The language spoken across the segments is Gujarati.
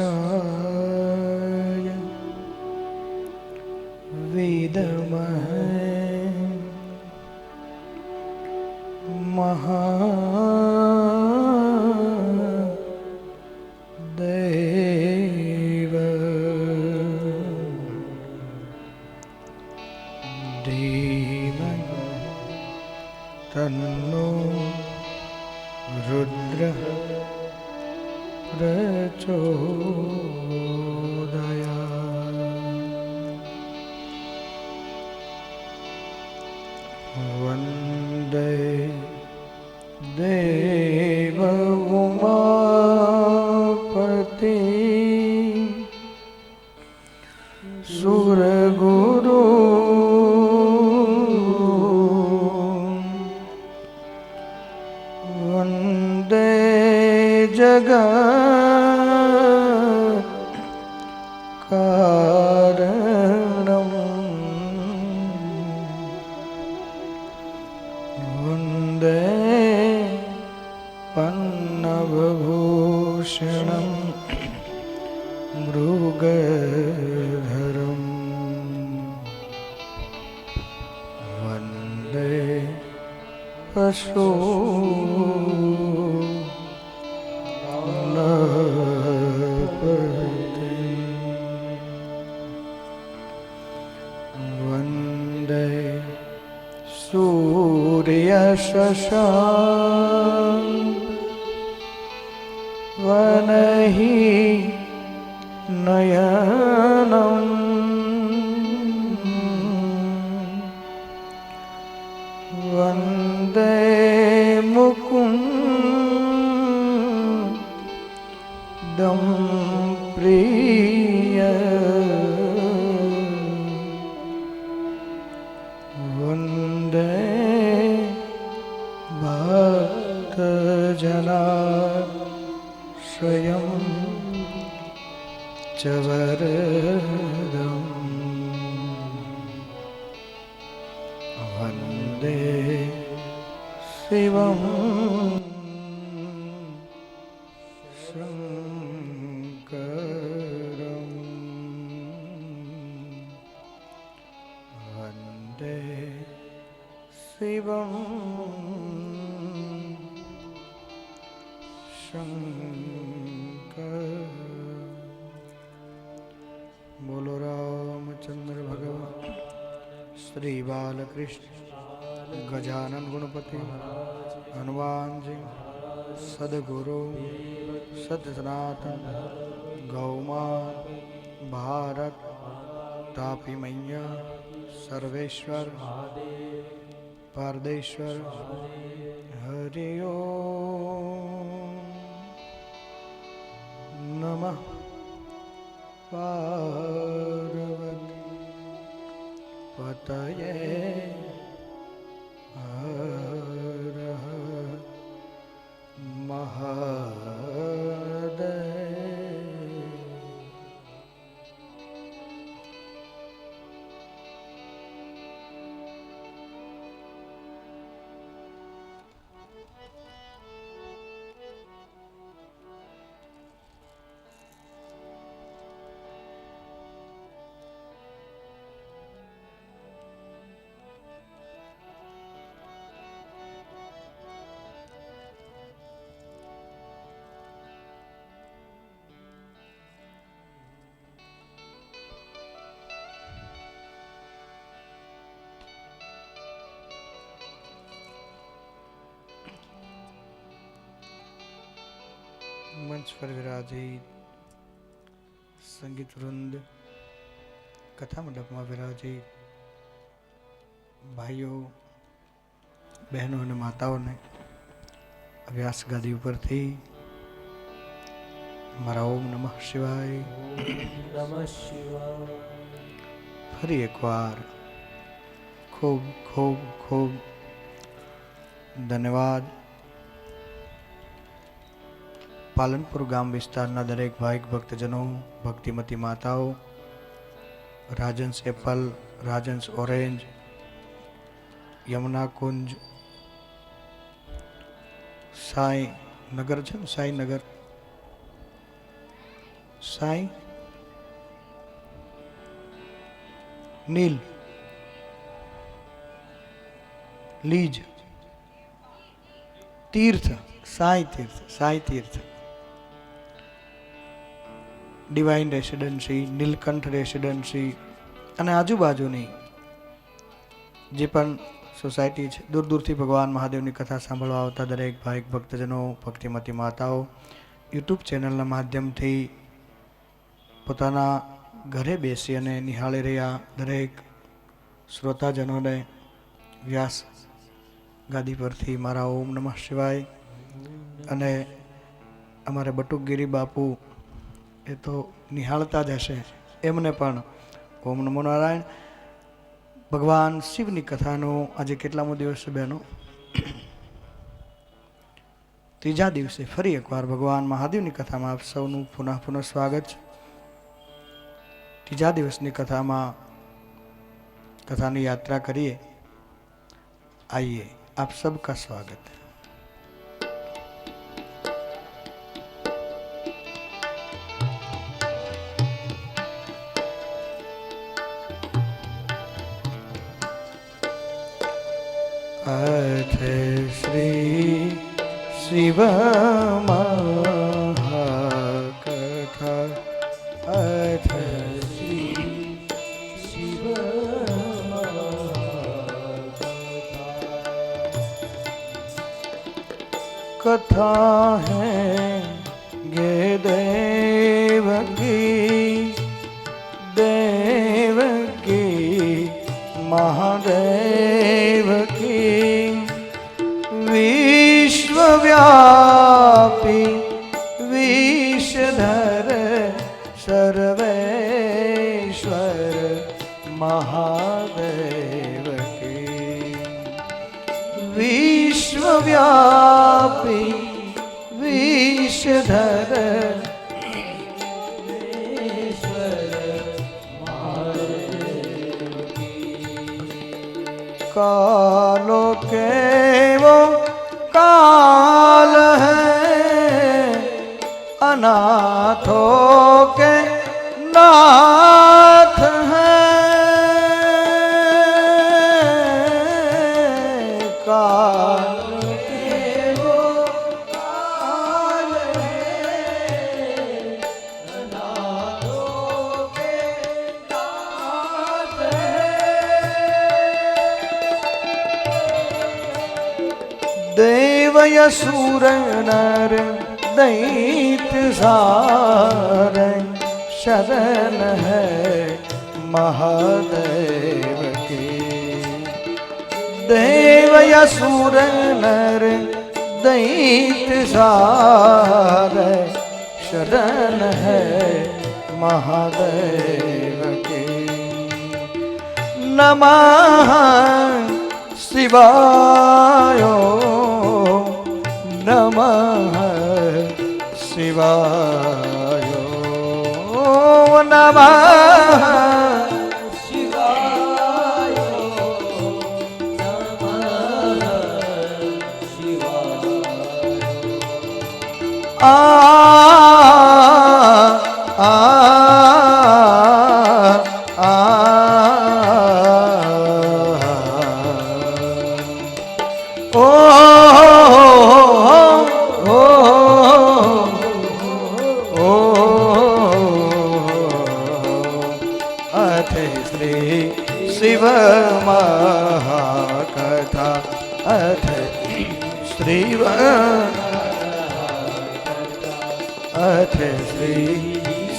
तत्पुरुषाय विद्महे महादेव धीमहि तन्नो रुद्रः प्रचोदयात्। वन्दे देवउमापति सुरगुरु वन्दे जगत् कारणम् वन्दे पन्नगभूषणं मृगधरम् वन्दे पशूनापते वन्दे सूर्यशशाङ्क वनहि नयनम् वन्दे मुकुन्दं प्रिय वन्दे भक्तजनाश्रयं च वरदम् वन्दे शिवं शङ्करम् वन्दे शिवं शङ्करम्। बोलो रामचंद्र भगवान श्री बालकृष्ण गजानन गुणपति हनुमान जी सदगुरु सत्य सनातन गौमां भारत तापी मैया सर्वेश्वर पारदेश्वर हरि ओम नमः पार्वती पतये हर हर महादेव। मंच पर विराजित संगीत वृंद, कथा मंडप में विराजित भाइयों बहनों और माताओं ने अभ्यास गादी पर थी मारा ओम नमः शिवाय नमः शिवाय। फरी एक बार खूब खूब खूब धन्यवाद। पालनपुर गाम विस्ताરના દરેક ભાઈક ભક્તજનો, ભક્તિમતી માતાઓ, રાજન્સ એપલ, રાજન્સ ઓરેન્જ, યમુના કુંજ, સાંઈ નગર છે ને, સાંઈ નગર, સાંઈ નીલ, લીજ, તીર્થ, સાંઈ તીર્થ, સાંઈ તીર્થ, ડિવાઇન રેસિડેન્સી, નીલકંઠ રેસિડેન્સી અને આજુબાજુની જે પણ સોસાયટી છે, દૂર દૂરથી ભગવાન મહાદેવની કથા સાંભળવા આવતા દરેક ભાવિક ભક્તજનો, ભક્તિમતી માતાઓ, યુટ્યુબ ચેનલના માધ્યમથી પોતાના ઘરે બેસી અને નિહાળી રહ્યા દરેક શ્રોતાજનોને વ્યાસ ગાદી પરથી મારા ઓમ નમઃ શિવાય. અને અમારે બટુકગીરી બાપુ એ તો નિહાળતા જ હશે, એમને પણ ઓમ નમો નારાયણ. ભગવાન શિવની કથાનો આજે કેટલામો દિવસ છે બહેનો? ત્રીજા દિવસે ફરી એકવાર ભગવાન મહાદેવની કથામાં આપ સૌનું પુનઃ સ્વાગત છે. ત્રીજા દિવસની કથામાં કથાની યાત્રા કરીએ. आइए, आप सबका स्वागत है. अथ श्री शिव महाकथा. अथ श्री शिव कथा है गे देवकी महादेव की विश्वव्यापी विषधर सर्वेश्वर महादेव की विश्वव्यापी विषधर कालो के वो काल है, अनाथों के नाथ हैं. काल के वो काल है, अनाथों के नाथ देव यसुर नर दैत्य सार शरण है महादेव की. देव यसुर नर दैत्य सार शरण है महादेव की. नमः शिवाय नमः शिवाय नमः शिवाय नमः शिवाय. आ आ शिव महाकथा. अथ श्री अथ श्री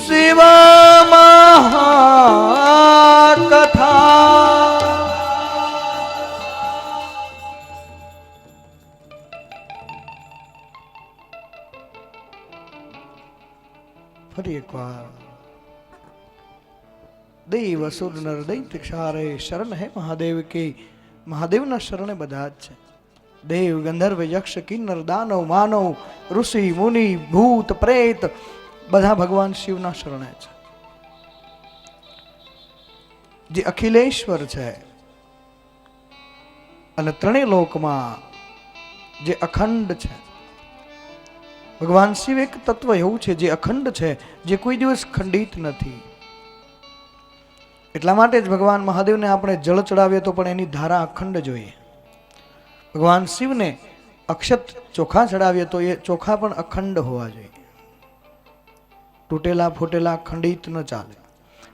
शिव महाकथा. ફરી એકવાર देव असुर नर दैत्य क्षारे शरण है महादेव की. महादेव ना शरणे બધા જ છે. देव गंधर्व यक्ष किन्नर दानव मानव ऋषि मुनि भूत प्रेत બધા ભગવાન શિવના શરણે છે. જે અખિલેશ્વર છે અને ત્રણેય લોકમાં જે અખંડ છે, ભગવાન શિવ એક તત્વ એવું છે જે અખંડ છે, જે કોઈ દિવસ ખંડિત નથી. એટલા માટે જ ભગવાન મહાદેવને આપણે જળ ચડાવીએ તો પણ એની ધારા અખંડ જોઈએ. ભગવાન શિવને અક્ષત ચોખા ચડાવીએ તો એ ચોખા પણ અખંડ હોવા જોઈએ, તૂટેલા ફૂટેલા ખંડિત ન ચાલે.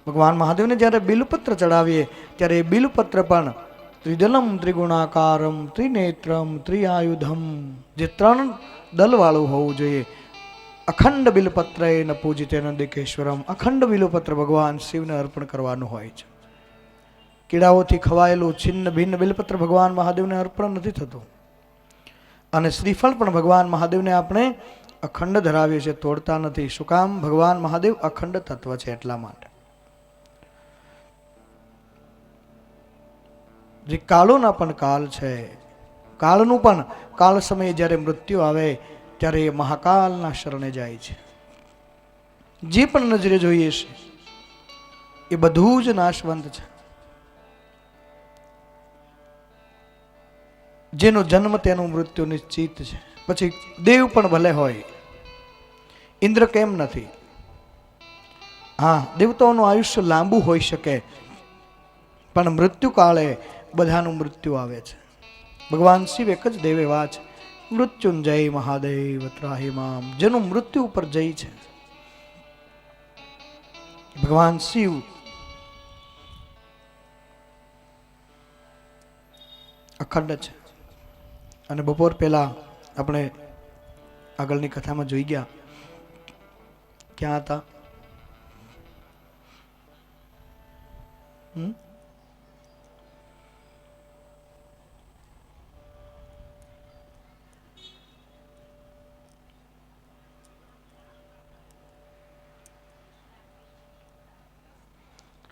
ભગવાન મહાદેવને જ્યારે બિલપત્ર ચડાવીએ ત્યારે એ બિલપત્ર પણ ત્રિદલમ ત્રિગુણાકારમ ત્રિનેત્રમ ત્રિઆયુધમ, જે ત્રણ દલવાળું હોવું જોઈએ. અખંડ બિલપત્ર ન પૂજિતેન દિકેશ્વરમ, અખંડ બિલપત્ર ભગવાન શિવને અર્પણ કરવાનું હોય છે. કીડાઓથી ખવાયેલું છિન્ન ભિન્ન બિલપત્ર ભગવાન મહાદેવને અર્પણ નથી થતું. અને શ્રીફળ પણ ભગવાન મહાદેવને આપણે અખંડ ધરાવીએ છીએ, તોડતા નથી. શું કામ? ભગવાન મહાદેવ અખંડ તત્વ છે એટલા માટે. જે કાળોના પણ કાળ છે, કાળનું પણ કાળ સમયે જ્યારે મૃત્યુ આવે ત્યારે એ મહાકાલના શરણે જાય છે. જે પણ નજરે જોઈએ છે એ બધું જ નાશવંત છે. જેનો જન્મ તેનું મૃત્યુ નિશ્ચિત છે. પછી દેવ પણ ભલે હોય, ઇન્દ્ર કેમ નથી? હા, દેવતાઓનું આયુષ્ય લાંબુ હોઈ શકે, પણ મૃત્યુ કાળે બધાનું મૃત્યુ આવે છે. ભગવાન શિવ એક જ દેવ એવા છે, મૃત્યુંજય મહાદેવ ત્રાહિમામ, જેનું મૃત્યુ ઉપર જય છે. ભગવાન શિવ અખંડ છે. અને બપોર પહેલા આપણે આગળની કથામાં જોઈ ગયા, ક્યાં હતા?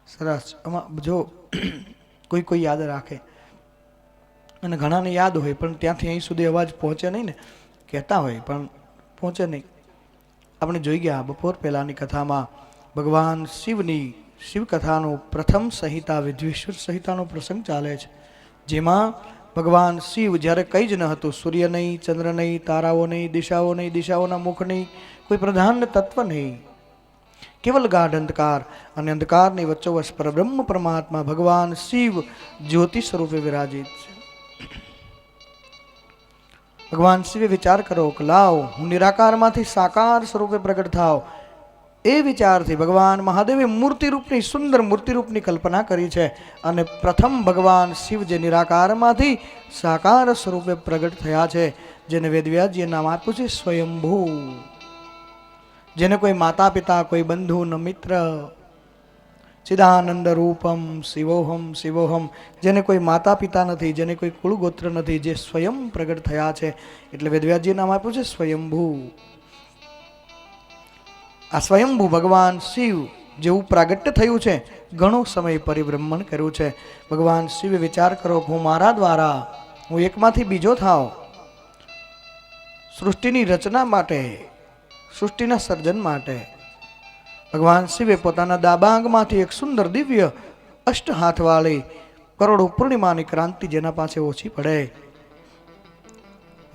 સરસ. આમાં જો કોઈ યાદ રાખે, અને ઘણાને યાદ હોય પણ ત્યાંથી અહીં સુધી અવાજ પહોંચે નહીં ને, કહેતા હોય પણ પહોંચે નહીં. આપણે જોઈ ગયા બપોર પહેલાની કથામાં ભગવાન શિવની શિવકથાનું પ્રથમ સંહિતા વિદ્વેશ્વર સંહિતાનો પ્રસંગ ચાલે છે, જેમાં ભગવાન શિવ જ્યારે કંઈ જ ન હતું, સૂર્ય નહીં, ચંદ્ર નહીં, તારાઓ નહીં, દિશાઓ નહીં, દિશાઓના મુખ નહીં, કોઈ પ્રધાન તત્વ નહીં, કેવલ ગાઢ અંધકાર, અને અંધકારની વચ્ચોવચ પરબ્રહ્મ પરમાત્મા ભગવાન શિવ જ્યોતિ સ્વરૂપે વિરાજિત છે. ભગવાન શિવે વિચાર કરો કે લાવ હું નિરાકારમાંથી સાકાર સ્વરૂપે પ્રગટ થાવ. એ વિચારથી ભગવાન મહાદેવે મૂર્તિરૂપની સુંદર મૂર્તિરૂપની કલ્પના કરી છે. અને પ્રથમ ભગવાન શિવ જે નિરાકારમાંથી સાકાર સ્વરૂપે પ્રગટ થયા છે, જેને વેદવ્યાસજીએ નામ આપ્યું છે સ્વયંભૂ. જેને કોઈ માતા પિતા, કોઈ બંધુ ન મિત્ર, ચિદાનંદ રૂપમ શિવોહમ શિવોહમ, જેને કોઈ માતા પિતા નથી, જેને કોઈ કુળગોત્ર નથી, જે સ્વયં પ્રગટ થયા છે, એટલે વેદવ્યાસજીએ નામ આપ્યું છે સ્વયંભૂ. આ સ્વયંભૂ ભગવાન શિવ જેવું પ્રાગટ્ય થયું છે, ઘણો સમય પરિભ્રમણ કર્યું છે. ભગવાન શિવે વિચાર કરો કે હું મારા દ્વારા હું એકમાંથી બીજો થાવ, સૃષ્ટિની રચના માટે, સૃષ્ટિના સર્જન માટે ભગવાન શિવે પોતાના દાબાંગમાંથી એક સુંદર દિવ્ય અષ્ટ હાથવાળી કરોડો પૂર્ણિમાની ક્રાંતિ જેના પાસે ઓછી પડે,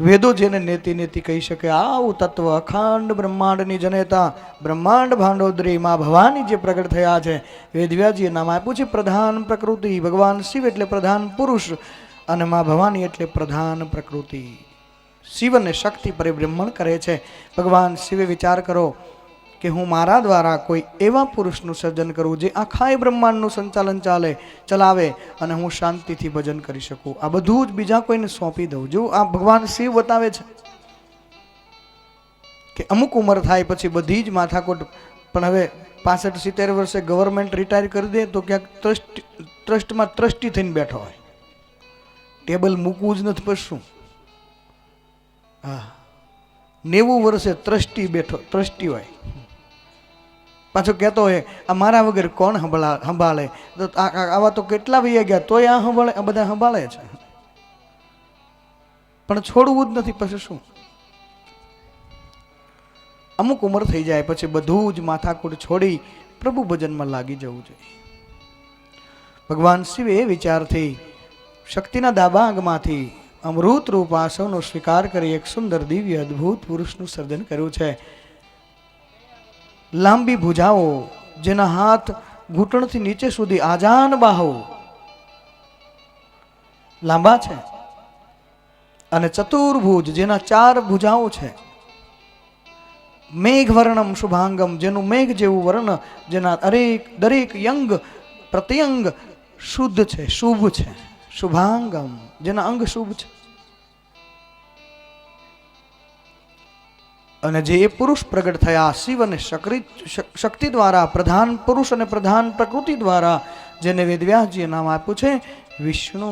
વેદો જેને નેતિ નેતિ કહી શકે, આવું તત્વ અખંડ બ્રહ્માંડની જનેતા બ્રહ્માંડ ભાંડોદરી માં ભવાની જે પ્રગટ થયા છે, વેદવ્યાસજીએ નામ આપ્યું છે પ્રધાન પ્રકૃતિ. ભગવાન શિવ એટલે પ્રધાન પુરુષ, અને માં ભવાની એટલે પ્રધાન પ્રકૃતિ. શિવ અને શક્તિ પરિભ્રમણ કરે છે. ભગવાન શિવે વિચાર કરો કે હું મારા દ્વારા કોઈ એવા પુરુષનું સર્જન કરું જે આખા બ્રહ્માંડનું સંચાલન ચલાવે અને હું શાંતિથી ભજન કરી શકું. આ બધું જ બીજા કોઈને સોંપી દઉં. જો આ ભગવાન શિવ બતાવે છે કે અમુક ઉંમર થાય પછી બધી જ માથાકોટ, પણ હવે 65-70 વર્ષે ગવર્મેન્ટ રિટાયર કરી દે તો ક્યાંક ટ્રસ્ટમાં ટ્રસ્ટી થઈને બેઠો હોય, ટેબલ મૂકવું જ નથી પછી. હા, 90 વર્ષે ટ્રસ્ટી બેઠો, ટ્રસ્ટી હોય, પાછો કહેતો હોય આ મારા વગર કોણ સંભાળે. તો આવા તો કેટલા વૈયા ગયા તોય આ સંભાળે, આ બધા સંભાળે છે, પણ છોડવું જ નથી. પછી શું? અમુક ઉંમર થઈ જાય પછી બધું જ માથાકૂટ છોડી પ્રભુ ભજનમાં લાગી જવું જોઈએ. ભગવાન શિવે એ વિચારથી શક્તિના દાબાંગમાંથી અમૃત રૂપ આસવનો સ્વીકાર કરી એક સુંદર દિવ્ય અદ્ભુત પુરુષનું સર્જન કર્યું છે. લાંબી ભુજાઓ, જેના હાથ ઘૂંટણથી નીચે સુધી આજાન બાહુ લાંબા છે, અને ચતુર્ભુજ, જેના 4 ભુજાઓ છે. મેઘ વર્ણમ શુભાંગમ, જેનું મેઘ જેવું વર્ણ, જેના દરેક અંગ પ્રત્યંગ શુદ્ધ છે, શુભ છે. શુભાંગમ, જેના અંગ શુભ છે. અને જે એ પુરુષ પ્રગટ થયા શિવ અને શક્તિ દ્વારા, પ્રધાન પુરુષ અને પ્રધાન પ્રકૃતિ દ્વારા, જેને વેદવ્યાસજીએ નામ આપ્યું છે વિષ્ણુ.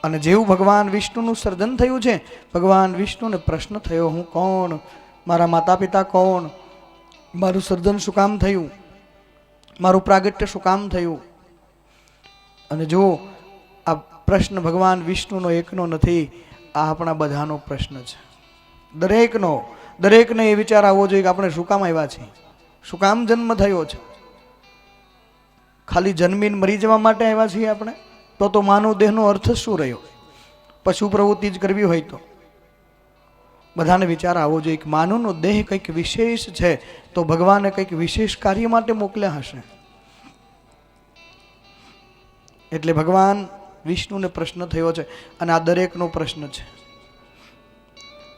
અને જેવું ભગવાન વિષ્ણુનું સર્જન થયું છે, ભગવાન વિષ્ણુને પ્રશ્ન થયો, હું કોણ, મારા માતા પિતા કોણ, મારું સર્જન શું કામ થયું, મારું પ્રાગટ્ય શું કામ થયું. અને જો આ પ્રશ્ન ભગવાન વિષ્ણુનો એકનો નથી, આ આપણા બધાનો પ્રશ્ન છે. દરેકને એ વિચાર આવવો જોઈએ કે આપણે શું કામ આવ્યા છીએ, શું કામ જન્મ થયો છે. ખાલી જન્મીને મરી જવા માટે આવ્યા છીએ આપણે? તો માનવ દેહનો અર્થ શું રહ્યો? પશુ પ્રવૃત્તિ જ કરવી હોય તો? બધાને વિચાર આવવો જોઈએ કે માનવનો દેહ કંઈક વિશેષ છે, તો ભગવાને કંઈક વિશેષ કાર્ય માટે મોકલ્યા હશે. એટલે ભગવાન વિષ્ણુને પ્રશ્ન થયો છે, અને આ દરેકનો પ્રશ્ન છે.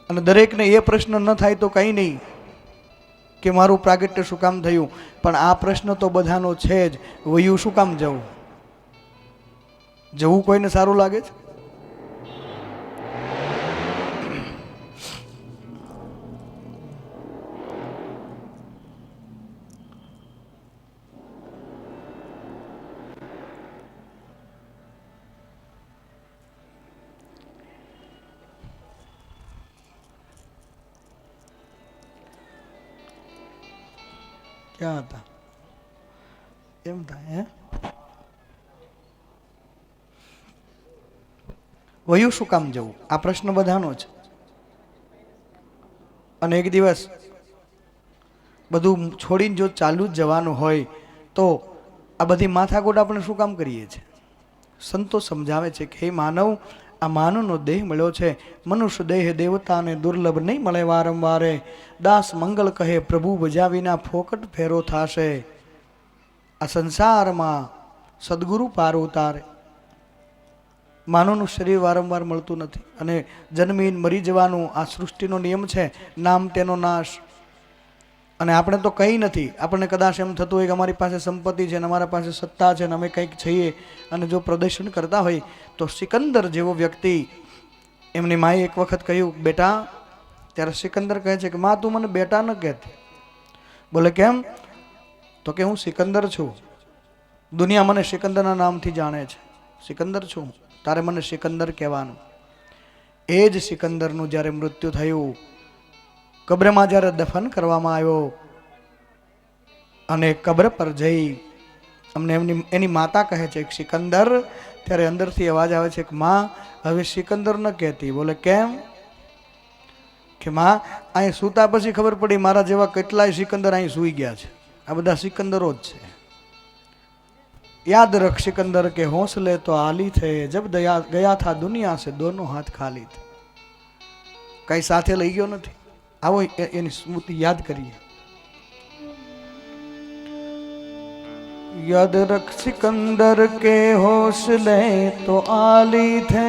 અને દરેકને એ પ્રશ્ન ન થાય તો કંઈ નહીં કે મારું પ્રાગટ્ય શું કામ થયું, પણ આ પ્રશ્ન તો બધાનો છે જ, વયું શું કામ જવું? જવું કોઈને સારું લાગે છે? ક્યાં હતા? એમ થાય હે? વયું શું કામ જવું? આ પ્રશ્ન બધાનો છે. અને એક દિવસ બધું છોડીને જો ચાલુ જ જવાનું હોય તો આ બધી માથાકૂટ આપણે શું કામ કરીએ છીએ? સંતો સમજાવે છે કે હે માનવ, આ માનવનો દેહ મળ્યો છે, મનુષ્ય દેહ દેવતાને દુર્લભ નહીં મળે વારંવારે. દાસ મંગળ કહે પ્રભુ બજાવીના ફોકટ ફેરો થાશે. આ સંસારમાં સદગુરુ પાર ઉતારે. માનવનું શરીર વારંવાર મળતું નથી, અને જન્મીને મરી જવાનું આ સૃષ્ટિનો નિયમ છે, નામ તેનો નાશ. અને આપણે તો કંઈ નથી. આપણને કદાચ એમ થતું હોય કે અમારી પાસે સંપત્તિ છે, ને અમારા પાસે સત્તા છે, ને અમે કંઈક છીએ, અને જો પ્રદર્શન કરતા હોય તો સિકંદર જેવો વ્યક્તિ, એમની માએ એક વખત કહ્યું બેટા, ત્યારે સિકંદર કહે છે કે માં તું મને બેટા ન કહેતી. બોલે કેમ? તો કે હું સિકંદર છું, દુનિયા મને સિકંદરના નામથી જાણે છે, સિકંદર છું, તારે મને સિકંદર કહેવાનું. એ જ સિકંદરનું જ્યારે મૃત્યુ થયું, કબ્રમાં જ્યારે દફન કરવામાં આવ્યો, અને કબ્ર પર જઈ અમને એની માતા કહે છે કે સિકંદર, ત્યારે અંદરથી અવાજ આવે છે કે માં હવે સિકંદર ન કહેતી. બોલે કેમ? કે માં અહીં સૂતા પછી ખબર પડી મારા જેવા કેટલાય સિકંદર અહીં સૂઈ ગયા છે, આ બધા સિકંદરો જ છે. याद रख सिकंदर के हौसले तो आली थे, जब गया था दुनिया से दोनों हाथ खाली थे. कई साथे लई गयो નથી. આવો એની સ્મૃતિ યાદ કરીએ. याद रख सिकंदर के हौसले तो आली थे,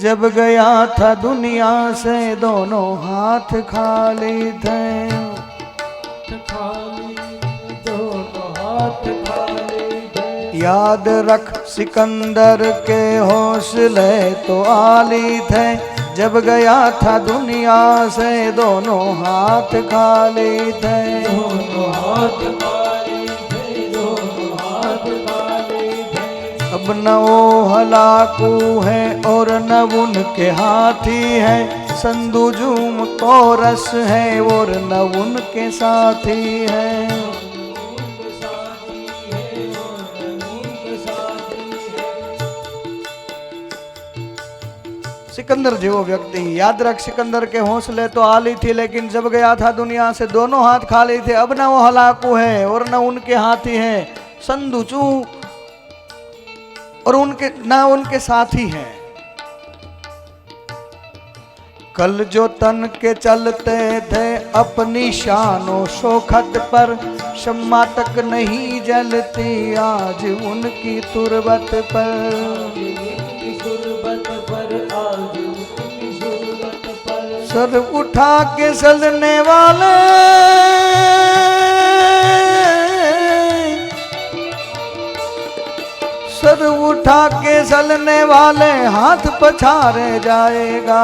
जब गया था दुनिया से दोनों हाथ खाली थे. याद रख सिकंदर के हौसले तो आली थे, जब गया था दुनिया से दोनों हाथ खाली थे. अब न वो हलाकू है और न उनके हाथी है, संदूजुम को रस है और न उनके साथी है. सिकंदर जेवो व्यक्ति, याद रख सिकंदर के हौसले तो आली थी, लेकिन जब गया था दुनिया से दोनों हाथ खाली थे. अब न वो हलाकू है और न उनके हाथी है, संदूचू और उनके ना उनके साथी हैं। कल जो तन के चलते थे अपनी शानो शोखत पर, शम्मा तक नहीं जलती आज उनकी तुरबत पर। गुरबत पर आज उनकी गुरबत पर, सर उठा के चलने वाले सर उठा के चलने वाले हाथ पछारे जाएगा।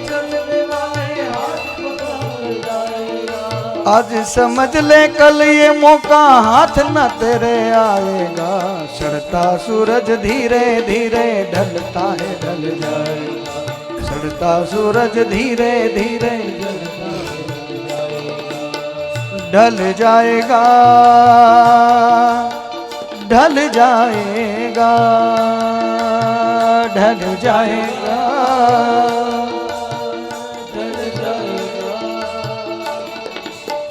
चलने वाले हाथ पकड़ जाएगा। आज समझ ले कल ये मौका हाथ न तेरे आएगा। सड़ता सूरज धीरे धीरे ढलता है ढल जाएगा। सड़ता सूरज धीरे धीरे ढल जाएगा। ढल जाएगा ढल जाएगा ढल जाएगा।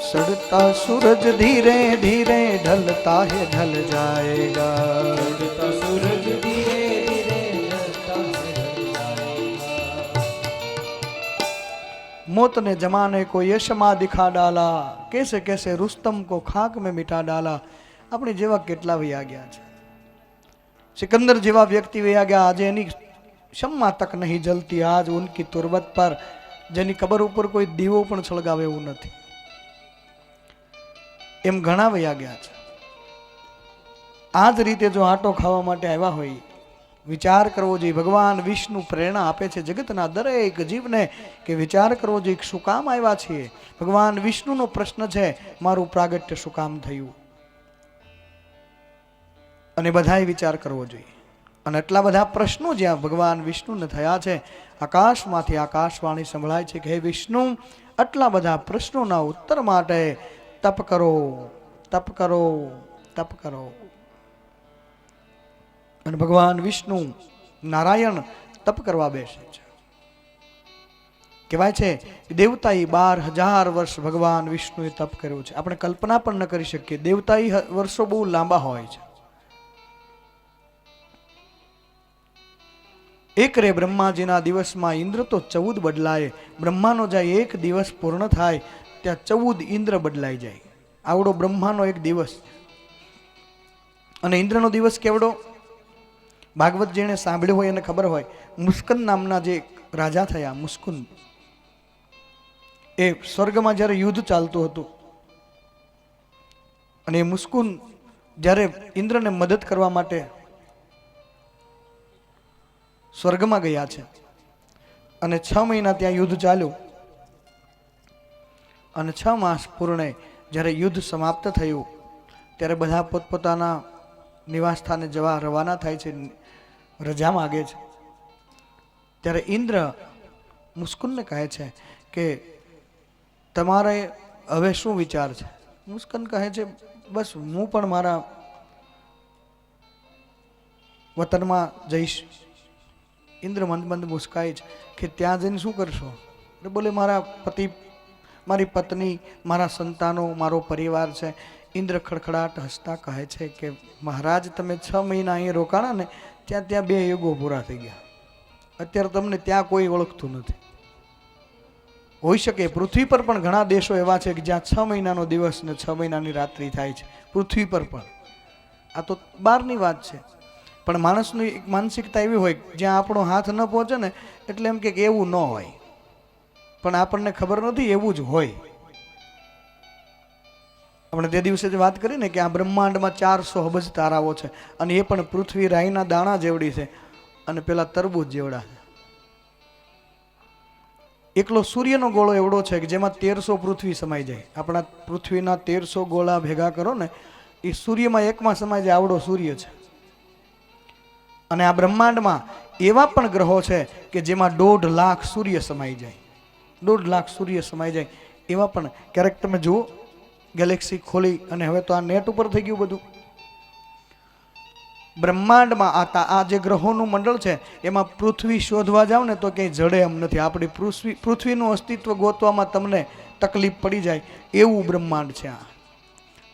सड़ता सूरज धीरे धीरे ढलता है ढल जाएगा। चढ़ता सूरज धीरे धीरे ढलता है ढल जाएगा। मौत ने जमाने को यशमा दिखा डाला, कैसे कैसे रुस्तम को खाक में मिटा डाला। આપણે જેવા કેટલા વયા ગયા છે। સિકંદર જેવા વ્યક્તિ વયા ગયા, આજે એની શમ્મા તક નહીં જલતી આજ ઉનકી તુરબત પર, જેની કબર ઉપર કોઈ દીવો પણ સળગાવે એવું નથી। એમ ઘણા વયા ગયા છે। આ જ રીતે જો આટો ખાવા માટે આવ્યા હોય, વિચાર કરવો જોઈએ। ભગવાન વિષ્ણુ પ્રેરણા આપે છે જગતના દરેક જીવને કે વિચાર કરવો જોઈએ શું કામ આવ્યા છીએ। ભગવાન વિષ્ણુનો પ્રશ્ન છે મારું પ્રાગટ્ય શું કામ થયું, અને બધાએ વિચાર કરવો જોઈએ। અને એટલા બધા પ્રશ્નો જ્યાં ભગવાન વિષ્ણુને થયા છે, આકાશમાંથી આકાશવાણી સંભળાય છે કે હે વિષ્ણુ, આટલા બધા પ્રશ્નોના ઉત્તર માટે તપ કરો તપ કરો તપ કરો। અને ભગવાન વિષ્ણુ નારાયણ તપ કરવા બેસે છે। કહેવાય છે દેવતાએ 12,000 વર્ષ ભગવાન વિષ્ણુએ તપ કર્યું છે। આપણે કલ્પના પણ ન કરી શકીએ, દેવતાએ વર્ષો બહુ લાંબા હોય છે। એક રે બ્રહ્માજીના દિવસમાં ઇન્દ્ર તો 14 બદલાય। બ્રહ્માનો જાય એક દિવસ પૂર્ણ થાય ત્યાં 14 ઇન્દ્ર બદલાઈ જાય। આવડો બ્રહ્માનો એક દિવસ, અને ઇન્દ્રનો દિવસ કેવડો? ભાગવત જેણે સાંભળ્યું હોય એને ખબર હોય, મુસ્કંદ નામના જે રાજા થયા, મુસ્કુંદ, એ સ્વર્ગમાં જ્યારે યુદ્ધ ચાલતું હતું, અને એ મુસ્કુંદ જ્યારે ઇન્દ્રને મદદ કરવા માટે સ્વર્ગમાં ગયા છે, અને 6 મહિના ત્યાં યુદ્ધ ચાલ્યું, અને 6 માસ પૂર્ણે જ્યારે યુદ્ધ સમાપ્ત થયું ત્યારે બધા પોતપોતાના નિવાસ સ્થાને જવા રવાના થાય છે, રજા માગે છે। ત્યારે ઇન્દ્ર મુસ્કુંદને કહે છે કે તમારે હવે શું વિચાર છે? મુસ્કુંદ કહે છે બસ હું પણ મારા વતનમાં જઈશ। ઇન્દ્ર મંદ મંદ મુસ્કાય છે કે ત્યાં જઈને શું કરશો? એટલે બોલે મારા પતિ, મારી પત્ની, મારા સંતાનો, મારો પરિવાર છે। ઇન્દ્ર ખડખડાટ હસતા કહે છે કે મહારાજ, તમે 6 મહિના અહીં રોકાણા ને ત્યાં 2 યુગો પૂરા થઈ ગયા। અત્યારે તમને ત્યાં કોઈ ઓળખતું નથી। હોઈ શકે પૃથ્વી પર પણ ઘણા દેશો એવા છે કે જ્યાં 6 મહિનાનો દિવસ ને 6 મહિનાની રાત્રિ થાય છે, પૃથ્વી પર પણ। આ તો બહારની વાત છે, પણ માણસની એક માનસિકતા એવી હોય જ્યાં આપણો હાથ ન પહોંચે ને એટલે એમ કે એવું ન હોય, પણ આપણને ખબર નથી એવું જ હોય। આપણે તે દિવસે જે વાત કરી ને કે આ બ્રહ્માંડમાં 400 અબજ તારાઓ છે, અને એ પણ પૃથ્વી રાઈના દાણા જેવડી છે, અને પેલા તરબૂચ જેવડા છે। એકલો સૂર્યનો ગોળો એવડો છે કે જેમાં 1300 પૃથ્વી સમાઈ જાય। આપણા પૃથ્વીના 1300 ગોળા ભેગા કરો ને એ સૂર્યમાં એકમાં સમાઈ જાય, આવડો સૂર્ય છે। અને આ બ્રહ્માંડમાં એવા પણ ગ્રહો છે કે જેમાં 1.5 લાખ સૂર્ય સમાઈ જાય, 1.5 લાખ સૂર્ય સમાઈ જાય એવા પણ। ક્યારેક તમે જુઓ ગેલેક્સી ખોલી, અને હવે તો આ નેટ ઉપર થઈ ગયું બધું। બ્રહ્માંડમાં આ જે ગ્રહોનું મંડળ છે એમાં પૃથ્વી શોધવા જાવ ને તો ક્યાંય જડે એમ નથી। આપણી પૃથ્વીનું અસ્તિત્વ ગોતવામાં તમને તકલીફ પડી જાય એવું બ્રહ્માંડ છે આ।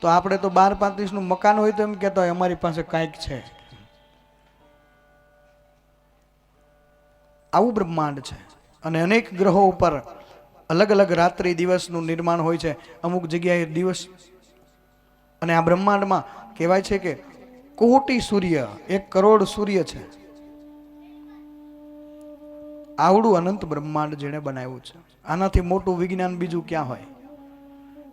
તો આપણે તો 12-35નું મકાન હોય તો એમ કહેતા હોય અમારી પાસે કાંઈક છે, આવું બ્રહ્માંડ છે. અને અનેક ગ્રહો ઉપર અલગ અલગ રાત્રિ દિવસનું નિર્માણ હોય છે. અમુક જગ્યાએ દિવસ, અને આ બ્રહ્માંડમાં કહેવાય છે કે કોટી સૂર્ય, 1 કરોડ સૂર્ય છે. આવડું અનંત બ્રહ્માંડ જેણે બનાવ્યું છે, આનાથી મોટું વિજ્ઞાન બીજું ક્યાં હોય?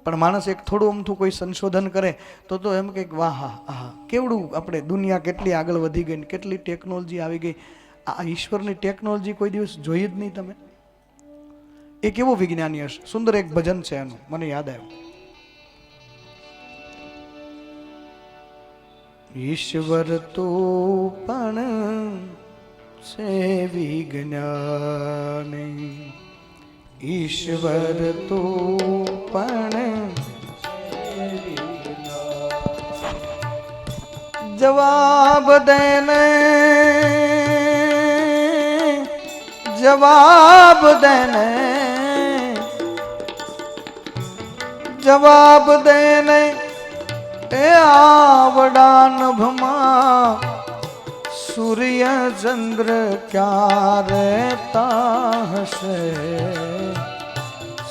પણ માણસ એક થોડું અમથું કોઈ સંશોધન કરે તો એમ કે વાહ હા, કેવડું આપણે દુનિયા કેટલી આગળ વધી ગઈ, કેટલી ટેકનોલોજી આવી ગઈ. આ ઈશ્વરની ટેકનોલોજી કોઈ દિવસ જોઈ જ નહીં તમે. એ કેવો વિજ્ઞાની હશે. સુંદર એક ભજન છે એનું, મને યાદ આવ્યું. ઈશ્વર તો પણ છે વિજ્ઞાની, ઈશ્વર તો પણ જવાબ દેને, જવાબ દેને, જવાબ દેને એ આવડા નભમાં સૂર્ય ચંદ્ર ક્યાં રહેતા હશે,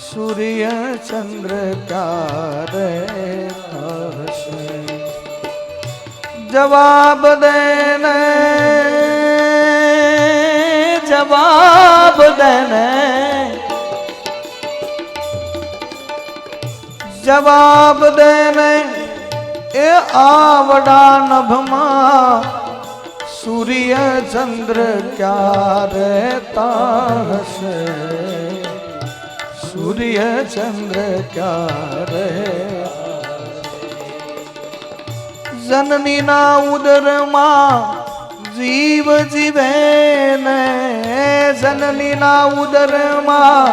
સૂર્ય ચંદ્ર ક્યાં રહેતા હશે. જવાબ દેને, જવાબ દેને, જવાબ દેને એ આવડા નભમાં સૂર્ય ચંદ્ર ક્યાં રહેતા હશે, સૂર્ય ચંદ્ર ક્યાં રહેતા. જનનીના ઉદરમાં જીવ જીવે ને, જનનીના ઉદરમાં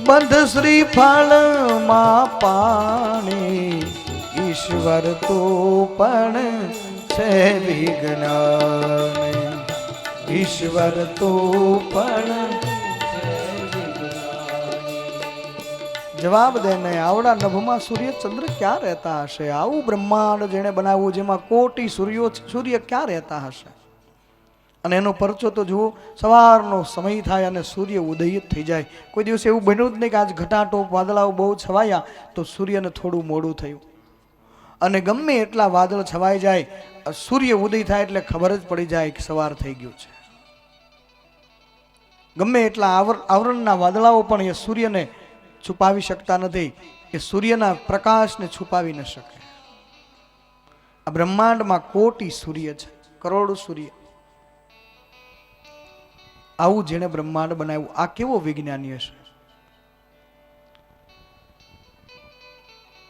બંધ શ્રીફળમાં પાણી, ઈશ્વર તો પણ છે વિજ્ઞાની, ઈશ્વર તો પણ. જવાબ દેને આવડા નભમાં સૂર્ય ચંદ્ર ક્યાં રહેતા હશે. આવું બ્રહ્માંડ જેણે બનાવ્યું, જેમાં કોટી સૂર્ય ક્યાં રહેતા હશે. અને એનો પરચો તો જુઓ, સવારનો સમય થાય અને સૂર્ય ઉદય થઈ જાય. કોઈ દિવસ એવું બન્યું જ નહીં કે આજ ઘટાટોપ વાદળાઓ બહુ છવાયા તો સૂર્યને થોડું મોડું થયું. અને ગમે એટલા વાદળ છવાઈ જાય, સૂર્ય ઉદય થાય એટલે ખબર જ પડી જાય કે સવાર થઈ ગયું છે. ગમે એટલા આવરણના વાદળાઓ પણ એ સૂર્યને છુપાવી શકતા નથી, એ સૂર્યના પ્રકાશને છુપાવી ન શકે. આ બ્રહ્માંડમાં કોટી સૂર્ય છે, કરોડો સૂર્ય. આવું જેણે બ્રહ્માંડ બનાવ્યું, આ કેવો વિજ્ઞાની હશે.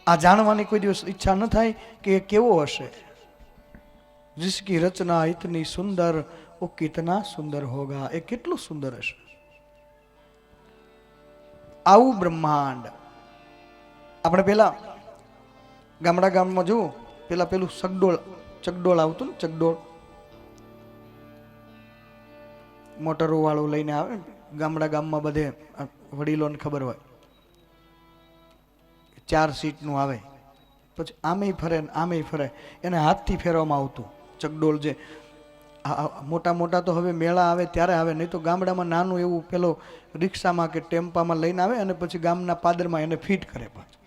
આ જાણવાની કોઈ દિવસ ઈચ્છા ન થાય કે એ કેવો હશે. जिसकी रचना इतनी सुंदर वो कितना सुंदर होगा. એ કેટલું સુંદર હશે. આવું બ્રહ્માંડ. આપણે પેલા ગામમાં જુઓ, પેલા પેલું ચકડોળ આવતું ને, ચકડોળ મોટરો વાળું લઈને આવે. ગામમાં બધે વડીલોને ખબર હોય, 4 સીટનું આવે, પછી આમેય ફરે ને આમેય ફરે. એને હાથથી ફેરવામાં આવતું ચકડોળ. જે મોટા તો હવે મેળા આવે ત્યારે આવે, નહીં તો ગામડામાં નાનું એવું પેલો રિક્ષામાં કે ટેમ્પામાં લઈને આવે અને પછી ગામના પાદરમાં એને ફિટ કરે પાછું.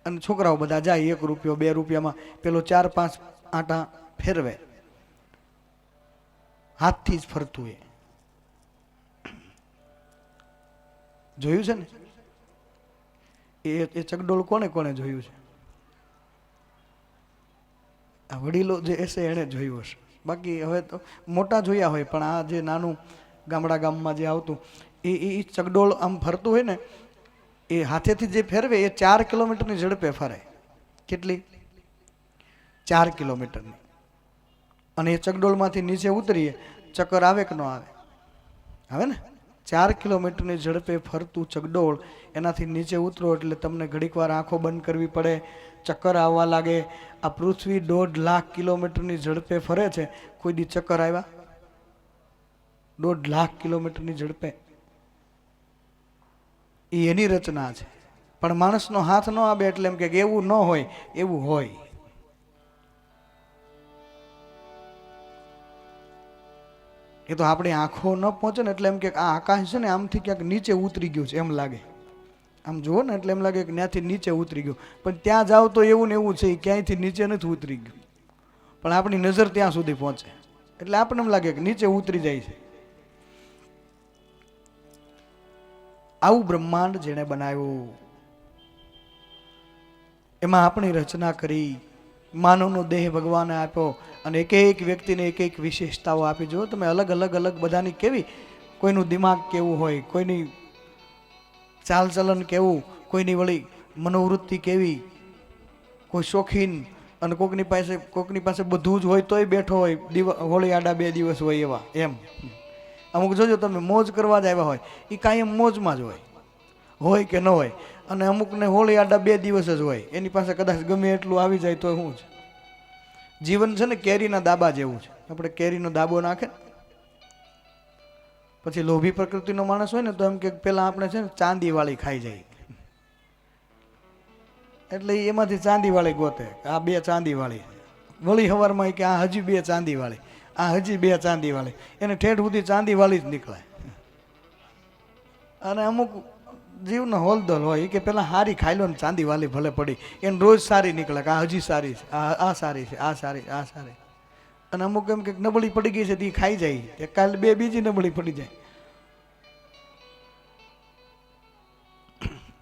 અને છોકરાઓ બધા જાય, 1 રૂપિયો 2 રૂપિયામાં પેલો 4-5 આંટા ફેરવે. હાથથી જ ફરતું. એ જોયું છે ને? એ ચકડોળ કોને જોયું છે? આ વડીલો જે હશે એને જોયું હશે. બાકી હવે તો મોટા જોયા હોય, પણ આ જે નાનું ગામમાં જે આવતું એ ચકડોળ આમ ફરતું હોય ને, એ હાથેથી જે ફેરવે એ 4 કિલોમીટરની ઝડપે ફરે. કેટલી? 4 કિલોમીટરની. અને એ ચકડોળમાંથી નીચે ઉતરીએ, ચક્કર આવે કે ન આવે? આવે ને. 4 કિલોમીટરની ઝડપે ફરતું ચકડોળ, એનાથી નીચે ઉતરો એટલે તમને ઘડીક વાર આંખો બંધ કરવી પડે, ચક્કર આવવા લાગે. આ પૃથ્વી 1.5 લાખ કિલોમીટરની ઝડપે ફરે છે. કોઈ દી ચક્કર આવ્યા? 1.5 લાખ કિલોમીટરની ઝડપે. એ એની રચના છે. પણ માણસનો હાથ ન આવે એટલે એમ કે એવું ન હોય, એવું હોય. એ તો આપણી આંખો ન પહોંચે ને એટલે એમ કે આ આકાશ છે ને આમથી ક્યાંક નીચે ઉતરી ગયું છે એમ લાગે. આમ જુઓ ને એટલે એમ લાગે કે ત્યાંથી નીચે ઉતરી ગયું, પણ ત્યાં જાઓ તો એવું ને એવું છે, એ ક્યાંયથી નીચે નથી ઉતરી ગયું, પણ આપણી નજર ત્યાં સુધી પહોંચે એટલે આપણને એમ લાગે કે નીચે ઉતરી જાય છે. આવું બ્રહ્માંડ જેણે બનાવ્યું, એમાં આપણી રચના કરી, માનવનો દેહ ભગવાને આપ્યો અને એક એક વ્યક્તિને એક એક વિશેષતાઓ આપી. જો તમે અલગ અલગ અલગ બધાની કેવી, કોઈનું દિમાગ કેવું હોય, કોઈની ચાલચલન કેવું, કોઈની વળી મનોવૃત્તિ કેવી, કોઈ શોખીન અને કોકની પાસે બધું જ હોય તોય બેઠો હોય, હોળી આડા 2 દિવસ હોય એવા. એમ અમુક જોજો તમે મોજ કરવા જ આવ્યા હોય, એ કાયમ મોજમાં જ હોય કે ન હોય, અને અમુકને હોળી આડા 2 દિવસ જ હોય, એની પાસે કદાચ ગમે એટલું આવી જાય તો શું છે. જીવન છે ને કેરીના દાબા જેવું છે. આપણે કેરીનો દાબો નાખે પછી લોભી પ્રકૃતિનો માણસ હોય ને તો એમ કે પેલા આપણે છે ને ચાંદીવાળી ખાઈ જાય, એટલે એમાંથી ચાંદીવાળી ગોતે, આ 2 ચાંદીવાળી, વળી સવારમાં કે આ હજી 2 ચાંદીવાળી, આ હજી 2 ચાંદીવાળી, એને ઠેઠ સુધી ચાંદીવાળી જ નીકળે. અને અમુક જીવનો હોલદોલ હોય કે પેલા હારી ખાઈ લો ને ચાંદીવાળી ભલે પડી, એને રોજ સારી નીકળે કે આ હજી સારી છે, આ સારી છે, આ સારી, આ સારી. અને અમુક એમ કે નબળી પડી ગઈ છે તે ખાઈ જાય, કાલે 2 બીજી નબળી પડી જાય.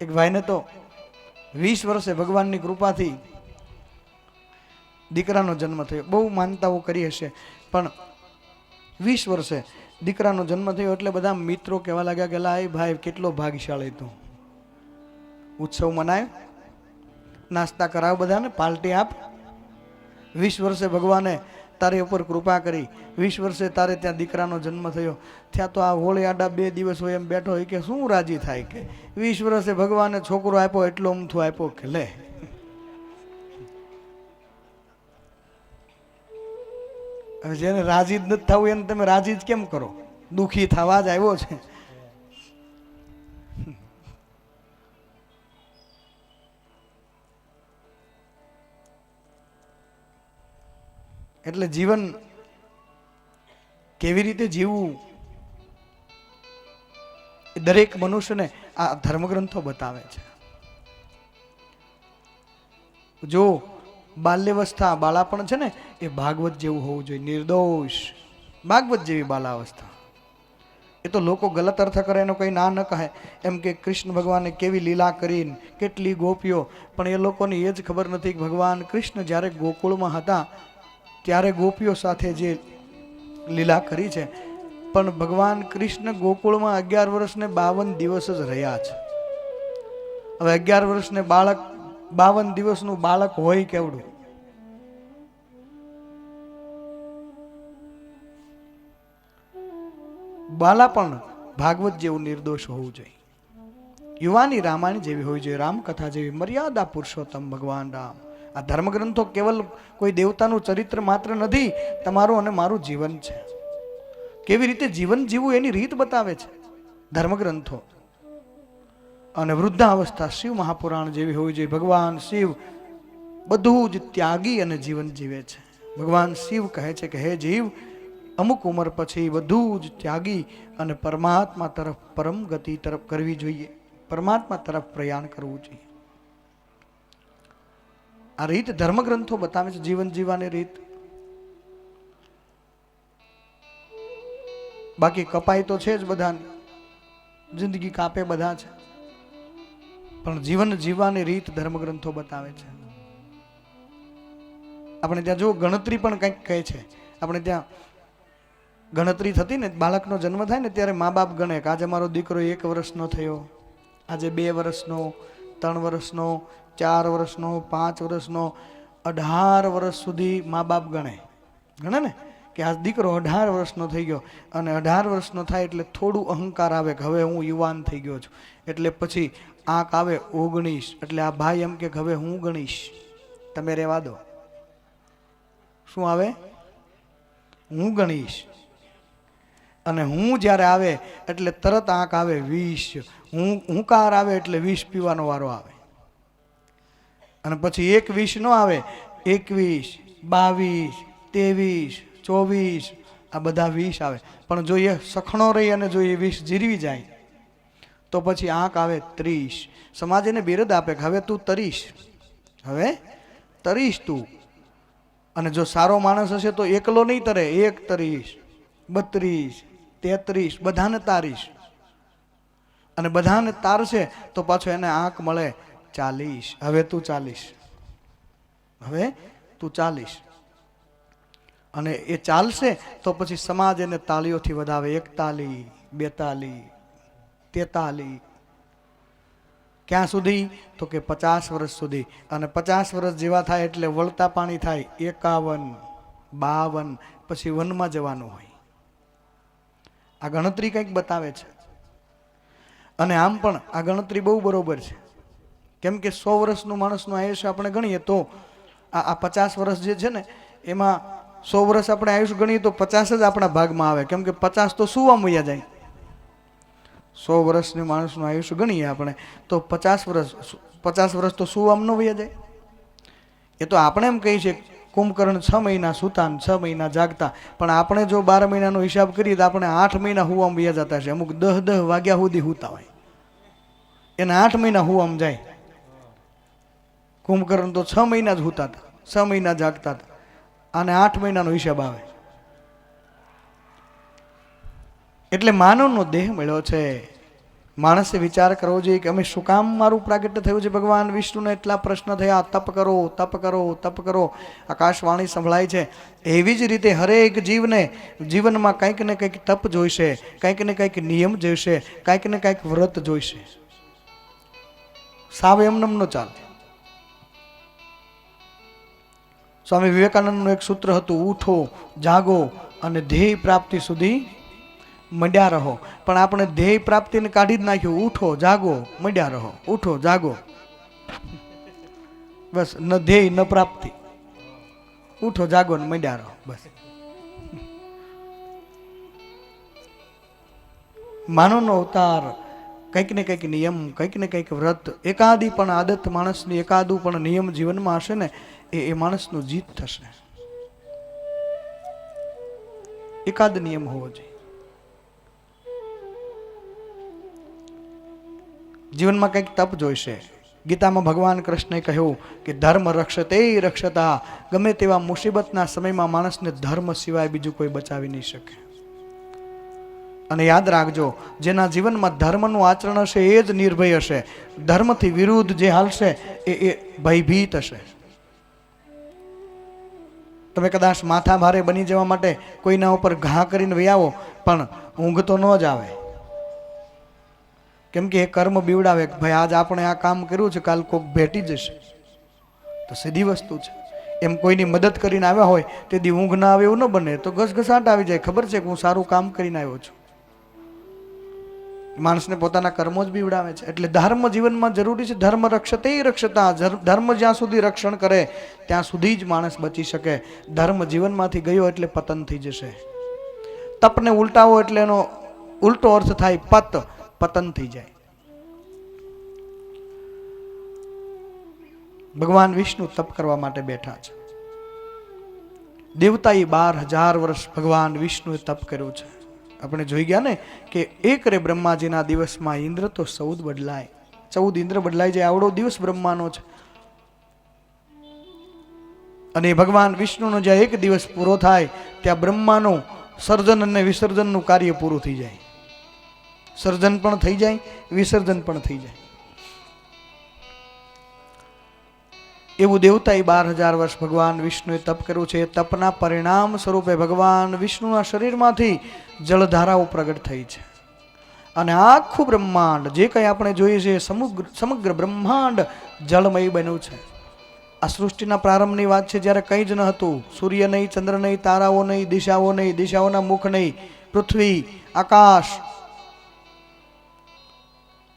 એક ભાઈને તો 20 વર્ષે ભગવાનની કૃપાથી દીકરાનો જન્મ થયો. બહુ માનતાઓ કરી હશે, પણ 20 વર્ષે દીકરાનો જન્મ થયો એટલે બધા મિત્રો કહેવા લાગ્યા કે લા ભાઈ કેટલો ભાગ્યશાળી તું, ઉત્સવ મનાય, નાસ્તા કરાવ, બધાને પાર્ટી આપ. 20 વર્ષે ભગવાને તારી ઉપર કૃપા કરી, 20 વર્ષે તારે ત્યાં દીકરાનો જન્મ થયો. ત્યાં તો આ હોળી આડા 2 દિવસ હોય એમ બેઠો હોય કે શું રાજી થાય કે 20 વર્ષે ભગવાને છોકરો આપ્યો એટલો અમથું આપ્યો કે લે. હવે જેને રાજી જ નથી થવું એને તમે રાજી જ કેમ કરો? દુઃખી થવા જ આવ્યો છે. એટલે જીવન કેવી રીતે જીવવું એ દરેક મનુષ્યને આ ધર્મગ્રંથો બતાવે છે. જો બાલ્યવસ્થા, બાળાપણ છે ને એ ભાગવત જેવું હોવું જોઈએ, નિર્દોષ ભાગવત જેવી બાલાવસ્થા. એ તો લોકો ગલત અર્થ કરે એનો કંઈ ના ન કહે, એમ કે કૃષ્ણ ભગવાને કેવી લીલા કરીને, કેટલી ગોપીઓ, પણ એ લોકોને એ જ ખબર નથી કે ભગવાન કૃષ્ણ જ્યારે ગોકુળમાં હતા ત્યારે ગોપીઓ સાથે જે લીલા કરી છે, પણ ભગવાન કૃષ્ણ ગોકુળમાં 11 વર્ષ ને 52 દિવસ જ રહ્યા છે. હવે 11 વર્ષ ને 52 દિવસનું બાળક હોય કેવડું? બાલાપણ ભાગવત જેવું નિર્દોષ હોવું જોઈએ, યુવાની રામાયણ જેવી હોવી જોઈએ, રામકથા જેવી, મર્યાદા પુરુષોત્તમ ભગવાન રામ. આ ધર્મગ્રંથો કેવલ કોઈ દેવતાનું ચરિત્ર માત્ર નથી, તમારું અને મારું જીવન છે. કેવી રીતે જીવન જીવવું એની રીત બતાવે છે ધર્મગ્રંથો. અને વૃદ્ધાવસ્થા શિવ મહાપુરાણ જેવી હોવી જોઈએ. ભગવાન શિવ બધું જ ત્યાગી અને જીવન જીવે છે. ભગવાન શિવ કહે છે કે હે જીવ, અમુક ઉંમર પછી બધું જ ત્યાગી અને પરમાત્મા તરફ, પરમ ગતિ તરફ કરવી જોઈએ, પરમાત્મા તરફ પ્રયાણ કરવું જોઈએ. આ રીત ધર્મગ્રંથો બતાવે છે, જીવન જીવવાની રીત. બાકી કપાઈ તો છે જ બધાની, જિંદગી કાપે બધા છે, પણ જીવન જીવવાની રીત ધર્મગ્રંથો બતાવે છે. આપણે ત્યાં જો ગણતરી પણ કંઈક કહે છે. આપણે ત્યાં ગણતરી થતી ને, બાળકનો જન્મ થાય ને ત્યારે મા બાપ ગણે કે આજે મારો દીકરો 1 વર્ષનો થયો, આજે 2 વર્ષનો, 3 વર્ષનો, 4 વર્ષનો, 5 વર્ષનો, 18 વર્ષ સુધી મા બાપ ગણે ને કે આ દીકરો 18 વર્ષનો થઈ ગયો. અને 18 વર્ષનો થાય એટલે થોડું અહંકાર આવે કે હવે હું યુવાન થઈ ગયો છું, એટલે પછી આંક આવે 19, એટલે આ ભાઈ એમ કે હવે હું ગણીશ, તમે રહેવા દો. શું આવે? હું ગણીશ. અને હું જ્યારે આવે એટલે તરત આંક આવે 20, હુંકાર આવે એટલે 20 પીવાનો વારો આવે. અને પછી 21 નો આવે, 21, 22, 23, 24, આ બધા વિષ આવે. પણ જો એ સખણો રહી અને જો એ વિષ જીરવી જાય તો પછી આંક આવે 30. સમાજ એને બિરદ આપે કે હવે તું તરીશ, હવે તરીશ તું. અને જો સારો માણસ હશે તો એકલો નહીં તરે, 1 તરીશ, 32, 33, બધાને તારીશ. અને બધાને તારશે તો પાછો એને આંક મળે 40. હવે તું 40, હવે તું 40. અને એ ચાલશે તો પછી સમાજ એને તાળીઓથી વધાવે. 41, 42, 43. ક્યાં સુધી? તો કે 50 વર્ષ સુધી. અને 50 વર્ષ જેવા થાય એટલે વળતા પાણી થાય 51, 52, પછી વનમાં જવાનું હોય. આ ગણતરી કંઈક બતાવે છે. અને આમ પણ આ ગણતરી બહુ બરોબર છે. કેમ કે 100 વર્ષનું માણસનું આયુષ્ય આપણે ગણીએ તો આ 50 વર્ષ જે છે ને એમાં 100 વર્ષ આપણે આયુષ્ય ગણીએ તો 50 જ આપણા ભાગમાં આવે. કેમ કે 50 તો સુવા મૂયા જાય. 100 વર્ષની માણસનું આયુષ્ય ગણીએ આપણે તો 50 વર્ષ તો સુવામ ન વયા જાય. એ તો આપણે એમ કહીએ છીએ કુંભકર્ણ 6 મહિના સૂતા ને 6 મહિના જાગતા. પણ આપણે જો 12 મહિનાનો હિસાબ કરીએ તો આપણે 8 મહિના હુવામ વયા જતા છે. અમુક 10 વાગ્યા સુધી હુતા હોય, એને 8 મહિના હુવામ જાય. કુંભકર્ણ તો 6 મહિના જ હુતા હતા, 6 મહિના જાગતા હતા. આને 8 મહિનાનો હિસાબ આવે. એટલે માનવનો દેહ મળ્યો છે. માણસે વિચાર કરવો જોઈએ કે અમે શું કામ મારું પ્રાગટ્ય થયું છે. ભગવાન વિષ્ણુને એટલા પ્રશ્ન થયા, તપ કરો, તપ કરો, તપ કરો. આકાશવાણી સંભળાય છે. એવી જ રીતે હરેક જીવને જીવનમાં કંઈક ને કંઈક તપ જોઈશે, કંઈક ને કંઈક નિયમ જોઈશે, કંઈક ને કંઈક વ્રત જોઈશે. સાવ એમનેમ ન ચાલે. સ્વામી વિવેકાનંદનું એક સૂત્ર હતું, ઉઠો, જાગો અને ધ્યેય પ્રાપ્તિ સુધી મંડ્યા રહો. પણ આપણે ધ્યેય પ્રાપ્તિને કાઢી જ નાખ્યું. ઉઠો, જાગો, મંડ્યા રહો, ઉઠો, જાગો, બસ. ન ધ્યેય ન પ્રાપ્તિ. ઉઠો, જાગો ને મંડ્યા રહો, બસ. માનવનો અવતાર કંઈક ને કંઈક નિયમ, કંઈક ને કંઈક વ્રત, એકાદી પણ આદત માણસની, એકાદું પણ નિયમ જીવનમાં હશે ને એ માણસનું જીત થશે. એકાદ નિયમ હોવો જોઈએ જીવનમાં. કંઈક તપ જોઈશે. ગીતામાં ભગવાન કૃષ્ણએ કહ્યું કે ધર્મ રક્ષતે રક્ષતા. ગમે તેવા મુસીબતના સમયમાં માણસને ધર્મ સિવાય બીજું કોઈ બચાવી નહીં શકે. અને યાદ રાખજો, જેના જીવનમાં ધર્મનું આચરણ હશે એ જ નિર્ભય હશે. ધર્મથી વિરુદ્ધ જે હાલશે એ ભયભીત હશે. તમે કદાચ માથા ભારે બની જવા માટે કોઈના ઉપર ઘા કરીને વહી આવો, પણ ઊંઘ તો ન જ આવે. કેમ કે એ કર્મ બીવડાવે કે ભાઈ આજ આપણે આ કામ કર્યું છે, કાલ કોક ભેટી જશે. તો સીધી વસ્તુ છે. એમ કોઈની મદદ કરીને આવ્યા હોય તેથી ઊંઘ ના આવે એવું ન બને. તો ઘસઘસાટ આવી જાય. ખબર છે કે હું સારું કામ કરીને આવ્યો છું. માણસને પોતાના કર્મો જ બીવડાવે છે. એટલે ધર્મ જીવનમાં જરૂરી છે. ધર્મ રક્ષતે રક્ષતા. ધર્મ જ્યાં સુધી રક્ષણ કરે ત્યાં સુધી જ માણસ બચી શકે. ધર્મ જીવનમાંથી ગયો એટલે પતન થઈ જશે. તપને ઉલટાવો એટલે એનો ઉલટો અર્થ થાય પતન થઈ જાય. ભગવાન વિષ્ણુ તપ કરવા માટે બેઠા છે. દેવતાએ 12,000 વર્ષ ભગવાન વિષ્ણુએ તપ કર્યું છે. આપણે જોઈ ગયા ને કે એક રે બ્રહ્માજીના દિવસમાં ઇન્દ્ર તો 14 બદલાય. 14 ઇન્દ્ર બદલાઈ જાય. આવડો દિવસ બ્રહ્માનો છે. અને ભગવાન વિષ્ણુનો જ્યાં એક દિવસ પૂરો થાય ત્યાં બ્રહ્માનું સર્જન અને વિસર્જનનું કાર્ય પૂરું થઈ જાય. સર્જન પણ થઈ જાય, વિસર્જન પણ થઈ જાય. એવું દેવતાએ 12,000 વર્ષ ભગવાન વિષ્ણુએ તપ કર્યું છે. તપના પરિણામ સ્વરૂપે ભગવાન વિષ્ણુના શરીરમાંથી જળધારાઓ પ્રગટ થઈ છે. અને આખું બ્રહ્માંડ જે કંઈ આપણે જોઈએ છે સમગ્ર બ્રહ્માંડ જળમય બન્યું છે. આ સૃષ્ટિના પ્રારંભની વાત છે, જ્યારે કંઈ જ ન હતું. સૂર્ય નહીં, ચંદ્ર નહીં, તારાઓ નહીં, દિશાઓ નહીં, દિશાઓના મુખ નહીં, પૃથ્વી, આકાશ,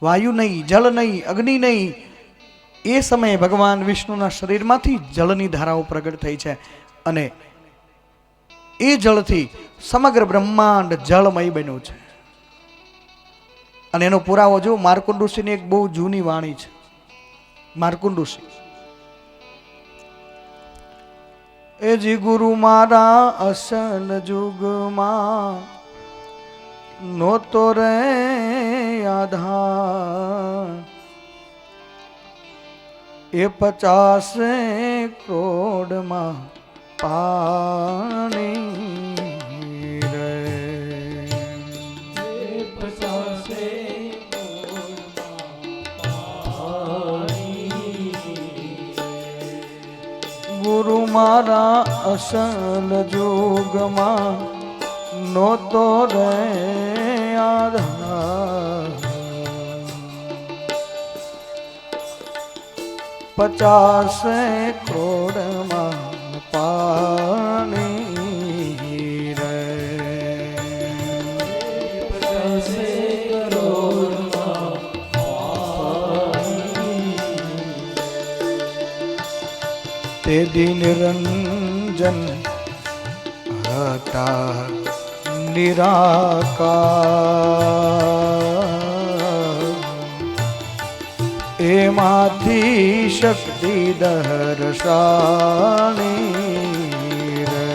વાયુ નહીં, જળ નહીં, અગ્નિ નહીં. એ સમયે ભગવાન વિષ્ણુના શરીરમાંથી જળની ધારાઓ પ્રગટ થઈ છે. અને એ જળથી સમગ્ર બ્રહ્માંડ જળમય બન્યું છે. અને એનો પુરાવો જો માર્કુંડ ઋષિની એક બહુ જૂની વાણી છે. માર્કુંડ ઋષિ એ જી ગુરુ મારા અસલ જુગમાં નહોતો રે આધાર, એ 50 કરોડમાં પાણી રે. 50 ગુરુ મારા અસલ જોગમાં નહોતો રે આધાર, 50 કરોડમાં પાણી રે. 50 કરોડમાં તે દી નિરંજન હતા નિરાકાર, એમાંથી શક્તિ દર્શાણી રે,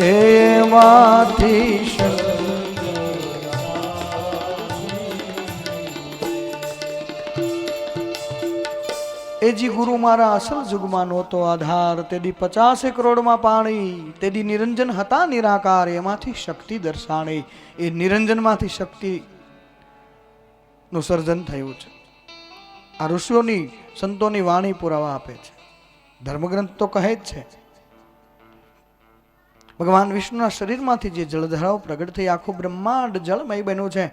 એમાંથી શક્તિ. એજી ગુરુ મારા અસલ જુગમાં નહોતો આધાર, તેદી 50 કરોડમાં પાણી, તેદી નિરંજન હતા નિરાકાર, એમાંથી શક્તિ દર્શાણી. એ નિરંજનમાંથી શક્તિ નું સર્જન થયું છે. આ ઋષિઓની સંતોની વાણી પુરાવા આપે છે. ધર્મગ્રંથ તો કહે જ છે ભગવાન વિષ્ણુના શરીરમાંથી જે જળધારાઓ પ્રગટ થઈ આખું બ્રહ્માંડ જળમય બન્યું છે,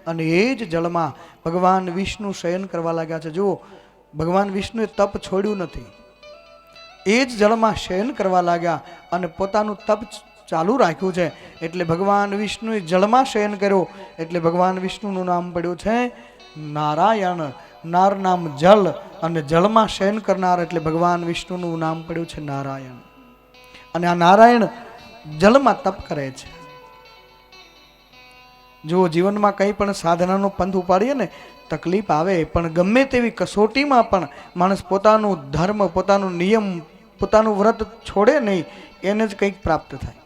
અને એ જ જળમાં ભગવાન વિષ્ણુ શયન કરવા લાગ્યા છે. જુઓ, ભગવાન વિષ્ણુએ તપ છોડ્યું નથી, એ જ જળમાં શયન કરવા લાગ્યા અને પોતાનું તપ ચાલુ રાખ્યું છે. એટલે ભગવાન વિષ્ણુએ જળમાં શયન કર્યો, એટલે ભગવાન વિષ્ણુનું નામ પડ્યું છે નારાયણ. નાર નામ જલ, અને જળમાં શયન કરનાર એટલે ભગવાન વિષ્ણુનું નામ પડ્યું છે નારાયણ. અને આ નારાયણ જળમાં તપ કરે છે. જો જીવનમાં કંઈ પણ સાધનાનો પંથ ઉપાડીએ ને તકલીફ આવે, પણ ગમે તેવી કસોટીમાં પણ માણસ પોતાનું ધર્મ, પોતાનું નિયમ, પોતાનું વ્રત છોડે નહીં, એને જ કંઈક પ્રાપ્ત થાય.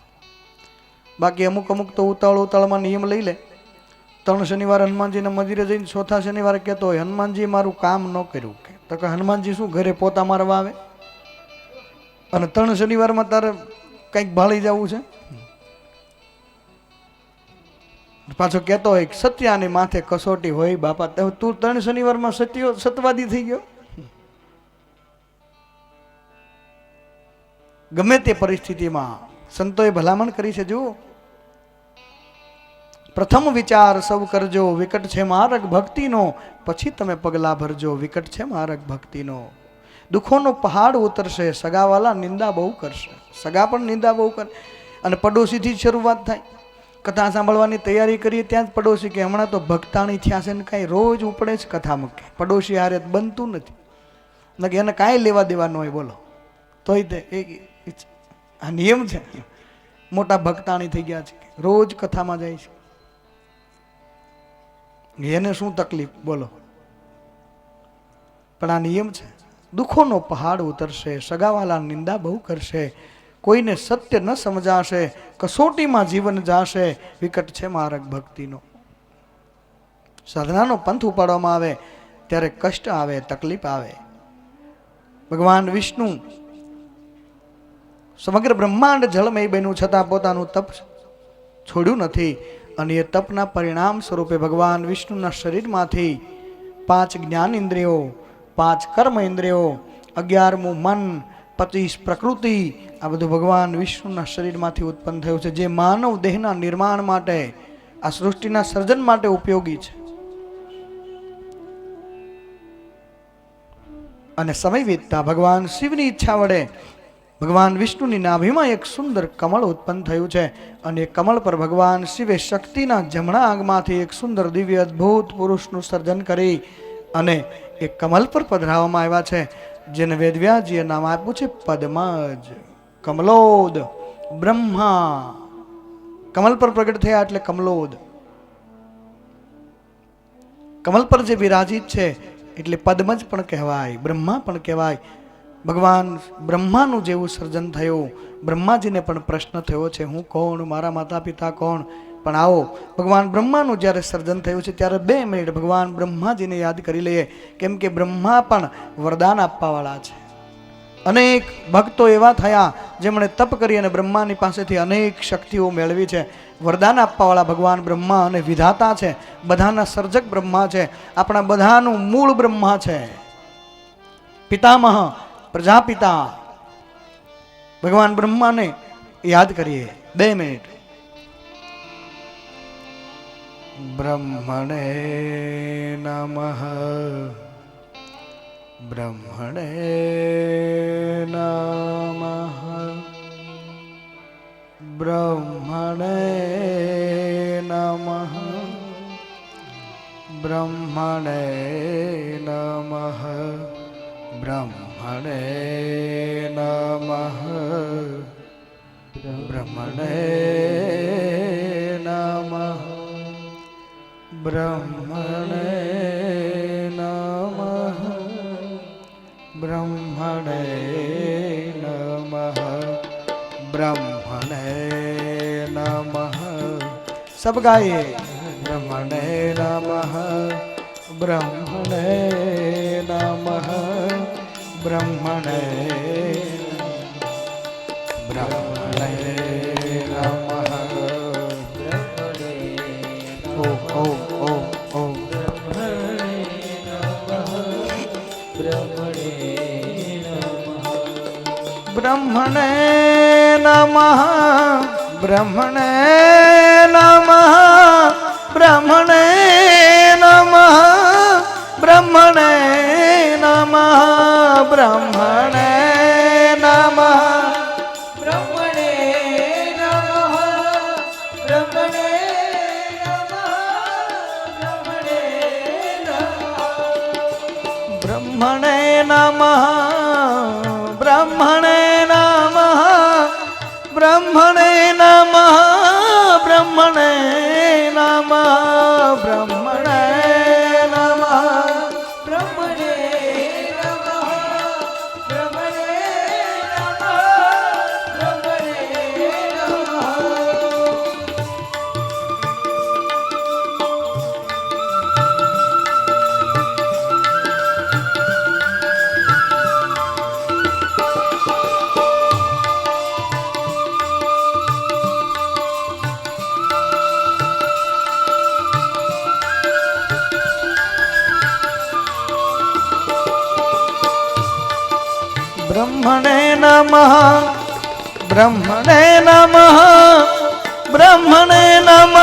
બાકી અમુક તો ઉતાવળમાં નિયમ લઈ લે. 3 શનિવાર હનુમાનજીના મંદિરે જઈને 4થા શનિવારે કહેતો હોય હનુમાનજી મારું કામ ન કર્યું, તો કે હનુમાનજી શું ઘરે પોતા મારવા આવે? અને 3 શનિવારમાં તારે કંઈક ભાળી જવું છે? પાછો કહેતો હોય સત્યાની માથે કસોટી હોય બાપા, તું 3 શનિવારમાં સત્યવાદી થઈ ગયો. ગમે તે પરિસ્થિતિમાં સંતોએ ભલામણ કરી છે. જુઓ, પ્રથમ વિચાર સૌ કરજો, વિકટ છે માર્ગ ભક્તિનો, પછી તમે પગલા ભરજો, વિકટ છે માર્ગ ભક્તિનો. દુઃખોનો પહાડ ઉતરશે, સગાવાલા નિંદા બહુ કરશે. સગા પણ નિંદા બહુ કરે. અને પડોશીથી જ શરૂઆત થાય. કથા સાંભળવાની તૈયારી કરીએ ત્યાં જ પડોશી કે હમણાં તો ભક્તાણી થયા છે ને કાંઈ રોજ ઉપડે જ કથા મૂકે. પડોશી હારે બનતું નથી, કે એને કાંઈ લેવા દેવા ન હોય. બોલો, તોય તે આ નિયમ છે. મોટા ભક્તાણી થઈ ગયા છે, રોજ કથામાં જાય છે, એને શું તકલીફ બોલો? પણ આ નિયમ છે. દુઃખોનો પહાડ ઉતરશે, સગાવાલા નિંદા બહુ કરશે, કોઈને સત્ય ન સમજાશે, કસોટીમાં જીવન જાશે, વિકટ છે માર્ગ ભક્તિનો. સાધનાનો પંથ ઉપાડવામાં આવે ત્યારે કષ્ટ આવે, તકલીફ આવે. ભગવાન વિષ્ણુ સમગ્ર બ્રહ્માંડ જળમય બન્યું છતાં પોતાનું તપ છોડ્યું નથી. અને એ તપના પરિણામ સ્વરૂપે ભગવાન વિષ્ણુના શરીરમાંથી 5 જ્ઞાન ઇન્દ્રિયો, 5 કર્મ ઇન્દ્રિયો, 11મું મન, 25 પ્રકૃતિ, આ બધું ભગવાન વિષ્ણુના શરીરમાંથી ઉત્પન્ન થયું છે, જે માનવ દેહના નિર્માણ માટે, આ સૃષ્ટિના સર્જન માટે ઉપયોગી છે. અને સમય વીતતા ભગવાન શિવની ઈચ્છા વડે ભગવાન વિષ્ણુની નાભીમાં એક સુંદર કમળ ઉત્પન્ન થયું છે. અને એ કમળ પર ભગવાન શિવે શક્તિના જમણા આંગમાંથી એક સુંદર દિવ્ય અદ્ભુત પુરુષનું સર્જન કરી અને એ કમલ પર પધરાવવામાં આવ્યા છે, જેને વેદવ્યાસજીએ નામ આપ્યું છે પદ્મજ. કમલોદ બ્રહ્મા, કમલ પર પ્રગટ થયા એટલે કમલોદ. કમલ પર જે વિરાજિત છે એટલે પદ્મજ પણ કહેવાય, બ્રહ્મા પણ કહેવાય. ભગવાન બ્રહ્માનું જેવું સર્જન થયું, બ્રહ્માજીને પણ પ્રશ્ન થયો છે, હું કોણ, મારા માતા પિતા કોણ? પણ આવો ભગવાન બ્રહ્માનું જ્યારે સર્જન થયું છે ત્યારે 2 મિનિટ ભગવાન બ્રહ્માજીને યાદ કરી લઈએ, કેમ કે બ્રહ્મા પણ વરદાન આપવાવાળા છે. અનેક ભક્તો એવા થયા જેમણે તપ કરી અને બ્રહ્માની પાસેથી અનેક શક્તિઓ મેળવી છે. વરદાન આપવાવાળા ભગવાન બ્રહ્મા અને વિધાતા છે, બધાના સર્જક બ્રહ્મા છે, આપણા બધાનું મૂળ બ્રહ્મા છે, પિતામહ પ્રજાપિતા ભગવાન બ્રહ્માને યાદ કરીએ 2 મિનિટ. બ્રહ્મણે નમઃ, બ્રહ્મણે નમઃ, બ્રહ્મણે નમઃ, બ્રહ્મણે નમઃ, બ્રહ્મણે નમઃ, બ્રહ્મણે નમઃ, બ્રહ્મણે નમઃ, બ્રહ્મણે નમઃ, બ્રહ્મણે નમઃ. સબ ગાઈએ. બ્રહ્મણે નમઃ, બ્રહ્મણે નમઃ, બ્રહ્મણે બ્રહ્મણે નમઃ. ઓમ ઓમ ઓમ. બ્રહ્મણે નમઃ, બ્રહ્મણે નમઃ, બ્રહ્મણે નમઃ, બ્રહ્મણે નમઃ, બ્રહ્મણે નમઃ, બ્રહ્મણે નમઃ, બ્રહ્મણે બ્રહ્મણે નમઃ, બ્રહ્મણે નમઃ, બ્રહ્મણે નમઃ, બ્રહ્મણે નમઃ, બ્રહ્મણે નમઃ, બ્રહ્મણે નમઃ, બ્રહ્મણે નમઃ, બ્રહ્મણે બ્રહ્મણે નમઃ, બ્રહ્મણે નમઃ, બ્રહ્મણે નમઃ,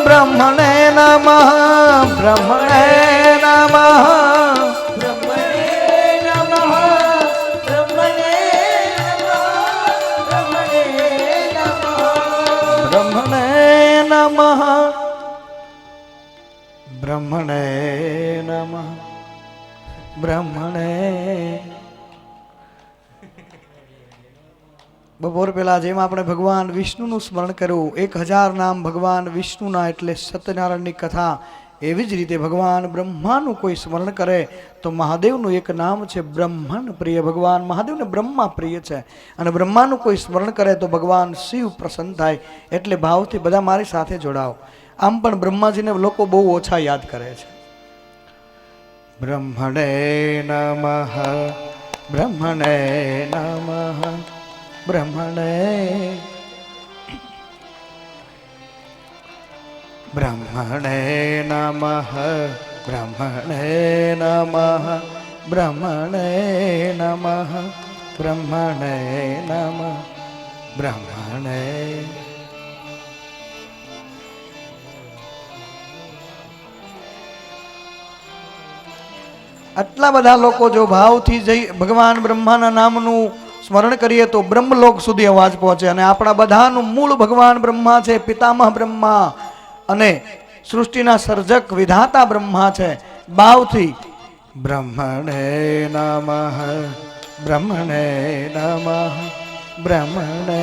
બ્રહ્મણે નમઃ, બ્રહ્મણે નમઃ, બ્રહ્મણે નમઃ, બ્રહ્મણે નમઃ, બ્રહ્મણે નમઃ, બ્રહ્મણે નમઃ, બ્રહ્મણે. બપોર પહેલા જેમ આપણે ભગવાન વિષ્ણુનું સ્મરણ કર્યું, 1000 નામ ભગવાન વિષ્ણુના એટલે સત્યનારાયણની કથા, એવી જ રીતે ભગવાન બ્રહ્માનું કોઈ સ્મરણ કરે તો મહાદેવનું એક નામ છે બ્રહ્મણ પ્રિય. ભગવાન મહાદેવને બ્રહ્મા પ્રિય છે અને બ્રહ્માનું કોઈ સ્મરણ કરે તો ભગવાન શિવ પ્રસન્ન થાય. એટલે ભાવથી બધા મારી સાથે જોડાઓ. આમ પણ બ્રહ્માજીને લોકો બહુ ઓછા યાદ કરે છે. બ્રહ્મણે નમઃ, બ્રહ્મણે નમઃ, બ્રહ્મણે બ્રહ્મણે નમઃ, બ્રહ્મણે નમઃ, બ્રહ્મણે નમઃ, બ્રહ્મણે નમઃ, બ્રહ્મણે. આટલા બધા લોકો જો ભાવથી જઈ ભગવાન બ્રહ્માના નામનું સ્મરણ કરીએ તો બ્રહ્મલોક સુધી અવાજ પહોંચે. અને આપણા બધાનું મૂળ ભગવાન બ્રહ્મા છે, પિતામહ બ્રહ્મા અને સૃષ્ટિના સર્જક વિધાતા બ્રહ્મા છે. ભાવથી બ્રહ્મણે નમઃ, બ્રહ્મણે નમઃ, બ્રહ્મણે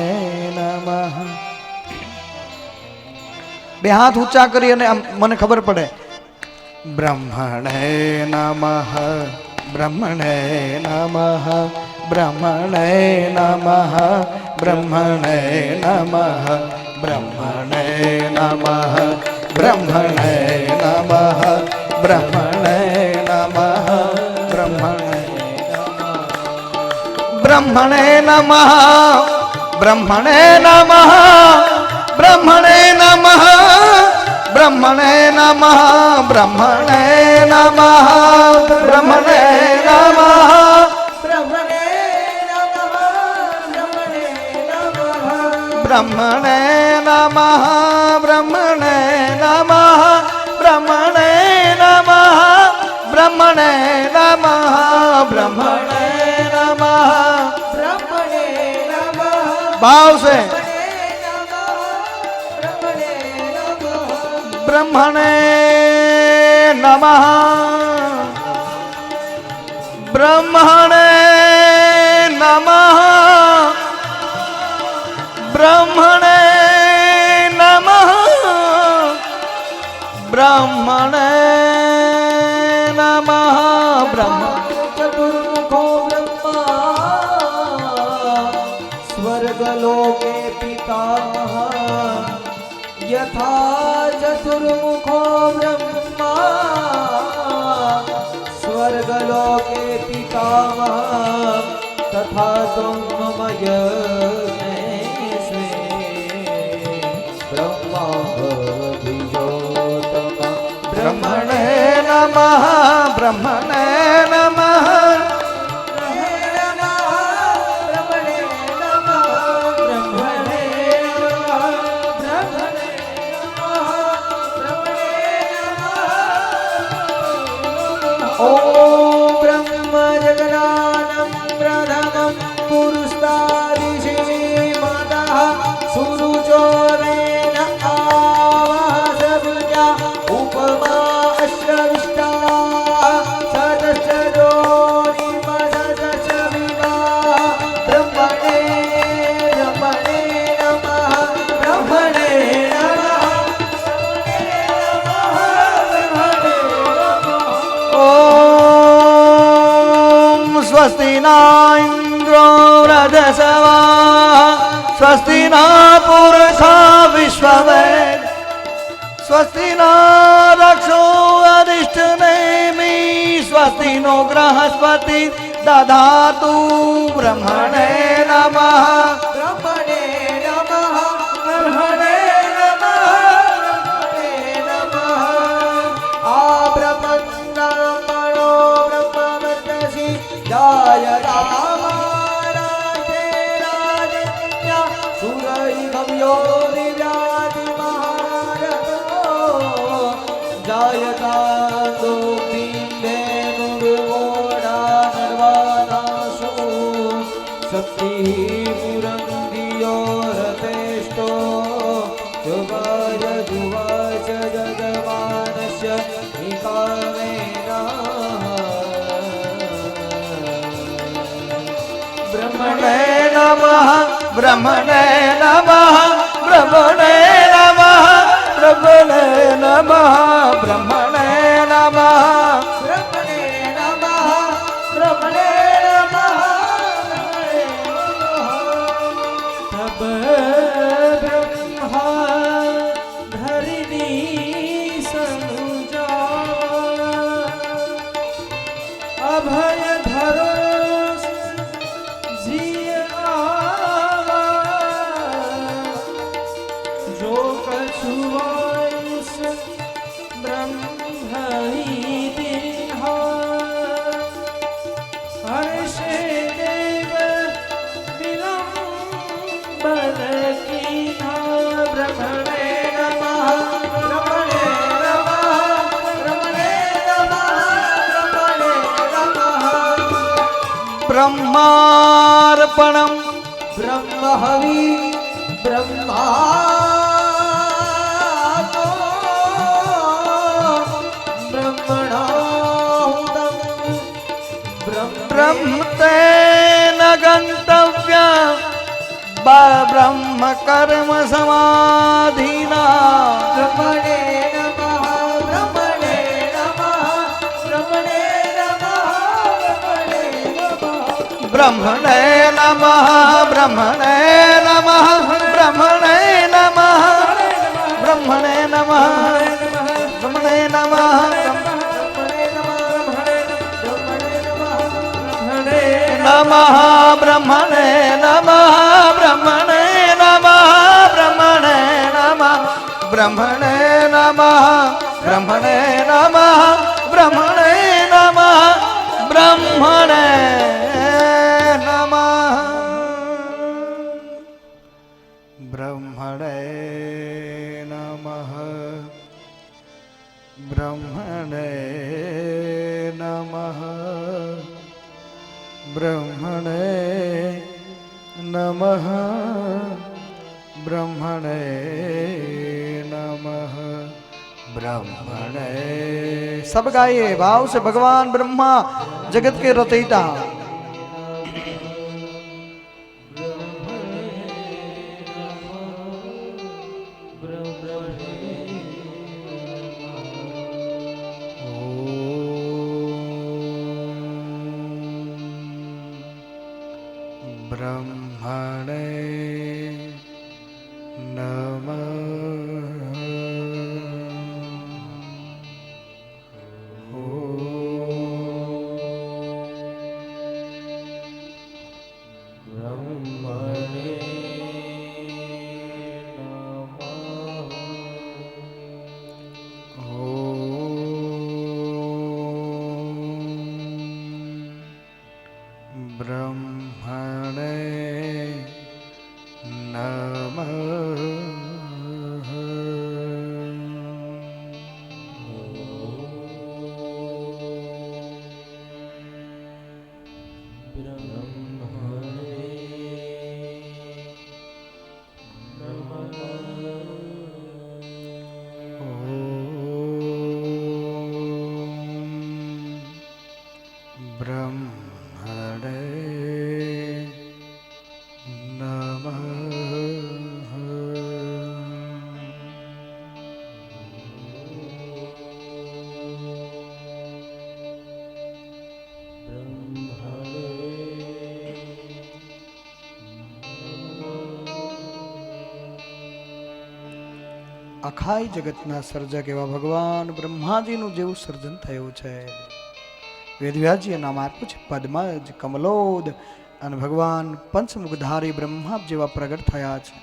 નમઃ. 2 હાથ ઊંચા કરી અને મને ખબર પડે. બ્રહ્મણે નમઃ, ब्रह्मणे नमः ब्रह्मणे नमः ब्रह्मणे नमः ब्रह्मणे नमः ब्रह्मणे नमः ब्रह्मणे नमः ब्रह्मणे नमः ब्रह्मणे नमः ब्रह्मणे नमः ब्रह्मणे नमः ब्रह्मणे नमः ब्रह्मणे नमः ब्रह्मणे नमः ब्रह्मणे नमः ब्रह्मणे नमः ब्रह्मणे नमः ब्रह्मणे नमः ब्रह्मणे नमः भाव से ब्रह्मणे नमः ब्रह्मणे नमः ब्रह्मणे नमः ब्रह्मणे नमः ब्रह्म चतुर्मुखो ब्रह्मा स्वर्गलोके पितामहः यथा चतुर्मुखो ब्रह्मा स्वर्गलोके पितामहः तथा त्वं मम यज्ञेश्वे ब्रह्मा द्विजोत्तम ब्रह्मणे नमः ब्रह्मणे नमः स्वस्ति न इंद्रो वृधस्वाः स्वस्ति न पुरुषा विश्ववेद स्वस्ति न रक्षो अधिष्ठनेमि स्वस्ति नो बृहस्पति दधातु ब्रह्मणे नमः ब्रह्मणे नमः ब्रह्मणे नमः ब्रह्मणे नमः आब्रह्मण्डमणो ब्रह्मवर्चसि जय रामाराजे राजन्या सुरैगम्यो विराजि महारथो जायकान्दो बिन्देनुर्मोढा निर्वाणासु शक्तिः पुरन्दियो रथेष्टो जुगाय जुवाच जगमानस्य निकामेन ब्रह्मणे नमः ब्रह्मणे नमः ब्रह्मणे नमः ब्रह्मणे नमः ब्रह्मणे नमः ब्रह्मणे नमः ब्रह्मणे नमः तब ब्रह्मा धरणी सनुजा अभय धरो जिय आवा जो कछुआयुष ब्रह्म ही दिन्हा हर्षे देव विलंबन कीन्हा ब्रह्मणे नमः ब्रह्मणे नमः ब्रह्मणे नमः ब्रह्मणे नमः ब्रह्मार्पणम् ब्रह्महवि ब्रह्मातो ब्रह्मणाहुतं ब्रह्म तेन गन्तव्या ब्रह्म कर्म समाधिना ब्रह्मणे नमः ब्रह्मणे नमः ब्रह्मणे नमः બ્રહ્મણે નમઃ બ્રહ્મણે નમઃ બ્રહ્મણે નમઃ બ્રહ્મણે નમઃ નમઃ બ્રહ્મણે નમઃ બ્રહ્મણે નમઃ બ્રહ્મણે નમઃ બ્રહ્મણે નમઃ બ્રહ્મણે નમઃ બ્રહ્મણે નમઃ બ્રહ્મણે નમઃ બ્રહ્મણે નમઃ બ્રહ્મણે નમઃ બ્રહ્મણે નમઃ બ્રહ્મણે નમઃ બ્રહ્મણે सब गाइए भाव से भगवान ब्रह्मा जगत के रचयिता ब्रह्मणे नमः ब्रह्मणे नमः ब्रह्मणे नमः અખાઈ જગતના સર્જક એવા ભગવાન બ્રહ્માજીનું જેવું સર્જન થયું છે વેદવ્યાસજીએ નામ આપ્યું છે પદ્મજ કમલોદ અને ભગવાન પંચમુખધારી બ્રહ્મા જેવા પ્રગટ થયા છે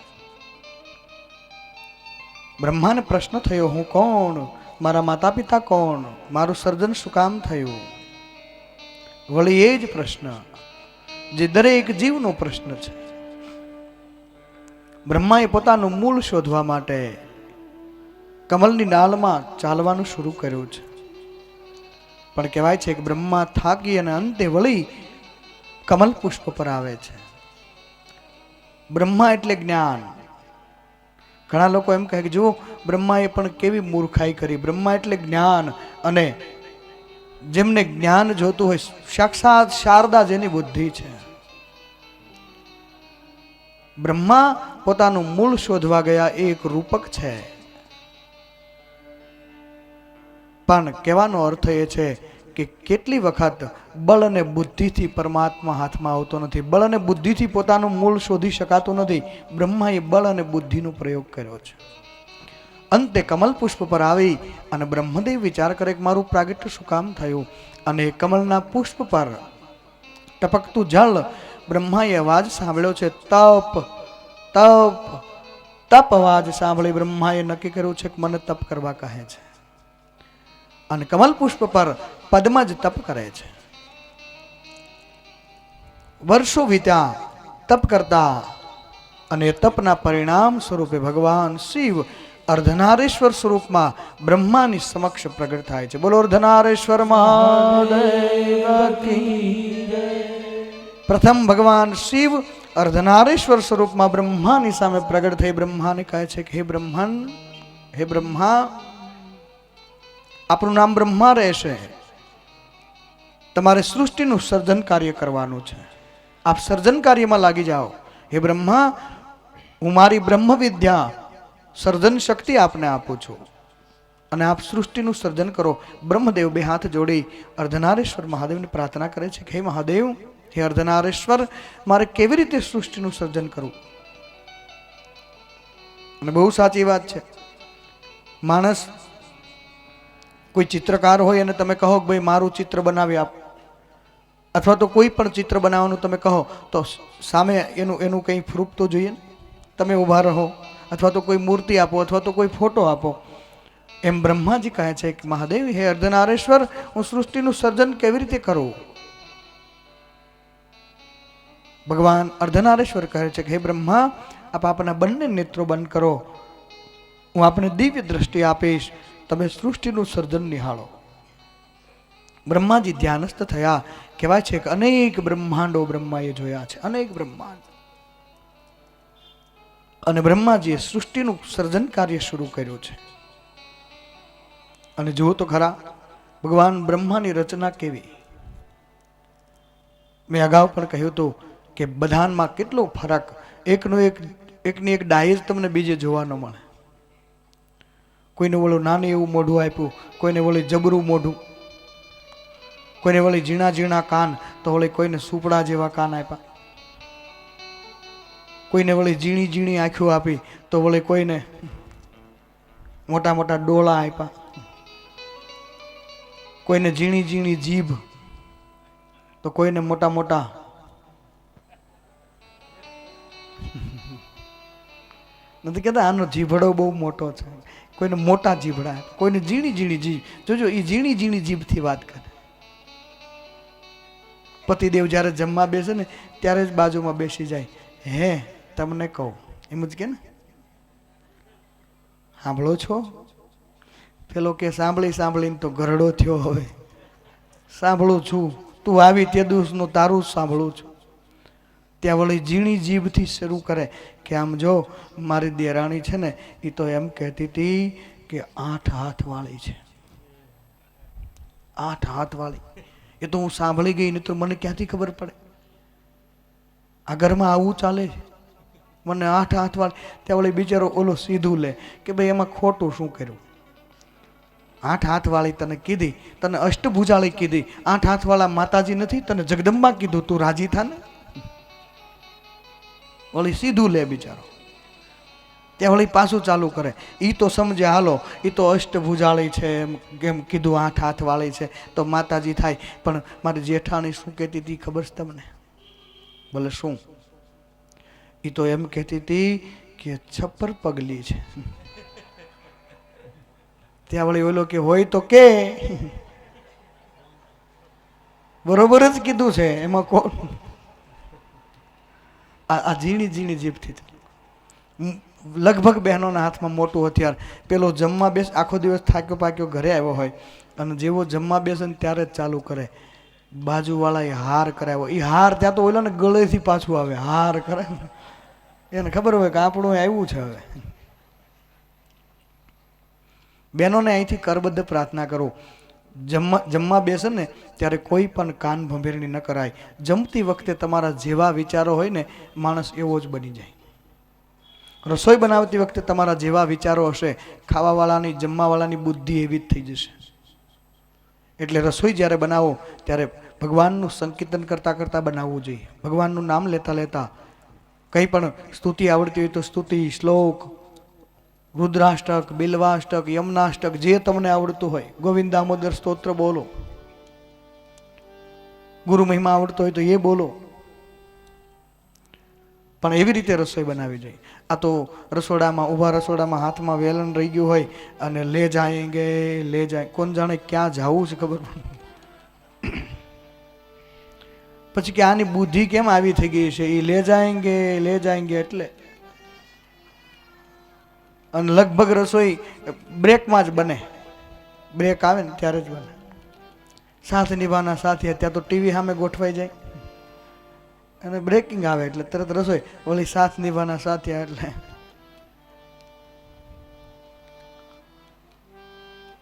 બ્રહ્માને પ્રશ્ન થયો હું કોણ મારા માતા પિતા કોણ મારું સર્જન શું કામ થયું વળી એ જ પ્રશ્ન જે દરેક જીવનો પ્રશ્ન છે બ્રહ્માએ પોતાનું મૂળ શોધવા માટે કમલની ડાલમાં ચાલવાનું શરૂ કર્યું છે પણ કહેવાય છે કે બ્રહ્મા થાકી અને અંતે વળી કમલ પુષ્પ પર આવે છે બ્રહ્મા એટલે જ્ઞાન ઘણા લોકો એમ કહે કે જો બ્રહ્માએ પણ કેવી મૂર્ખાઈ કરી બ્રહ્મા એટલે જ્ઞાન અને જેમને જ્ઞાન જોતું હોય સાક્ષાત શારદા જેની બુદ્ધિ છે બ્રહ્મા પોતાનું મૂળ શોધવા ગયા એ એક રૂપક છે પણ કહેવાનો અર્થ એ છે કે કેટલી વખત બળ અને બુદ્ધિથી પરમાત્મા હાથમાં આવતો નથી બળ અને બુદ્ધિથી પોતાનું મૂળ શોધી શકાતું નથી બ્રહ્માએ બળ અને બુદ્ધિનો પ્રયોગ કર્યો છે અંતે કમલ પુષ્પ પર આવી અને બ્રહ્મદેવ વિચાર કરે કે મારું પ્રાગટ્ય શું કામ થયું અને કમલના પુષ્પ પર ટપકતું જળ બ્રહ્માએ અવાજ સાંભળ્યો છે તપ તપ તપ અવાજ સાંભળી બ્રહ્માએ નક્કી કર્યું છે કે મને તપ કરવા કહે છે અને કમલ પુષ્પ પર પદ્મજ તપ કરે છે વર્ષો વીત્યા તપ કરતા અને તપના પરિણામ સ્વરૂપે ભગવાન શિવ અર્ધનારેશ્વર સ્વરૂપમાં બ્રહ્માની સમક્ષ પ્રગટ થાય છે બોલો અર્ધનારેશ્વર મહાદેવ કી જય પ્રથમ ભગવાન શિવ અર્ધનારેશ્વર સ્વરૂપમાં બ્રહ્માની સામે પ્રગટ થઈ બ્રહ્માને કહે છે કે હે બ્રહ્મા આપણું નામ બ્રહ્મા રહેશે તમારે સૃષ્ટિનું સર્જન કાર્ય કરવાનું છે આપ સર્જન કાર્યમાં લાગી જાઓ હે બ્રહ્મા હું મારી બ્રહ્મ વિદ્યા સર્જન શક્તિ આપને આપું છું અને આપ સૃષ્ટિનું સર્જન કરો બ્રહ્મદેવ બે હાથ જોડી અર્ધનારેશ્વર મહાદેવને પ્રાર્થના કરે છે કે હે મહાદેવ હે અર્ધનારેશ્વર, મારે કેવી રીતે સૃષ્ટિનું સર્જન કરવું? અને બહુ સાચી વાત છે. માણસ કોઈ ચિત્રકાર હોય અને તમે કહો કે ભાઈ મારું ચિત્ર બનાવી આપ, અથવા તો કોઈ પણ ચિત્ર બનાવવાનું તમે કહો તો સામે એનું કંઈ પ્રૂફ તો જોઈએ ને. તમે ઊભા રહો અથવા તો કોઈ મૂર્તિ આપો અથવા તો કોઈ ફોટો આપો. એમ બ્રહ્માજી કહે છે કે મહાદેવ, હે અર્ધનારેશ્વર, હું સૃષ્ટિનું સર્જન કેવી રીતે કરું? ભગવાન અર્ધનારેશ્વર કહે છે કે હે બ્રહ્મા, આપ આપના બંને નેત્રો બંધ કરો, હું આપને દિવ્ય દ્રષ્ટિ આપીશ, તમે સૃષ્ટિનું સર્જન નિહાળો. બ્રહ્માજી ધ્યાનસ્થ થયા. કહેવાય છે કે અનેક બ્રહ્માંડો બ્રહ્માએ જોયા છે, અનેક બ્રહ્માંડ. અને બ્રહ્માજીએ સૃષ્ટિનું સર્જન કાર્ય શરૂ કર્યું છે. અને જુઓ તો ખરા, ભગવાન બ્રહ્માની રચના કેવી. મેં અગાઉ પણ કહ્યું હતું કે બધામાં કેટલો ફરક, એકની એક ડાય જ તમને બીજે જોવા ન મળે. કોઈને ઓલું નાનું એવું મોઢું આપ્યું, કોઈને ઓલું જબરું મોઢું, કોઈને વળી ઝીણા ઝીણા કાન તો વળી કોઈને સુપડા જેવા કાન આપ્યા, કોઈને વળી ઝીણી ઝીણી આંખો આપી તો વળી કોઈને મોટા મોટા ડોળા આપ્યા, કોઈને ઝીણી ઝીણી જીભ તો કોઈને મોટા મોટા નથી કહેતા આનો જીભડો બહુ મોટો છે, કોઈને મોટા જીભડા, કોઈને ઝીણી ઝીણી જીભ. જોજો એ ઝીણી ઝીણી જીભથી વાત કરે. પતિદેવ જ્યારે જમવા બેસે ને ત્યારે જ બાજુમાં બેસી જાય. હે તમને કહું, એમ જ કે ને, સાંભળો છો? પેલો કે સાંભળી સાંભળીને તો ગરડો થયો. હવે સાંભળું છું, તું આવી તે દિવસનું તારું જ સાંભળું છું. ત્યાં વળી ઝીણી જીભથી શરૂ કરે કે આમ જો મારી દેરાણી છે ને, એ તો એમ કહેતી હતી કે 8 હાથ વાળી છે, 8 હાથ વાળી. એ તો હું સાંભળી ગઈ ને તો મને ક્યાંથી ખબર પડે? આ ઘરમાં આવું ચાલે છે, મને 8 હાથ વાળી. ત્યાં વળી બિચારો ઓલો સીધું લે કે ભાઈ એમાં ખોટું શું કર્યું? 8 હાથ વાળી તને કીધી, તને અષ્ટભુજાળી કીધી, 8 હાથ વાળા માતાજી નથી, તને જગદંબા કીધું, તું રાજી થા ને. વળી સીધું લે બિચારો. ત્યાં વળી પાછું ચાલુ કરે. એ તો સમજે હાલો એ તો અષ્ટભુજાળી છે, એમ કીધું 8 હાથ વાળી છે તો માતાજી થાય. પણ મારી જેઠાણી શું કહેતી હતી ખબર છે તમને? ભલે શું? એ તો એમ કહેતી હતી કે 6 પગલી છે. ત્યાં વળી ઓલો કે હોય તો કે બરોબર જ કીધું છે, એમાં કોણ? આ ઝીણી ઝીણી જીભથી લગભગ બહેનોના હાથમાં મોટું હથિયાર. પેલો જમવા બેસ, આખો દિવસ થાક્યો પાક્યો ઘરે આવ્યો હોય અને જેવો જમવા બેસે ને ત્યારે જ ચાલુ કરે બાજુવાળાએ હાર કરાવ્યો. એ હાર ત્યાં તો ઓલા ને ગળેથી પાછું આવે, હાર કરે. એને ખબર હોય કે આપણું આવ્યું છે. હવે બહેનોને અહીંથી કરબદ્ધ પ્રાર્થના કરો, જમવા બેસે ને ત્યારે કોઈ પણ કાન ભંભેરણી ન કરાય. જમતી વખતે તમારા જેવા વિચારો હોય ને માણસ એવો જ બની જાય. રસોઈ બનાવતી વખતે તમારા જેવા વિચારો હશે, ખાવાવાળાની જમવાવાળાની બુદ્ધિ એવી જ થઈ જશે. એટલે રસોઈ જ્યારે બનાવો ત્યારે ભગવાનનું સંકીર્તન કરતાં કરતાં બનાવવું જોઈએ. ભગવાનનું નામ લેતા લેતા કંઈ પણ સ્તુતિ આવડતી હોય તો સ્તુતિ, શ્લોક, રુદ્રાષ્ટક, બિલ્વાષ્ટક, યમનાષ્ટક, જે તમને આવડતું હોય, ગોવિંદ દામોદર સ્તોત્ર બોલો. ગુરુ મહિમા આવડતો હોય તો એ બોલો. પણ એવી રીતે રસોઈ બનાવવી જોઈએ. આ તો રસોડામાં ઊભા રસોડામાં હાથમાં વેલણ રહી ગયું હોય અને લે જાય, કોણ જાણે ક્યાં જવું છે ખબર. પછી કે આની બુદ્ધિ કેમ આવી થઈ ગઈ છે, એ લે જાયંગે એટલે. અને લગભગ રસોઈ બ્રેકમાં જ બને, બ્રેક આવે ને ત્યારે જ બને. સાથ નિભાના સાથી, ત્યાં તો ટીવી સામે ગોઠવાઈ જાય અને બ્રેકિંગ આવે એટલે તરત રસોઈ. ઓલી સાથ નિભાના સાથિયા એટલે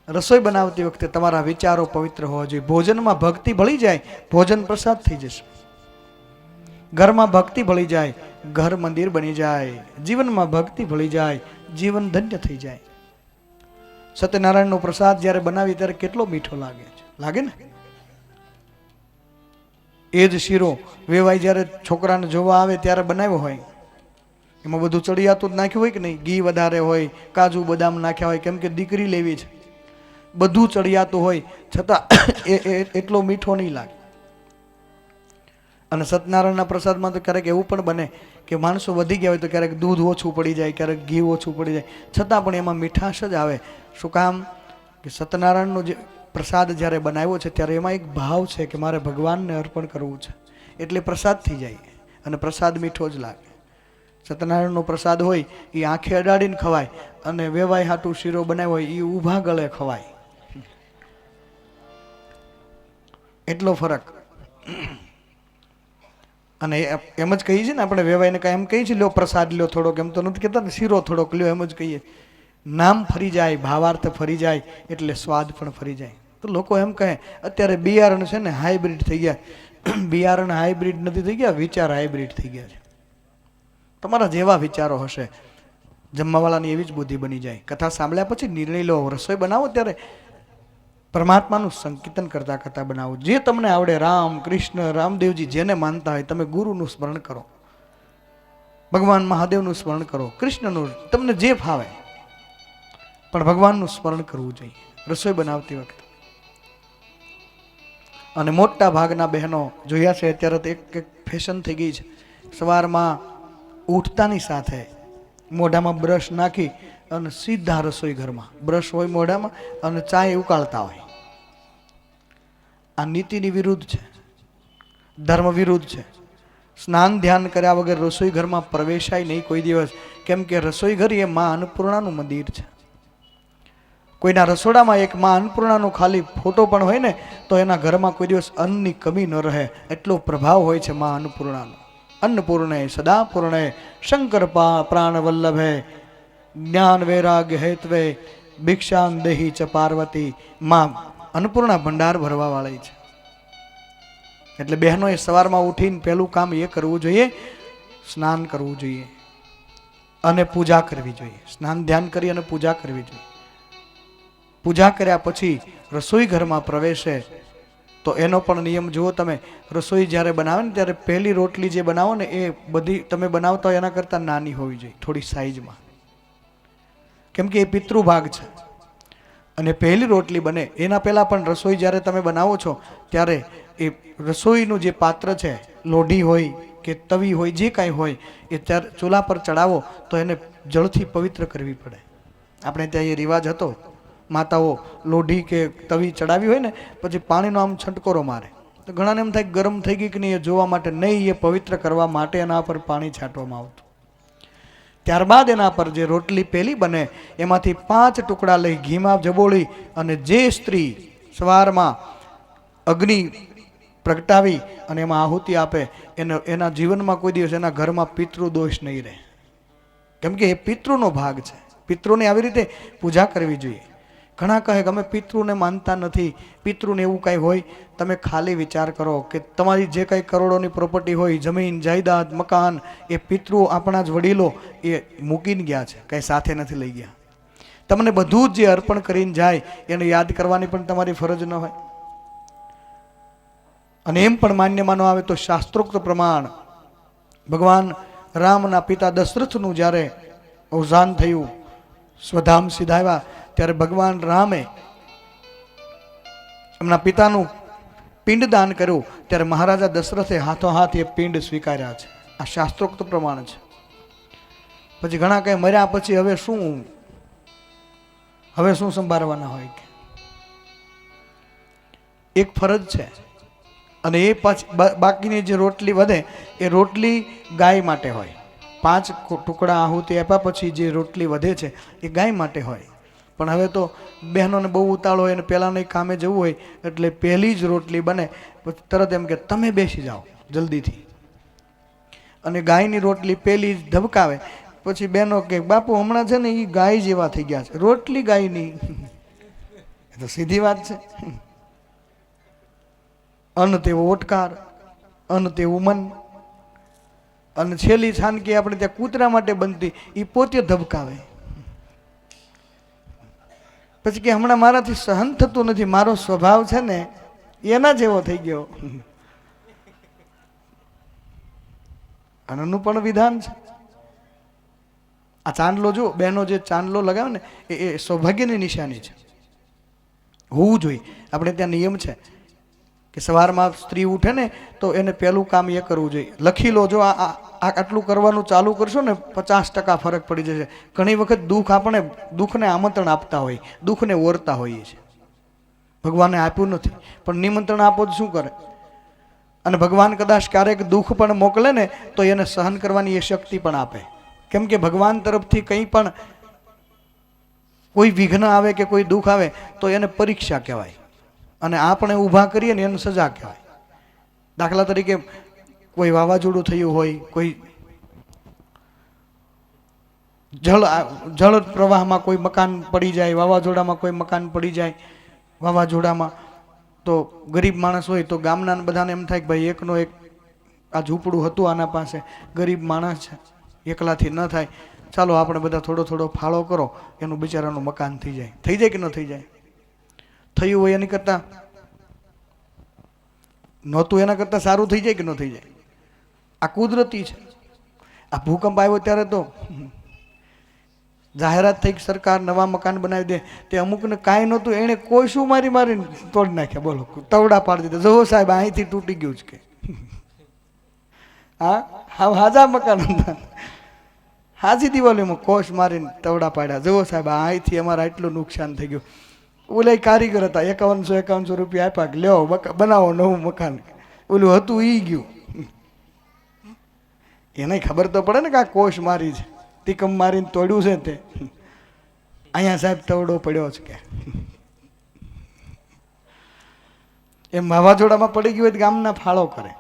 રસોઈ બનાવતી વખતે તમારા વિચારો પવિત્ર હોવા જોઈએ. ભોજનમાં ભક્તિ ભળી જાય, ભોજન પ્રસાદ થઈ જશે. ઘરમાં ભક્તિ ભળી જાય, ઘર મંદિર બની જાય. જીવનમાં ભક્તિ ભળી જાય, જીવન ધન્ય થઈ જાય. સત્યનારાયણનો પ્રસાદ જ્યારે બનાવી ત્યારે કેટલો મીઠો લાગે છે, લાગે ને? એ જ શીરો વેવાઈ જ્યારે છોકરાને જોવા આવે ત્યારે બનાવ્યો હોય, એમાં બધું ચડિયાતું જ નાખ્યું હોય કે નહીં, ઘી વધારે હોય, કાજુ બદામ નાખ્યા હોય, કેમ કે દીકરી લેવી છે, બધું ચડિયાતું હોય છતાં એટલો મીઠો નહીં લાગે. અને સત્યનારાયણના પ્રસાદમાં તો ક્યારેક એવું પણ બને કે માણસો વધી ગયા હોય તો ક્યારેક દૂધ ઓછું પડી જાય, ક્યારેક ઘી ઓછું પડી જાય, છતાં પણ એમાં મીઠાશ જ આવે. શું કામ? કે સત્યનારાયણનો જે પ્રસાદ જ્યારે બનાવ્યો છે ત્યારે એમાં એક ભાવ છે કે મારે ભગવાનને અર્પણ કરવું છે, એટલે પ્રસાદ થઈ જાય અને પ્રસાદ મીઠો જ લાગે. સત્યનારાયણનો પ્રસાદ હોય એ આંખે અડાડીને ખવાય અને વેવાઈ હાટું શીરો બનાવ્યો હોય એ ઊભા ગળે ખવાય, એટલો ફરક. અને એમ જ કહીએ છીએ ને આપણે વેવાઈને કાંઈ એમ કહીએ છીએ લ્યો પ્રસાદ લ્યો થોડોક, એમ તો નથી કહેતા ને શીરો થોડોક લ્યો, એમ જ કહીએ. નામ ફરી જાય, ભાવાર્થ ફરી જાય એટલે સ્વાદ પણ ફરી જાય. તો લોકો એમ કહે અત્યારે બિયારણ છે ને હાઇબ્રિડ થઈ ગયા, બિયારણ હાઇબ્રિડ નથી થઈ ગયા, વિચાર હાઇબ્રિડ થઈ ગયા છે. તમારા જેવા વિચારો હશે જમવાવાળાની એવી જ બુદ્ધિ બની જાય. કથા સાંભળ્યા પછી નિર્ણય લો, રસોઈ બનાવો ત્યારે પરમાત્માનું સંકીર્તન કરતા કરતા બનાવો. જે તમને આવડે, રામ કૃષ્ણ રામદેવજી જેને માનતા હોય તમે ગુરુનું સ્મરણ કરો, ભગવાન મહાદેવનું સ્મરણ કરો, કૃષ્ણનું, તમને જે ફાવે, પણ ભગવાનનું સ્મરણ કરવું જોઈએ રસોઈ બનાવતી વખતે. અને મોટા ભાગના બહેનો જોયા છે અત્યારે તો એક ફેશન થઈ ગઈ છે, સવારમાં ઉઠતાની સાથે મોઢામાં બ્રશ નાખી અને સીધા રસોઈ ઘરમાં, બ્રશ હોય મોઢામાં અને ચાય ઉકાળતા હોય. આ નીતિની વિરુદ્ધ છે, ધર્મ વિરુદ્ધ છે. સ્નાન ધ્યાન કર્યા વગર રસોઈ ઘરમાં પ્રવેશાય નહીં કોઈ દિવસ, કેમ કે રસોઈ ઘર એ માં અન્નપૂર્ણાનું મંદિર છે. કોઈના રસોડામાં એક માં અન્નપૂર્ણાનો ખાલી ફોટો પણ હોય ને તો એના ઘરમાં કોઈ દિવસ અન્નની કમી ન રહે, એટલો પ્રભાવ હોય છે માં અન્નપૂર્ણાનો. અન્નપૂર્ણે સદા પૂર્ણે શંકર પ્રાણ વલ્લભે જ્ઞાન વૈરાગ્ય હેત્વે ભિક્ષાન દેહી ચ પાર્વતી. માં અન્નપૂર્ણા ભંડાર ભરવા વાળી છે. એટલે બહેનોએ સવારમાં ઉઠીને પહેલું કામ એ કરવું જોઈએ, સ્નાન કરવું જોઈએ અને પૂજા કરવી જોઈએ. સ્નાન ધ્યાન કરી અને પૂજા કરવી જોઈએ. પૂજા કર્યા પછી રસોઈ ઘરમાં પ્રવેશે તો એનો પણ નિયમ જુઓ તમે. રસોઈ જ્યારે બનાવે ને ત્યારે પહેલી રોટલી જે બનાવો ને એ બધી તમે બનાવતા હોય એના કરતાં નાની હોવી જોઈએ, થોડી સાઈઝમાં, કેમ કે એ પિતૃભાગ છે. અને પહેલી રોટલી બને એના પહેલાં પણ રસોઈ જ્યારે તમે બનાવો છો ત્યારે એ રસોઈનું જે પાત્ર છે, લોઢી હોય કે તવી હોય, જે કાંઈ હોય, એ ત્યારે ચૂલા પર ચડાવો તો એને જળથી પવિત્ર કરવી પડે. આપણે ત્યાં એ રિવાજ હતો, માતાઓ લોઢી કે તવી ચડાવી હોય ને પછી પાણીનો આમ છંટકોરો મારે તો ઘણાને એમ થાય ગરમ થઈ ગઈ કે નહીં, એ જોવા માટે નહીં, એ પવિત્ર કરવા માટે એના પર પાણી છાંટવામાં આવતું. ત્યારબાદ એના પર જે રોટલી પહેલી બને એમાંથી 5 ટુકડા લઈ ઘીમાં જબોળી અને જે સ્ત્રી સવારમાં અગ્નિ પ્રગટાવી અને એમાં આહુતિ આપે એના જીવનમાં કોઈ દિવસ એના ઘરમાં પિતૃદોષ નહીં રહે, કેમ કે એ પિતૃનો ભાગ છે. પિતૃને આવી રીતે પૂજા કરવી જોઈએ. ઘણા કહે કે અમે પિતૃને માનતા નથી, પિતૃને એવું કાંઈ હોય. તમે ખાલી વિચાર કરો કે તમારી જે કાંઈ કરોડોની પ્રોપર્ટી હોય, જમીન જાયદાદ મકાન, એ પિતૃ આપણા જ વડીલો એ મૂકીને ગયા છે, કાંઈ સાથે નથી લઈ ગયા. તમને બધું જ જે અર્પણ કરીને જાય એને યાદ કરવાની પણ તમારી ફરજ ન હોય. અને એમ પણ માન્ય માનો આવે તો શાસ્ત્રોક્ત પ્રમાણ ભગવાન રામના પિતા દશરથનું જ્યારે અવસાન થયું, સ્વધામ સીધાવ્યા, ત્યારે ભગવાન રામે એમના પિતાનું પિંડદાન કર્યું ત્યારે મહારાજા દશરથે હાથોહાથ એ પિંડ સ્વીકાર્યા છે. આ શાસ્ત્રોક્ત પ્રમાણ છે. પછી ઘણા કઈ મર્યા પછી હવે શું સંભાળવાના હોય કે એક ફરજ છે. અને એ પછી બાકીની જે રોટલી વધે એ રોટલી ગાય માટે હોય. 5 ટુકડા આહુતિ આપ્યા પછી જે રોટલી વધે છે એ ગાય માટે હોય. પણ હવે તો બહેનોને બહુ ઉતાળ હોય અને પહેલાંને કામે જવું હોય એટલે પહેલી જ રોટલી બને પછી તરત એમ કે તમે બેસી જાઓ જલ્દીથી. અને ગાયની રોટલી પહેલી જ ધબકાવે પછી બહેનો કે બાપુ હમણાં છે ને એ ગાય જેવા થઈ ગયા છે, રોટલી ગાયની. એ તો સીધી વાત છે. અન્ન તેવો ઓટકાર, અન્ન તેવું મન. અને છેલ્લી છાનકી આપણે ત્યાં કૂતરા માટે બનતી એ પોતે ધબકાવે. પછી કે હમણાં મારાથી સહન થતું નથી, મારો સ્વભાવ છે ને એના જેવો થઈ ગયો. આનું પણ વિધાન છે. આ ચાંદલો જો બહેનો જે ચાંદલો લગાવે ને એ સૌભાગ્યની નિશાની છે, હોવું જોઈએ. આપણે ત્યાં નિયમ છે કે સવારમાં સ્ત્રી ઉઠે ને તો એને પહેલું કામ એ કરવું જોઈએ. લખી લો, જો આ આટલું કરવાનું ચાલુ કરશો ને 50% ફરક પડી જશે. ઘણી વખત દુઃખને આમંત્રણ આપતા હોય, દુઃખને ઓરતા હોઈએ છીએ. ભગવાને આપ્યું નથી પણ નિમંત્રણ આપો તો શું કરે? અને ભગવાન કદાચ ક્યારેક દુઃખ પણ મોકલે ને તો એને સહન કરવાની એ શક્તિ પણ આપે. કેમ કે ભગવાન તરફથી કંઈ પણ કોઈ વિઘ્ન આવે કે કોઈ દુઃખ આવે તો એને પરીક્ષા કહેવાય, અને આપણે ઊભા કરીએ ને એને સજા કહેવાય. દાખલા તરીકે કોઈ વાવાઝોડું થયું હોય, કોઈ જળ પ્રવાહમાં કોઈ મકાન પડી જાય, વાવાઝોડામાં કોઈ મકાન પડી જાય, વાવાઝોડામાં તો ગરીબ માણસ હોય તો ગામના બધાને એમ થાય કે ભાઈ એકનો એક આ ઝૂંપડું હતું આના પાસે, ગરીબ માણસ છે, એકલાથી ન થાય, ચાલો આપણે બધા થોડો થોડો ફાળો કરો, એનું બિચારાનું મકાન થઈ જાય. થઈ જાય કે ન થઈ જાય? થયું હોય એની કરતાં નહોતું એના કરતાં સારું થઈ જાય કે ન થઈ જાય? આ કુદરતી છે. આ ભૂકંપ આવ્યો ત્યારે તો જાહેરાત થઈ કે સરકાર નવા મકાન બનાવી દે, તે અમુકને કાંઈ નહોતું, એણે કોઈ શું મારીને તોડી નાખ્યા. બોલો, તવડા પાડી દીધા. જો સાહેબ અહીંથી તૂટી ગયું છે કે હા હાજા મકાન હતા, હાજી દિવાલીમાં કોષ મારીને તવડા પાડ્યા. જુઓ સાહેબ અહીંથી અમારા એટલું નુકસાન થઈ ગયું. ઓલા કારીગર હતા, 5100 રૂપિયા આપ્યા કે લ્યો બનાવો નવું મકાન. ઓલું હતું ઈ ગયું. એને ખબર તો પડે ને કે આ કોષ મારી છે, તીકમ મારીને તોડ્યું છે. તે અહીંયા સાહેબ તવડો પડ્યો છે કે એમ વાવાઝોડામાં પડી ગયું હોય તો ગામના ફાળો કરે,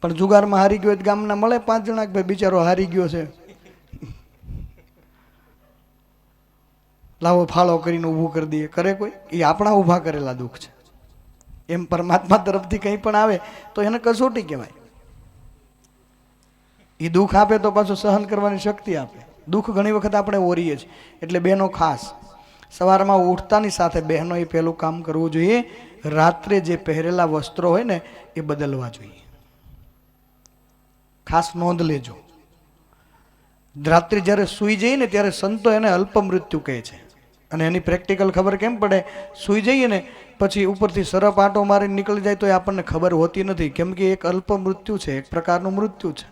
પણ જુગારમાં હારી ગયો હોય તો ગામના મળે 5 જણા કે ભાઈ બિચારો હારી ગયો છે, લાવો ફાળો કરીને ઊભું કરી દઈએ. કરે કોઈ? એ આપણા ઊભા કરેલા દુઃખ છે. એમ પરમાત્મા તરફથી કંઈ પણ આવે તો એને કસોટી કહેવાય. એ દુઃખ આપે તો પાછું સહન કરવાની શક્તિ આપે. દુઃખ ઘણી વખત આપણે ઓરીએ છીએ. એટલે બહેનો ખાસ સવારમાં ઉઠતાની સાથે બહેનોએ પહેલું કામ કરવું જોઈએ, રાત્રે જે પહેરેલા વસ્ત્રો હોય ને એ બદલવા જોઈએ. ખાસ નોંધ લેજો. રાત્રે જ્યારે સૂઈ જઈએ ને ત્યારે સંતો એને અલ્પ મૃત્યુ કહે છે. અને એની પ્રેક્ટિકલ ખબર કેમ પડે? સૂઈ જઈએ ને પછી ઉપરથી સરપ આંટો મારીને નીકળી જાય તો એ આપણને ખબર હોતી નથી, કેમ કે એક અલ્પ મૃત્યુ છે, એક પ્રકારનું મૃત્યુ છે.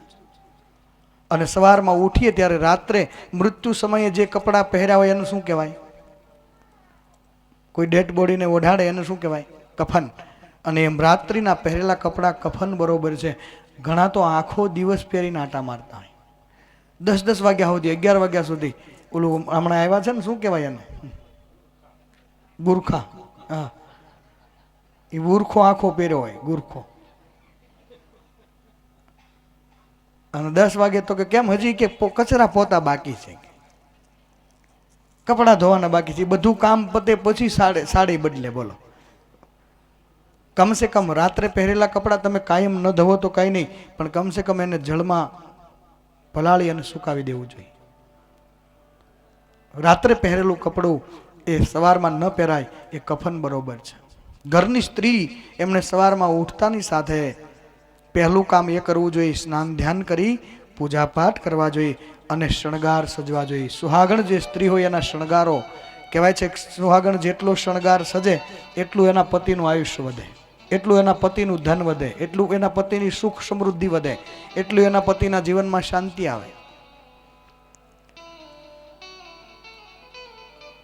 અને સવારમાં ઉઠીએ ત્યારે રાત્રે મૃત્યુ સમયે જે કપડાં પહેર્યા હોય એનું શું કહેવાય? કોઈ ડેડ બોડીને ઓઢાડે એને શું કહેવાય? કફન. અને એમ રાત્રિના પહેરેલા કપડાં કફન બરોબર છે. ઘણા તો આખો દિવસ પહેરીને આટા મારતા હોય, 10 વાગ્યા સુધી, 11 વાગ્યા સુધી. ઓલું હમણાં આવ્યા છે ને, શું કહેવાય એને? બુરખા. હા, એ બુરખો આખો પહેર્યો હોય, ગુરખો. અને 10 વાગે તો કે કેમ હજી કે કચરા પોતા બાકી છે, કપડાં ધોવાના બાકી છે, બધું કામ પતે પછી સાડી બદલે. બોલો, કમસે કમ રાત્રે પહેરેલા કપડાં તમે કાયમ ન ધોવો તો કાંઈ નહીં, પણ કમસે કમ એને જળમાં પલાળી અને સુકાવી દેવું જોઈએ. રાત્રે પહેરેલું કપડું એ સવારમાં ન પહેરાય, એ કફન બરોબર છે. ઘરની સ્ત્રી એમને સવારમાં ઉઠતાની સાથે પહેલું કામ એ કરવું જોઈએ, સ્નાન ધ્યાન કરી પૂજાપાઠ કરવા જોઈએ અને શણગાર સજવા જોઈએ. સુહાગણ જે સ્ત્રી હોય એના શણગારો કહેવાય છે, સુહાગણ જેટલો શણગાર સજે એટલું એના પતિનું આયુષ્ય વધે, એટલું એના પતિનું ધન વધે, એટલું એના પતિની સુખ સમૃદ્ધિ વધે, એટલું એના પતિના જીવનમાં શાંતિ આવે.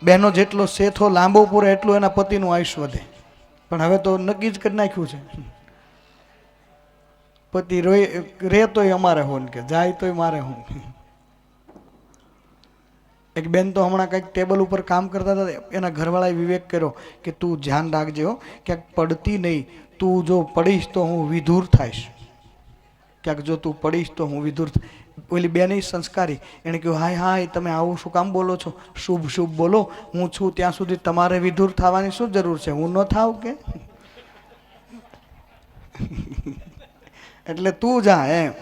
બહેનો જેટલો સેથો લાંબો પૂરે એટલું એના પતિનું આયુષ્ય વધે. પણ હવે તો નક્કી જ કરી નાખ્યું છે, પતિ રે તોય અમારે હોન કે જાય તોય મારે હું. એક બેન તો હમણાં કંઈક ટેબલ ઉપર કામ કરતા હતા, એના ઘરવાળાએ વિવેક કર્યો કે તું ધ્યાન રાખજે હો, ક્યાંક પડતી નહીં, તું જો પડીશ તો હું વિધુર થાઈશ, ક્યાંક જો તું પડીશ તો હું વિધુર. ઓલી બેન સંસ્કારી, એણે કહ્યું હાય હાય તમે આવું શું કામ બોલો છો? શુભ શુભ બોલો, હું છું ત્યાં સુધી તમારે વિધુર થવાની શું જરૂર છે? હું ન થાવ કે? એટલે તું જા એમ.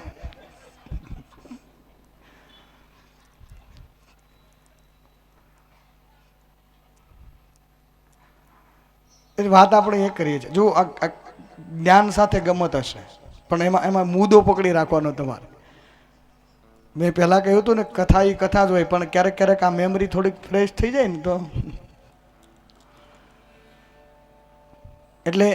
એ વાત આપણે એ કરીએ છીએ. જો જ્ઞાન સાથે ગમત હશે, પણ એમાં મુદ્દો પકડી રાખવાનો તમારે. મેં પહેલાં કહ્યું હતું ને, કથા એ કથા જ હોય, પણ ક્યારેક ક્યારેક આ મેમરી થોડીક ફ્રેશ થઈ જાય ને તો. એટલે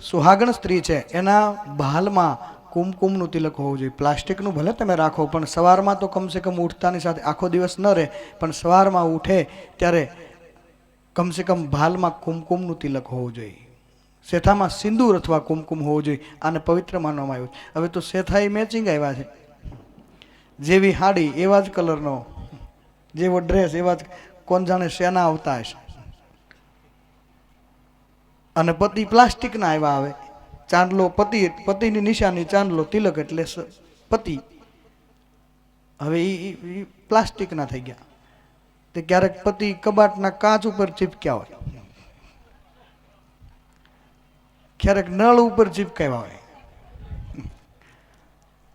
સુહાગણ સ્ત્રી છે, એના ભાલમાં કુમકુમનું તિલક હોવું જોઈએ. પ્લાસ્ટિકનું ભલે તમે રાખો, પણ સવારમાં તો કમસે કમ ઉઠતાની સાથે આખો દિવસ ન રહે, પણ સવારમાં ઉઠે ત્યારે કમસે કમ ભાલમાં કુમકુમનું તિલક હોવું જોઈએ. શેથામાં સિંદૂર અથવા કુમકુમ હોવું જોઈએ. આને પવિત્ર માનવામાં આવ્યું છે. હવે તો શેથા એ મેચિંગ આવ્યા છે, જેવી હાડી એવા જ કલરનો, જેવો ડ્રેસ એવા જ, કોણ જાણે શેના આવતા હશે. અને પતિ પ્લાસ્ટિકના આવ્યા. આવે ચાંદલો, પતિની નિશાની ચાંદલો, તિલક એટલે પતિ. હવે એ પ્લાસ્ટિકના થઈ ગયા. તે ક્યારેક પતિ કબાટના કાચ ઉપર ચીપક્યા હોય, ક્યારેક નળ ઉપર ચીપકાવ્યા હોય,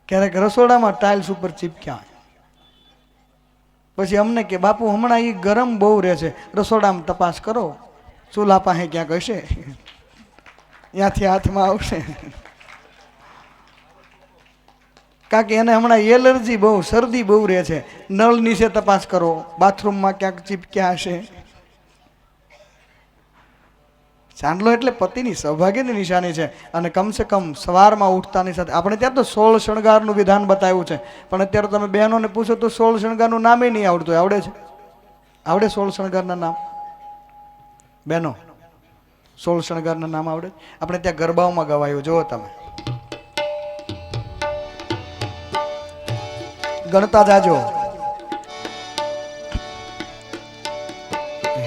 ક્યારેક રસોડામાં ટાઇલ્સ ઉપર ચીપક્યા હોય. પછી અમને કે બાપુ હમણાં એ ગરમ બહુ રહે છે, રસોડામાં તપાસ કરો, ચૂલા પાસે ક્યાંક હશે, ત્યાંથી હાથમાં આવશે. કારણ કે એને હમણાં એલર્જી બહુ, શરદી બહુ રહે છે. નળ નીચે તપાસ કરો, બાથરૂમમાં ક્યાંક ચીપક્યા હશે. ચાંદલો એટલે પતિની સૌભાગ્યની નિશાની છે. અને કમસે કમ સવારમાં ઉઠતાની સાથે, આપણે ત્યાં તો 16 શણગારનું વિધાન બતાવ્યું છે, પણ અત્યારે તમે બહેનોને પૂછો તો 16 શણગારનું નામે નહીં આવડતું. આવડે છે? આવડે 16 શણગારના નામ? બહેનો 16 શણગારના નામ આવડે? આપણે ત્યાં ગરબાઓમાં ગવાયું, જુઓ તમે, ગણતા જાજો.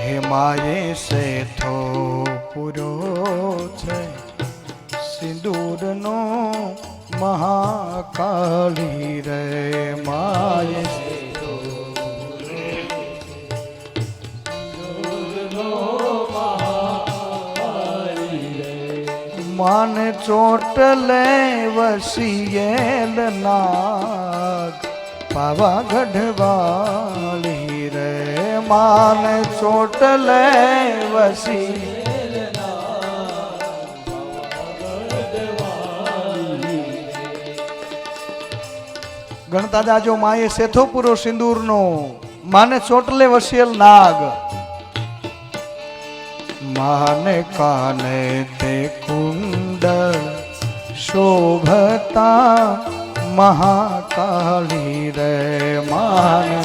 હેમાએ શેથો પૂરો છે, સિંદૂરનો મહાકાળી રે. માએ માન ચોટલે વસિયેલ નાગ, પાવાગઢ વાળી રે. માન ચોટલે વસિયેલ નાગ, પાવાગઢ વાળી. ગણતા જાજો. માએ શેથો પૂરો સિંદૂરનો, માને ચોટલે વસિયેલ નાગ, માને કાને તે કુંડળ શોભતા મહાકાળી રે. માને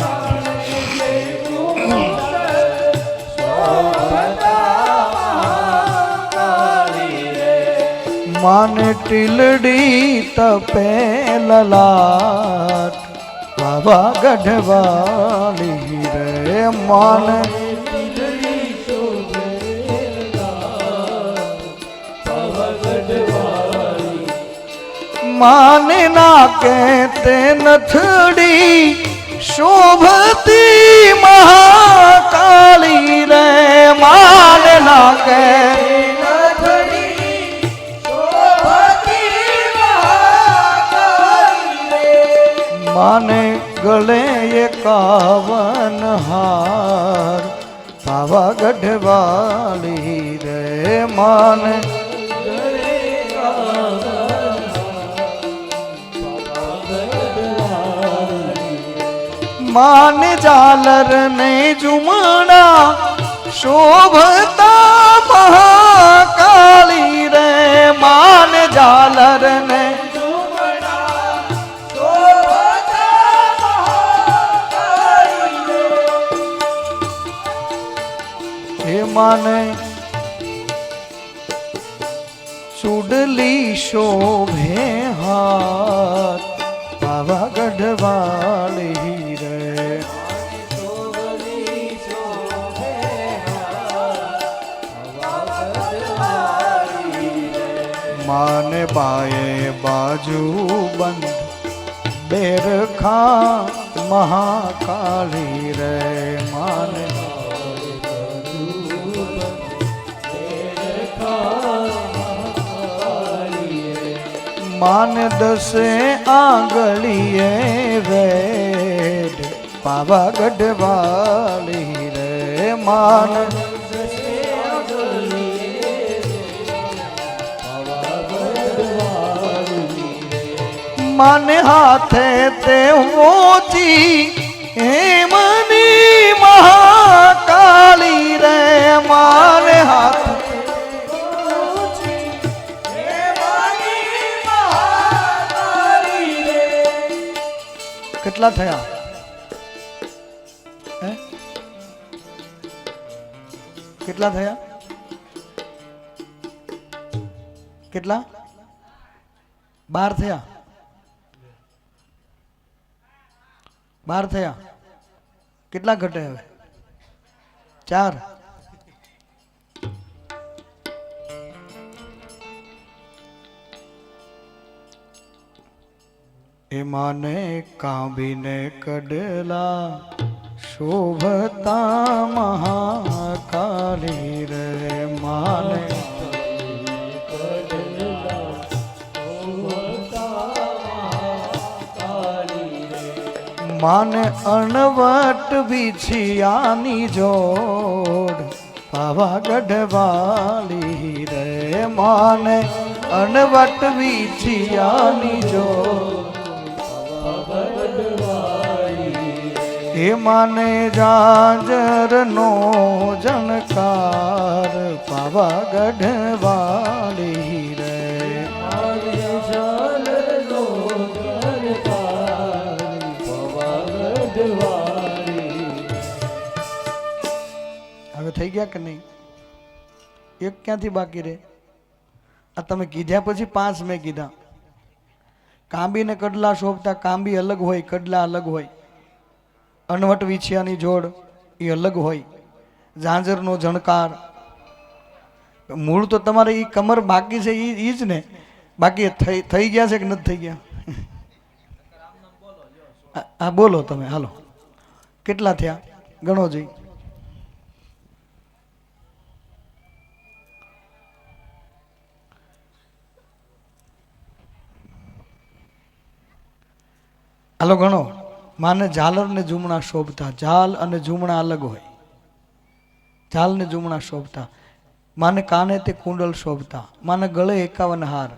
માને ટીલડી તપે લલાટ, પાવાગઢ વાળી રે. માને માને નાકે તે નથડી શોભતી મહાકાળી રે. માને નાકે નથડી શોભતી મહાકાળી રે. માને ગળે 51 હાર, પાવાગઢ વાળી રે. માને માને ઝાલર ને ઝુમણા શોભતા મહાકાળી રે. માને ઝાલર ને ઝુમણા શોભતા મહાકાળી રે. હે માને ચૂડલી શોભે હાથ, પાવાગઢ વાળી રે. માને બાએ બાજુ બંધ બેરખા મહાકાળી રે. માને માન 10 આંગળીએ વેદ, પાવાગઢ વાળી રે. માન માને હાથે તે કેટલા થયા? હે? કેટલા થયા? કેટલા? 12 થયા. 12 થયા. કેટલા ઘટે હવે? 4. એ માને કાંબીને કડલા શોભતા મહાકાલી રે માને માને અણવટ વિછિયાની જોડ પાવાગઢ વાલી રે માને અણવટ વિછિયાની જોડ એ માને જાજરનો જણકાર પાવાગઢ વાલી રે માને જાજરનો જણકાર પાવાગઢ વાલી. હવે થઈ ગયા કે નહીં? એક ક્યાંથી બાકી રે? આ તમે કીધા પછી 5 મેં કીધા. કાંબી ને કડલા શોભતા, કાંબી અલગ હોય, કડલા અલગ હોય. અણવટ વિછિયાની જોડ એ અલગ હોય. ઝાંઝરનો જણકાર, મૂળ તો તમારે એ કમર બાકી છે એ જ ને. બાકી થઈ ગયા છે કે નથી થઈ ગયા? હા બોલો તમે, હાલો કેટલા થયા ગણો જઈ. હાલો ગણો. માને ઝાલર ને ઝુમણા શોભતા, ઝાલ અને ઝુમણા અલગ હોય. ઝાલ ને ઝુમણા શોભતા. માને કાને તે કુંડલ શોભતા, માને ગળે 51 હાર,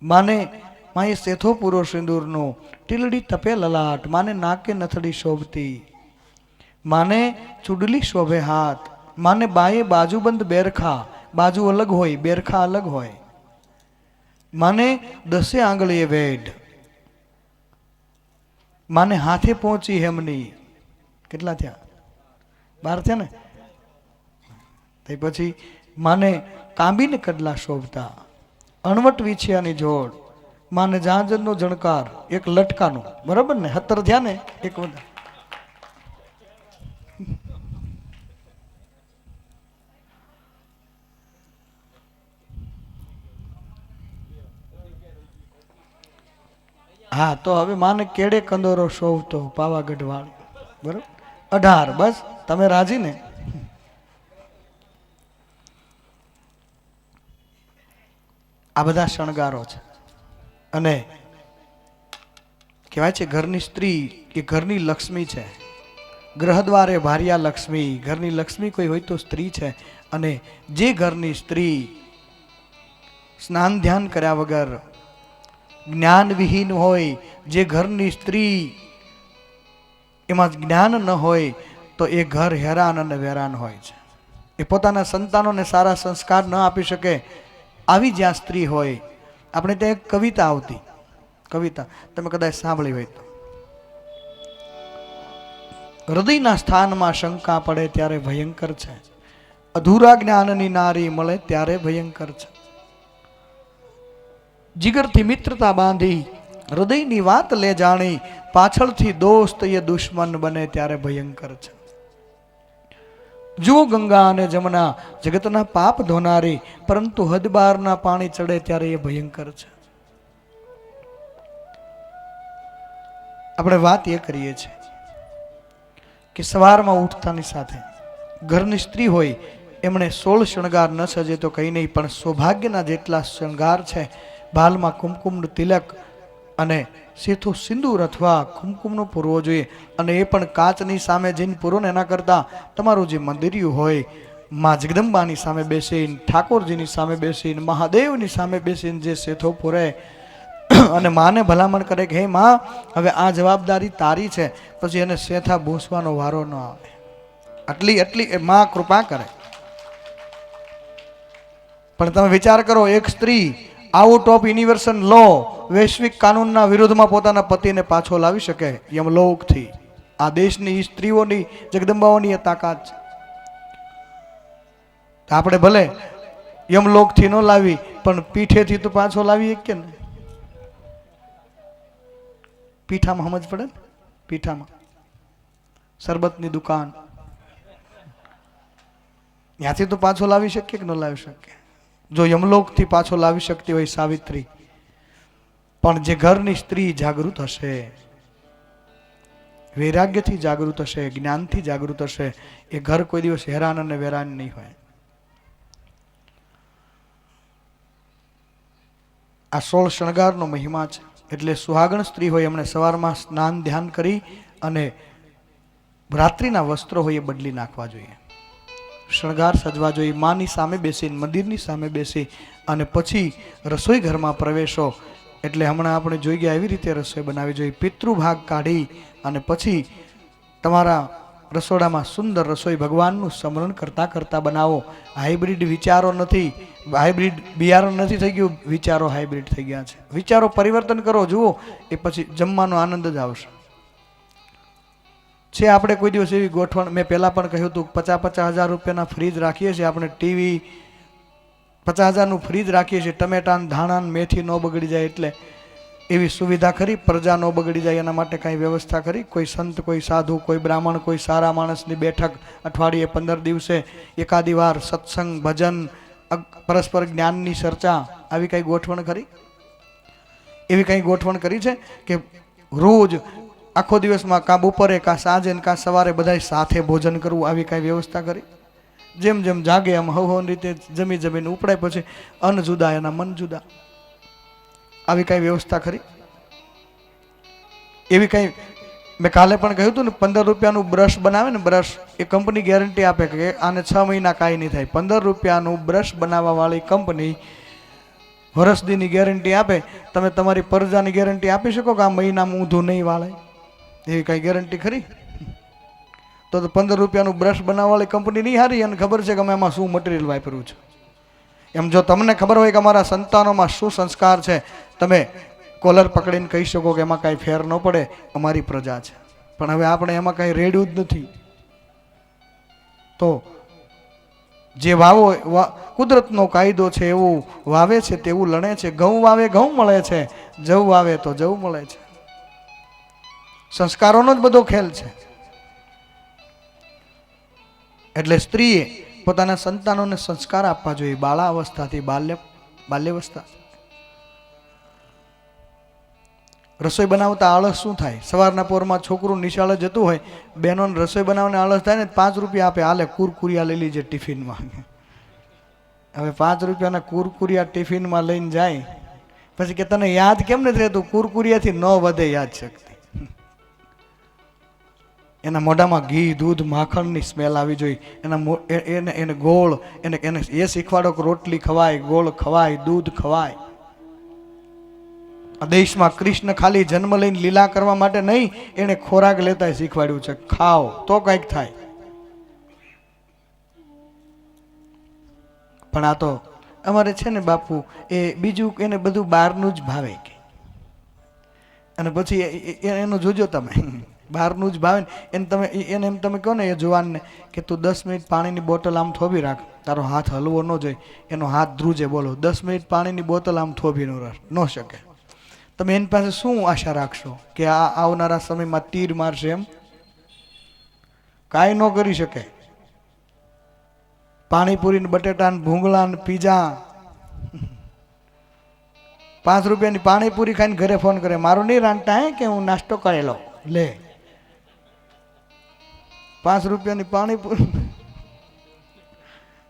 માને માએ સેથો પૂરો સિંદૂરનો, ટીલડી તપે લલાટ, માને નાકે નથડી શોભતી, માને ચુડલી શોભે હાથ, માને બાએ બાજુબંધ બેરખા, બાજુ અલગ હોય, બેરખા અલગ હોય, માને 10 આંગળીએ વેઢ, માને હાથે પહોંચી હેમની. કેટલા થયા? 12 થયા ને? તે પછી માને કાંબીને કડલા શોભતા, અણવટ વિછિયાની જોડ, માને ઝાંઝરનો જણકાર, એક લટકાનો, બરાબર ને? 17 થયા ને? એક વધારે. હા તો હવે માને કેડે કંદોરો શોભતો પાવાગઢ વાળી, બરાબર? 18. બસ તમે રાજી ને? આ બધા શણગારો છે. અને કહેવાય છે ઘરની સ્ત્રી એ ઘરની લક્ષ્મી છે. ગ્રહદ્વારે ભાર્યા લક્ષ્મી, ઘરની લક્ષ્મી કોઈ હોય તો સ્ત્રી છે. અને જે ઘરની સ્ત્રી સ્નાન ધ્યાન કર્યા વગર જ્ઞાન વિહીન હોય, જે ઘરની સ્ત્રી એમાં જ્ઞાન ન હોય તો એ ઘર હેરાન અને વેરાન હોય છે. એ પોતાના સંતાનોને સારા સંસ્કાર ન આપી શકે. આવી જ્યાં સ્ત્રી હોય, આપણે ત્યાં એક કવિતા આવતી, કવિતા તમે કદાચ સાંભળી હોય તો, હૃદયના સ્થાનમાં શંકા પડે ત્યારે ભયંકર છે, અધૂરા જ્ઞાનની નારી મળે ત્યારે ભયંકર છે. જીગરથી મિત્રતા બાંધી, હૃદયની વાત લે જાણી, પાછળથી દોસ્ત એ દુશ્મન બને ત્યારે ભયંકર છે. જુઓ ગંગા અને જમના જગતના પાપ ધોનારી, પરંતુ હદબારના પાણી ચડે ત્યારે એ ભયંકર છે. આપણે વાત એ કરીએ છીએ કે સવારમાં ઉઠતાની સાથે ઘરની સ્ત્રી હોય એમણે 16 શણગાર ન સજે તો કંઈ નહીં, પણ સૌભાગ્યના જેટલા શણગાર છે, ભાલમાં કુમકુમનું તિલક અને સેથો સિંદૂર અથવા કુમકુમનો પૂરવો જોઈએ. અને એ પણ કાચની સામે જઈને પૂરો ને, એના કરતાં તમારું જે મંદિરિયું હોય, માં જગદંબાની સામે બેસીને, ઠાકોરજીની સામે બેસીને, મહાદેવની સામે બેસીને જે સેથો પૂરે અને માને ભલામણ કરે કે હે માં, હવે આ જવાબદારી તારી છે, પછી એને સેથા ભૂસવાનો વારો ન આવે. એટલી એ માં કૃપા કરે. પણ તમે વિચાર કરો, એક સ્ત્રી આઉટ ઓફ યુનિવર્સલ લો, વૈશ્વિક કાનૂનના વિરોધમાં પોતાના પતિને પાછો લાવી શકે યમલોકથી. આ દેશની સ્ત્રીઓની, જગદંબાઓની એ તાકાત છે. આપણે ભલે યમલોકથી ન લાવી પણ પીઠેથી તો પાછો લાવી કે ને. પીઠામાં સમજ પડે ને, પીઠામાં શરબતની દુકાન, ત્યાંથી તો પાછો લાવી શકીએ કે ન લાવી શકીએ? જો યમલોકથી પાછો લાવી શકતી હોય સાવિત્રી, પણ જે ઘરની સ્ત્રી જાગૃત હશે, વૈરાગ્યથી જાગૃત હશે, જ્ઞાનથી જાગૃત હશે, એ ઘર કોઈ દિવસ હેરાન અને વેરાન નહીં હોય. આ 16 શણગારનો મહિમા છે. એટલે સુહાગણ સ્ત્રી હોય એમણે સવારમાં સ્નાન ધ્યાન કરી અને રાત્રિના વસ્ત્રો હોય એ બદલી નાખવા જોઈએ, શણગાર સજવા જોઈએ, માની સામે બેસી, મંદિરની સામે બેસી અને પછી રસોઈ ઘરમાં પ્રવેશો. એટલે હમણાં આપણે જોઈ ગયા એવી રીતે રસોઈ બનાવવી જોઈએ. પિતૃભાગ કાઢી અને પછી તમારા રસોડામાં સુંદર રસોઈ ભગવાનનું સ્મરણ કરતા કરતા બનાવો. હાઇબ્રિડ વિચારો નથી, હાઇબ્રિડ બિયારણ નથી થઈ ગયું, વિચારો હાઇબ્રિડ થઈ ગયા છે. વિચારો પરિવર્તન કરો, જુઓ, એ પછી જમવાનો આનંદ જ આવશે. છે આપણે કોઈ દિવસ એવી ગોઠવણ, મેં પહેલાં પણ કહ્યું હતું, 50,000 રૂપિયાના ફ્રીજ રાખીએ છીએ આપણે, ટીવી 50,000નું ફ્રીજ રાખીએ છીએ, ટમેટાં, ધાણા, મેથી ન બગડી જાય એટલે એવી સુવિધા ખરી? પ્રજા ન બગડી જાય એના માટે કાંઈ વ્યવસ્થા ખરી? કોઈ સંત, કોઈ સાધુ, કોઈ બ્રાહ્મણ, કોઈ સારા માણસની બેઠક અઠવાડિયે 15 દિવસે એકાદી વાર સત્સંગ, ભજન, પરસ્પર જ્ઞાનની ચર્ચા, આવી કાંઈ ગોઠવણ ખરી? એવી કાંઈ ગોઠવણ કરી છે કે રોજ આખો દિવસમાં કાં બપોરે, કાં સાંજે, કાં સવારે બધાય સાથે ભોજન કરવું, આવી કાંઈ વ્યવસ્થા કરી? જેમ જેમ જાગે એમ હવહવની રીતે જમીને ઉપડાય, પછી અન્ન જુદા એના મન જુદા, આવી કાંઈ વ્યવસ્થા ખરી? એવી કાંઈ, મેં કાલે પણ કહ્યું હતું ને, 15 રૂપિયાનું બ્રશ બનાવે ને, બ્રશ, એ કંપની ગેરંટી આપે કે આને 6 મહિના કાંઈ નહીં થાય. 15 રૂપિયાનું બ્રશ બનાવવાવાળી કંપની વર્ષદીની ગેરંટી આપે. તમે તમારી પરજાની ગેરંટી આપી શકો કે આ મહિનામાં ઊંધું નહીં વાળે? એવી કાંઈ ગેરંટી ખરી? તો 15 રૂપિયાનું બ્રશ બનાવવાવાળી કંપની નહીં હારી, અને ખબર છે કે અમે એમાં શું મટીરિયલ વાપર્યું છે. એમ જો તમને ખબર હોય કે અમારા સંતાનોમાં શું સંસ્કાર છે, તમે કોલર પકડીને કહી શકો કે એમાં કાંઈ ફેર ન પડે, અમારી પ્રજા છે. પણ હવે આપણે એમાં કાંઈ રેડ્યું જ નથી. તો જે વાવો, કુદરતનો કાયદો છે, એવું વાવે છે તેવું લણે છે. ઘઉં વાવે ઘઉં મળે છે, જવ વાવે તો જવ મળે છે. સંસ્કારોનો જ બધો ખેલ છે. એટલે સ્ત્રીએ પોતાના સંતાનોને સંસ્કાર આપવા જોઈએ બાળા અવસ્થાથી, બાલ્યાવસ્થા. રસોઈ બનાવતા આળસ શું થાય? સવારના પોરમાં છોકરું નિશાળે જતું હોય, બહેનોને રસોઈ બનાવવાને આળસ થાય ને, 5 રૂપિયા આપે, હાલે કુરકુરિયા લઈ લીજે ટિફિનમાં. હવે 5 રૂપિયાના કુરકુરિયા ટિફિનમાં લઈને જાય, પછી કે તને યાદ કેમ નથી રહેતું? કુરકુરિયાથી ન વધે યાદ શક્તિ. એના મોઢામાં ઘી, દૂધ, માખણની સ્મેલ આવી જોઈએ. એને ગોળ, એને એ શીખવાડો કે રોટલી ખવાય, ગોળ ખવાય, દૂધ ખવાય. આ દેશમાં કૃષ્ણ ખાલી જન્મ લઈને લીલા કરવા માટે નહીં, એને ખોરાક લેતા શીખવાડ્યું છે. ખાઓ તો કંઈક થાય. પણ આ તો અમારે છે ને બાપુ, એ બીજું એને બધું બહારનું જ ભાવે કે, અને પછી એનું જોજો તમે, બહારનું જ ભાવે ને એને તમે, એને એમ તમે કહો ને એ જુવાનને કે તું 10 મિનિટ પાણીની બોટલ આમ થોભી રાખ, તારો હાથ હલવો ન જોઈએ, એનો હાથ ધ્રુજે. બોલો, 10 મિનિટ પાણીની બોટલ આમ થોભી ન શકે. તમે એની પાસે શું આશા રાખશો કે આ આવનારા સમયમાં તીર મારશે? એમ કાંઈ ન કરી શકે. પાણીપુરી ને બટેટા ને ભૂંગળા ને પીઝા, 5 રૂપિયાની પાણીપુરી ખાઈને ઘરે ફોન કરે, મારું નહીં રાંધતા હે કે હું નાસ્તો કરેલો લે. 5 રૂપિયાની પાણીપુરી,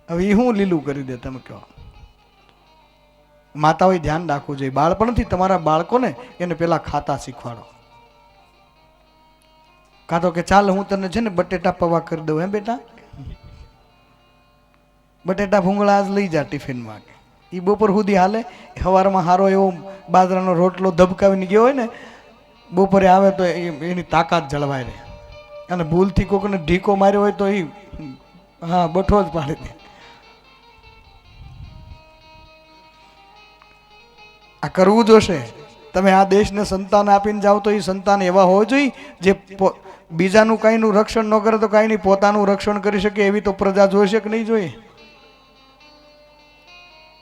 હવે એ શું લીલું કરી દે તમે કહો? માતાઓએ ધ્યાન રાખવું જોઈએ. બાળપણથી તમારા બાળકોને એને પેલા ખાતા શીખવાડો. કાં તો કે ચાલ હું તને છે ને બટેટા પૌવા કરી દઉં, હે બેટા, બટેટા ભૂંગળા જ લઈ જા ટિફિનમાં. એ બપોર સુધી હાલે. સવારમાં સારો એવો બાજરાનો રોટલો ધબકાવીને ગયો હોય ને, બપોરે આવે તો એની તાકાત જળવાય રહે. અને ભૂલથી કોકને ઢીકો માર્યો હોય તો એ હા બઠો જ પાડી દે. આ કરવું જોશે. તમે આ દેશને સંતાન આપીને જાઓ તો એ સંતાન એવા હોવા જોઈએ જે બીજાનું કાંઈનું રક્ષણ ન કરે તો કાંઈ નહીં, પોતાનું રક્ષણ કરી શકે એવી તો પ્રજા જોઈશે કે નહીં જોઈએ?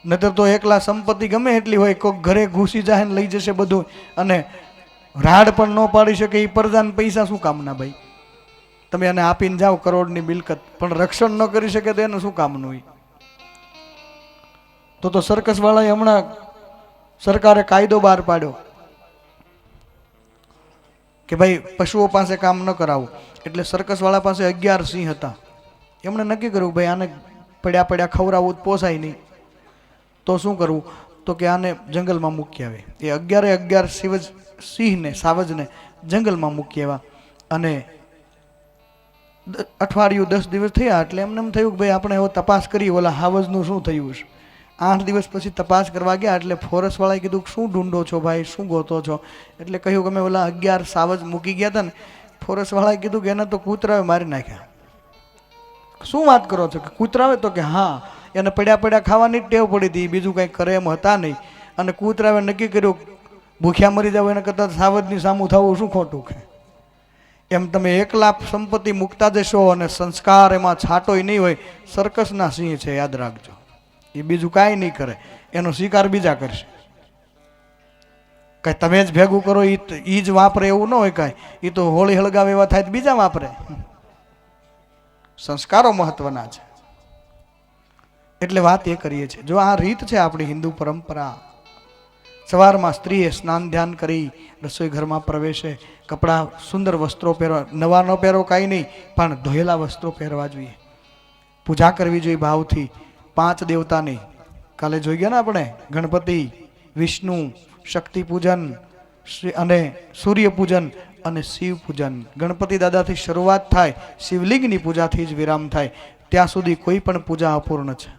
નહીતર તો એકલા સંપત્તિ ગમે એટલી હોય, કોઈક ઘરે ઘૂસી જાય ને લઈ જશે બધું, અને રાડ પણ ન પાડી શકે એ પ્રજાને પૈસા શું કામના ભાઈ? તમે એને આપીને જાઓ કરોડની મિલકત, પણ રક્ષણ ન કરી શકે તો એને શું કામનું હોય? તો સર્કસ વાળાએ હમણાં સરકારે કાયદો બહાર પાડ્યો કે ભાઈ પશુઓ પાસે કામ ન કરાવું. એટલે સર્કસ વાળા પાસે 11 સિંહ હતા. એમણે નક્કી કર્યું ભાઈ આને પડ્યા પડ્યા ખવડાવવું પોસાય નહીં, તો શું કરવું? તો કે આને જંગલમાં મૂકી આવે. એ 11 સિંહને સાવજને જંગલમાં મૂકી આવ્યા. અને અઠવાડિયું 10 દિવસ થયા એટલે એમને એમ થયું કે ભાઈ આપણે હવે તપાસ કરીએ ઓલા હાવજનું શું થયું છે. 8 દિવસ પછી તપાસ કરવા ગયા એટલે ફોરેસ્ટ વાળાએ કીધું શું ઢૂંઢો છો ભાઈ, શું ગોતો છો? એટલે કહ્યું કે અમે ઓલા 11 સાવજ મૂકી ગયા હતા ને. ફોરેસ્ટ વાળાએ કીધું કે એને તો કૂતરાએ મારી નાખ્યા. શું વાત કરો છો? કે કૂતરાવે? તો કે હા, એને પડ્યા પડ્યા ખાવાની જ ટેવ પડી હતી, બીજું કંઈ કરે એમ હતા નહીં. અને કૂતરાવે નક્કી કર્યું ભૂખ્યા મરી જાવ એના કરતાં સાવજની સામું થવું શું ખોટું છે? એમ તમે 1 લાખ સંપત્તિ મૂકતા જશો અને સંસ્કાર એમાં છાંટોય નહીં હોય. સર્કસના સિંહ છે, યાદ રાખજો. એ બીજું કાંઈ નહીં કરે, એનો શિકાર બીજા કરશે. કાંઈ તમે જ ભેગું કરો એ જ વાપરે એવું ન હોય કાંઈ. એ તો હોળી હળગાવે એવા થાય તો બીજા વાપરે. સંસ્કારો મહત્વના છે. એટલે વાત એ કરીએ છીએ, જો આ રીત છે આપણી હિન્દુ પરંપરા. સવારમાં સ્ત્રીએ સ્નાન ધ્યાન કરી રસોઈ ઘરમાં પ્રવેશે, કપડાં સુંદર વસ્ત્રો પહેરવા, નવા ન પહેરો કાંઈ નહીં, પણ ધોયેલા વસ્ત્રો પહેરવા જોઈએ. પૂજા કરવી જોઈએ ભાવથી 5 દેવતાની. કાલે જોઈ ગયા ને આપણે ગણપતિ, વિષ્ણુ, શક્તિ પૂજન અને સૂર્ય પૂજન અને શિવ પૂજન. ગણપતિ દાદાથી શરૂઆત થાય, શિવલિંગની પૂજાથી જ વિરામ થાય. ત્યાં સુધી કોઈ પણ પૂજા અપૂર્ણ છે.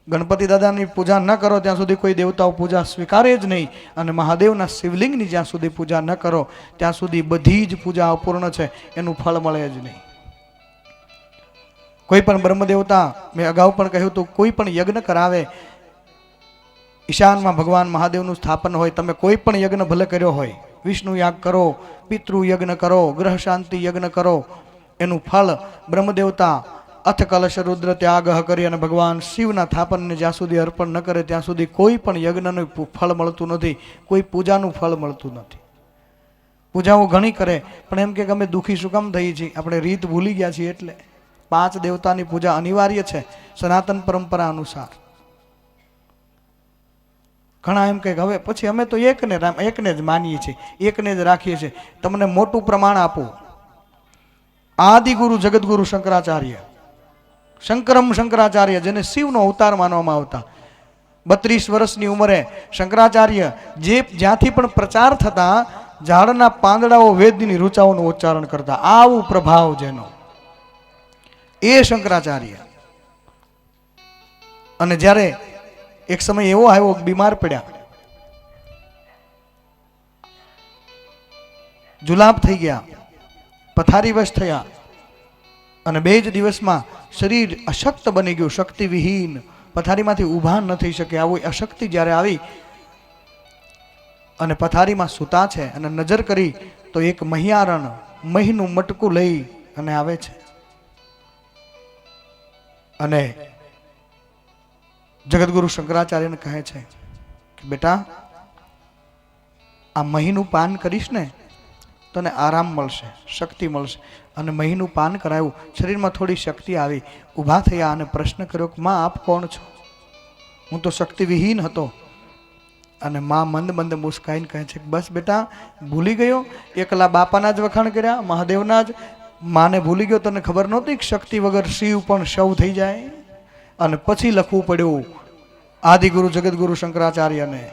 ગણપતિ દાદાની પૂજા ન કરો ત્યાં સુધી કોઈ દેવતાઓ પૂજા સ્વીકારે જ નહીં. અને મહાદેવના શિવલિંગની જ્યાં સુધી પૂજા ન કરો ત્યાં સુધી બધી જ પૂજા અપૂર્ણ છે, એનું ફળ મળે જ નહીં. કોઈ પણ બ્રહ્મદેવતા, મેં અગાઉ પણ કહ્યું હતું, કોઈ પણ યજ્ઞ કરાવે, ઈશાનમાં ભગવાન મહાદેવનું સ્થાપન હોય, તમે કોઈ પણ યજ્ઞ ભલે કર્યો હોય, વિષ્ણુ યાગ કરો, પિતૃ યજ્ઞ કરો, ગ્રહ શાંતિ યજ્ઞ કરો, એનું ફળ બ્રહ્મદેવતા અથ કલશ રુદ્ર ત્યાગ કરી અને ભગવાન શિવના થાપનને જ્યાં સુધી અર્પણ ન કરે ત્યાં સુધી કોઈ પણ યજ્ઞનું ફળ મળતું નથી, કોઈ પૂજાનું ફળ મળતું નથી. પૂજાઓ ઘણી કરે પણ એમ કે અમે દુઃખી શું કામ થઈએ છીએ? આપણે રીત ભૂલી ગયા છીએ. એટલે 5 દેવતાની પૂજા અનિવાર્ય છે સનાતન પરંપરા અનુસાર. ઘણા એમ કે હવે પછી અમે તો એકને જ માનીએ છીએ, એકને જ રાખીએ છીએ. તમને મોટું પ્રમાણ આપું. આદિગુરુ જગદગુરુ શંકરાચાર્ય, શંકરાચાર્ય, જેને શિવનો અવતાર માનવામાં આવતા, 32 વર્ષની ઉંમરે શંકરાચાર્ય જ્યાંથી પણ પ્રચાર થતા ઝાડના પાંદડાઓ વેદની ઋચાઓનું ઉચ્ચારણ કરતા. આવું પ્રભાવ જેનો, એ શંકરાચાર્ય. અને જ્યારે એક સમય એવો આવ્યો, બીમાર પડ્યા, જુલાબ થઈ ગયા, પથારીવશ થયા અને 2 જ દિવસમાં શરીર અશક્ત બની ગયું, શક્તિ વિહીન, પથારીમાંથી ઊભા ન થઈ શકે. આવી અશક્તિ જ્યારે આવી અને પથારીમાં સૂતા છે અને નજર કરી તો એક મહિયારણ મહીનું મટકું લઈ અને આવે છે. અને જગદગુરુ શંકરાચાર્યને કહે છે કે બેટા, આ મહીનું પાન કરીશ ને તને આરામ મળશે, શક્તિ મળશે. અને મહીનું પાન કરાયું, શરીરમાં થોડી શક્તિ આવી, ઊભા થયા અને પ્રશ્ન કર્યો કે માં આપ કોણ છો? હું તો શક્તિ વિહીન હતો. અને માં મંદ મંદ મુસ્કાઈને કહે છે કે બસ બેટા, ભૂલી ગયો? એકલા બાપાના જ વખાણ કર્યા, મહાદેવના જ. માને ભૂલી ગયો? તને ખબર નહોતી કે શક્તિ વગર શિવ પણ શવ થઈ જાય? અને પછી લખવું પડ્યું આદિગુરુ જગદગુરુ શંકરાચાર્યને,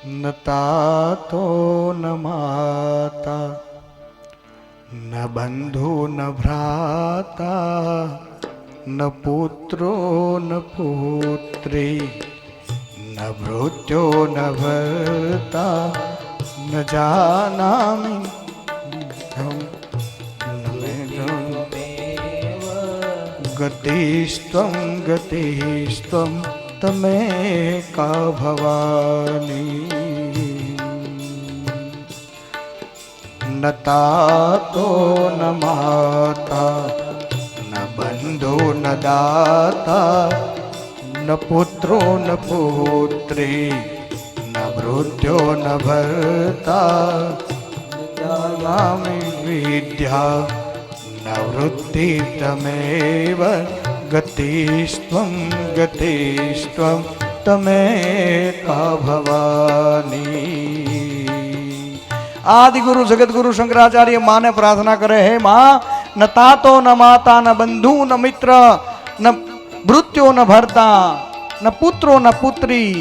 ન તાતો ન માતા ન બંધુ ન ભ્રાતા ન પુત્રો ન પુત્રી ન ભૃત્યો ન ભર્તા ન જાનામિ ગતિસ્ત્વમ તમે કા ભવાની ન તાતો ન માતા ન બંધો ન દાતા ન પુત્રો ન પુત્રી ન મૃત્યો ન ભર્તા વિદ્યા ન વૃત્તિ તમેવ ગતિસ્ત્વં ગતિસ્ત્વં તમે કા ભવાની. આદિગુરુ જગતગુરુ શંકરાચાર્ય માને પ્રાર્થના કરે, હે માં, ન તાતો ન માતા ન બંધુ ન મિત્ર ન મૃત્યો ન ભરતા ન પુત્રો ન પુત્રી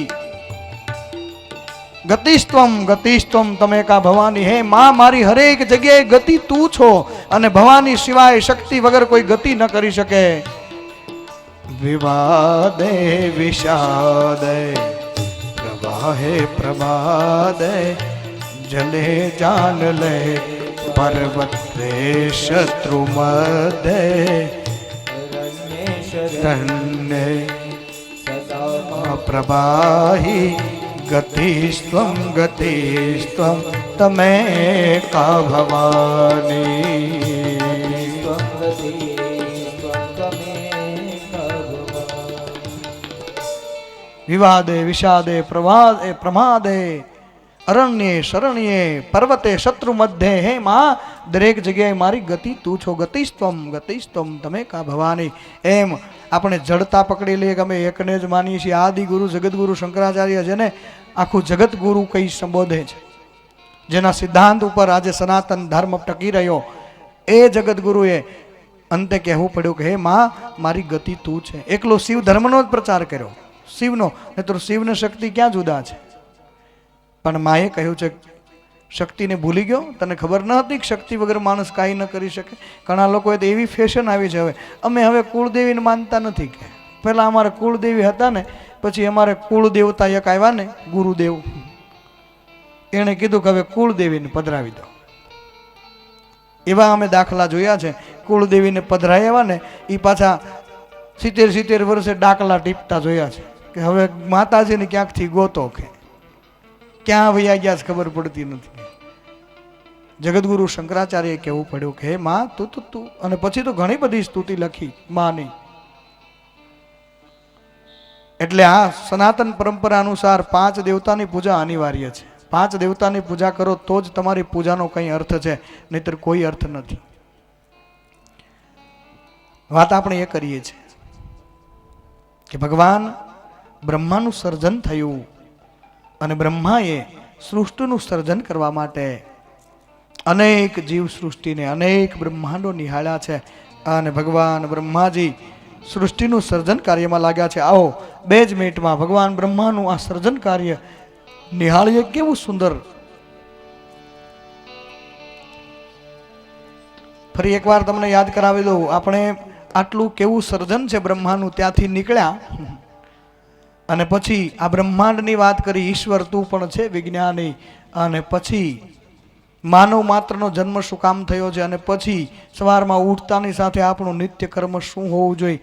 ગતિસ્ત્વમ ગતિસ્ત્વમ તમે કા ભવાની. હે માં, મારી હરેક જગ્યાએ ગતિ તું છો અને ભવાની સિવાય શક્તિ વગર કોઈ ગતિ ન કરી શકે. વિવાદે વિષાદે પ્રવાહે પ્રમાદે જલે જાન લે પર્વતે શત્રુ મધ્ય પ્રવાહી ગતિસ્ત્વં ગતિસ્ત્વં તમે કા ભવાની. વિવાદે વિષાદે પ્રમાદે અરણ્યે શરણ્યે પર્વતે શત્રુ મધ્યે, હે માં, દરેક જગ્યાએ મારી ગતિ તું છો. ગતિસ્ત્વમ ગતિસ્ત્વમ તમે કા ભવાની. એમ આપણે જડતા પકડી લઈએ કે અમે એકને જ માનીએ છીએ. આદિ ગુરુ જગતગુરુ શંકરાચાર્ય જેને આખું જગત ગુરુ કઈ સંબોધે છે, જેના સિદ્ધાંત ઉપર આજે સનાતન ધર્મ ટકી રહ્યો, એ જગતગુરુએ અંતે કહેવું પડ્યું કે હે માં, મારી ગતિ તું છે. એકલો શિવ ધર્મનો જ પ્રચાર કર્યો, શિવનો, નહીતર શિવને શક્તિ ક્યાં જુદા છે. પણ માએ કહ્યું છે શક્તિને ભૂલી ગયો, તને ખબર ન હતી કે શક્તિ વગર માણસ કાંઈ ન કરી શકે. ઘણા લોકોએ તો એવી ફેશન આવી છે, હવે કુળદેવીને માનતા નથી. કે પહેલાં અમારે કુળદેવી હતા ને, પછી અમારે કુળદેવતા એક આવ્યા ને ગુરુદેવ, એણે કીધું કે હવે કુળદેવીને પધરાવી દો. એવા અમે દાખલા જોયા છે. કુળદેવીને પધરાવ્યા ને એ પાછા 70 વર્ષે ડાકલા ટીપતા જોયા છે કે હવે માતાજીને ક્યાંકથી ગોતો, કે ક્યાં વૈયા ગયા છે ખબર પડતી નથી. જગતગુરુ શંકરાચાર્ય કહેવું પડ્યું કે હે માં, તું અને પછી તો ઘણી બધી સ્તુતિ લખી માની. એટલે આ સનાતન પરંપરા અનુસાર 5 દેવતાની પૂજા અનિવાર્ય છે. 5 દેવતાની પૂજા કરો તો જ તમારી પૂજાનો કંઈ અર્થ છે, નહીતર કોઈ અર્થ નથી. વાત આપણે એ કરીએ છીએ કે ભગવાન બ્રહ્માનું સર્જન થયું અને બ્રહ્માએ સૃષ્ટિનું સર્જન કરવા માટે અનેક જીવ સૃષ્ટિને અનેક બ્રહ્માંડો નિહાળ્યા છે. અને ભગવાન બ્રહ્માજી સૃષ્ટિનું સર્જન કાર્યમાં લાગ્યા છે. આવો 2 જ મિનિટમાં ભગવાન બ્રહ્માનું આ સર્જન કાર્ય નિહાળીએ. કેવું સુંદર. ફરી એકવાર તમને યાદ કરાવી દઉં, આપણે આટલું કેવું સર્જન છે બ્રહ્માનું, ત્યાંથી નીકળ્યા અને પછી આ બ્રહ્માંડની વાત કરી. ઈશ્વર તું પણ છે વિજ્ઞાની. અને પછી માનવ માત્રનો જન્મ શું કામ થયો છે, અને પછી સવારમાં ઉઠતાની સાથે આપણું નિત્ય કર્મ શું હોવું જોઈએ,